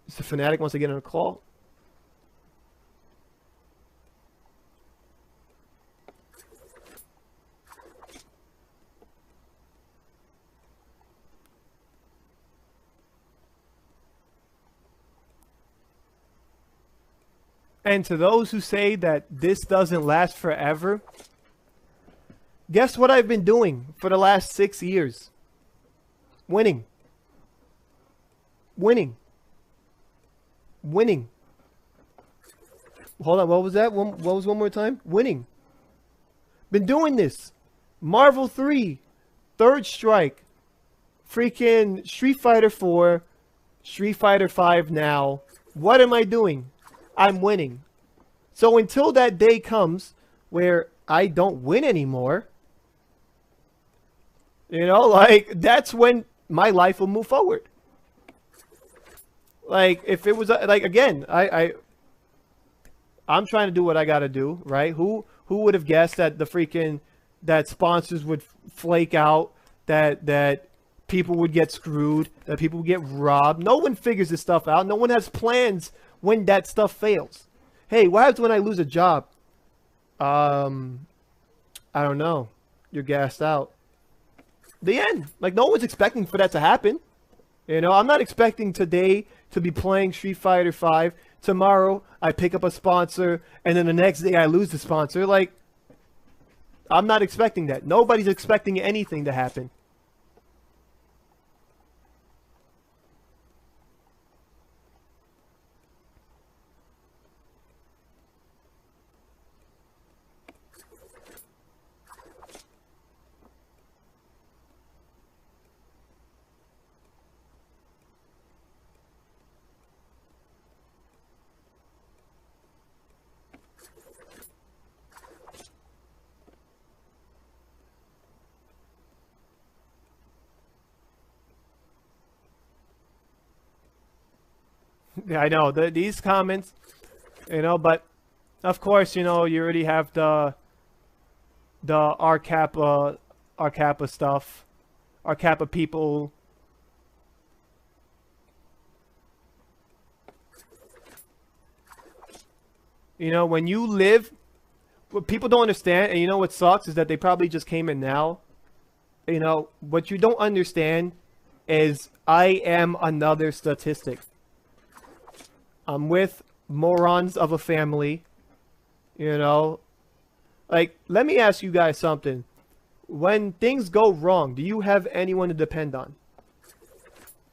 is the fanatic wants to get on a call? And to those who say that this doesn't last forever, guess what I've been doing for the last 6 years? Winning. Winning. Winning. Hold on, what was that? What was one more time? Winning. Been doing this. Marvel 3, Third Strike, freaking Street Fighter 4, Street Fighter 5 now. What am I doing? I'm winning. So until that day comes where I don't win anymore, you know, like, that's when my life will move forward. Like, if it was, like, again, I'm trying to do what I gotta do, right? Who would have guessed that that sponsors would flake out, that people would get screwed, that people would get robbed? No one figures this stuff out. No one has plans when that stuff fails. Hey, what happens when I lose a job? I don't know. You're gassed out. The end. Like, no one's expecting for that to happen. You know, I'm not expecting today to be playing Street Fighter 5. Tomorrow, I pick up a sponsor, and then the next day I lose the sponsor. Like, I'm not expecting that. Nobody's expecting anything to happen. Yeah, I know these comments, you know, but of course, you know, you already have the Arcappa stuff, Arcappa people. You know, when you live, what people don't understand, and you know what sucks is that they probably just came in now. You know, what you don't understand is I am another statistic. I'm with morons of a family, you know. Like, let me ask you guys something. When things go wrong, do you have anyone to depend on?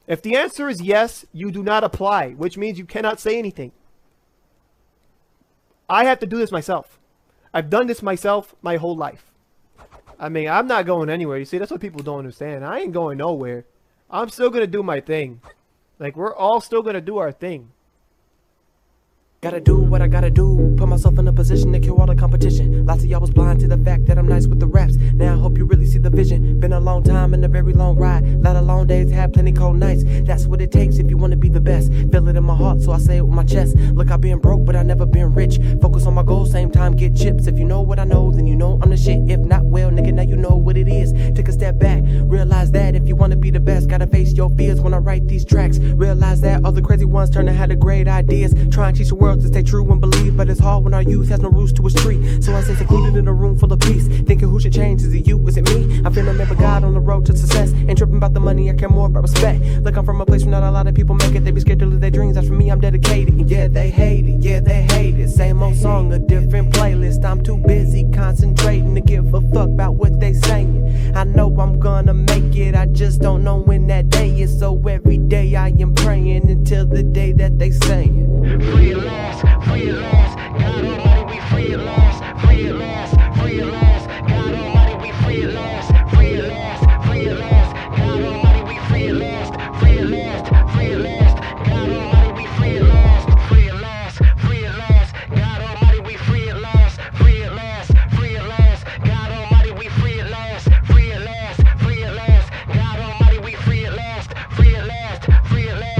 If the answer is yes, you do not apply, which means you cannot say anything. I have to do this myself. I've done this myself my whole life. I mean, I'm not going anywhere. You see, that's what people don't understand. I ain't going nowhere. I'm still going to do my thing. Like, we're all still going to do our thing. Gotta do what I gotta do, put myself in a position to kill all the competition. Lots of y'all was blind to the fact that I'm nice with the raps. Now I hope you really see the vision. Been a long time and a very long ride. Lot of long days, had plenty cold nights. That's what it takes if you wanna be the best. Feel it in my heart, so I say it with my chest. Look, I've been broke, but I never been rich. Focus on my goals, same time get chips. If you know what I know, then you know I'm the shit. If not, well, nigga, now you know what it is. Take a step back, realize that if you wanna be the best, gotta face your fears when I write these tracks. Realize that all the crazy ones turn to have the great ideas. Try and teach the world to stay true and believe, but it's hard when our youth has no roots to its tree. So I stay secluded in a room full of peace, thinking who should change? Is it you? Is it me? I feel remember God on the road to success. Ain't tripping about the money, I care more about respect. Look, I'm from a place where not a lot of people make it. They be scared to live their dreams. As for me, I'm dedicated. And yeah, they hate it. Yeah, they hate it. Same old song, a different playlist. I'm too busy concentrating to give a fuck about what they saying. I know I'm gonna make it, I just don't know when that day is. So every day I am praying until the day that they saying free at last, free at last. God Almighty, we free at last, free at last, free at last. God Almighty, we free at last, free at last, free at last. God Almighty, we free at last, free at last, free at last. God Almighty, we free at last, free at last, free at last. God Almighty, we free at last, free at last, free at last. God Almighty, we free at last, free at last, free at last. God Almighty, we free at last, free at last, free at last.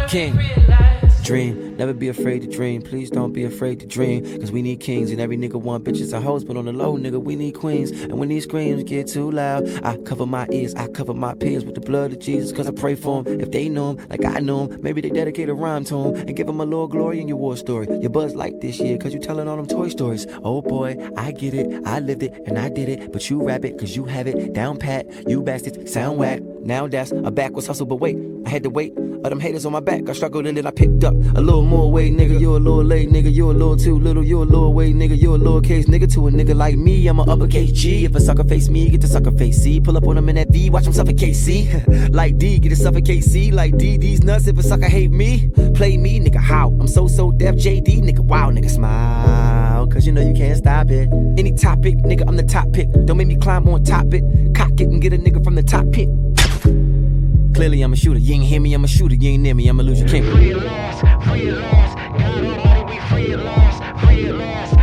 King. Dream, never be afraid to dream. Please don't be afraid to dream. Cause we need kings and every nigga want bitches and hoes. But on the low, nigga, we need queens. And when these screams get too loud, I cover my ears, I cover my peers with the blood of Jesus. Cause I pray for them. If they know him like I know him, maybe they dedicate a rhyme to him and give him a little glory in your war story. Your buzz like this year cause you telling all them Toy Stories. Oh boy, I get it, I lived it and I did it. But you rap it cause you have it down pat. You bastards sound whack. Now that's a backwards hustle, but wait, I had to wait. All them haters on my back, I struggled and then I picked up a little more weight, nigga. You a little late, nigga. You a little too little. You a little weight, nigga. You a lowercase nigga. To a nigga like me, I'm a uppercase G. If a sucker face me, get the sucker face C. Pull up on him in that V, watch him suffocate C. Like D, get a suffocate C. Like D, D's nuts. If a sucker hate me, play me, nigga. How? I'm so deaf, JD, nigga. Wow, nigga, smile, cause you know you can't stop it. Any topic, nigga, I'm the top pick. Don't make me climb on top it. Cock it and get a nigga from the top pit. Clearly I'm a shooter, you ain't hear me, I'm a shooter, you ain't near me, I'ma lose your king. Free at last, free at last, God Almighty, we free at last, free at last.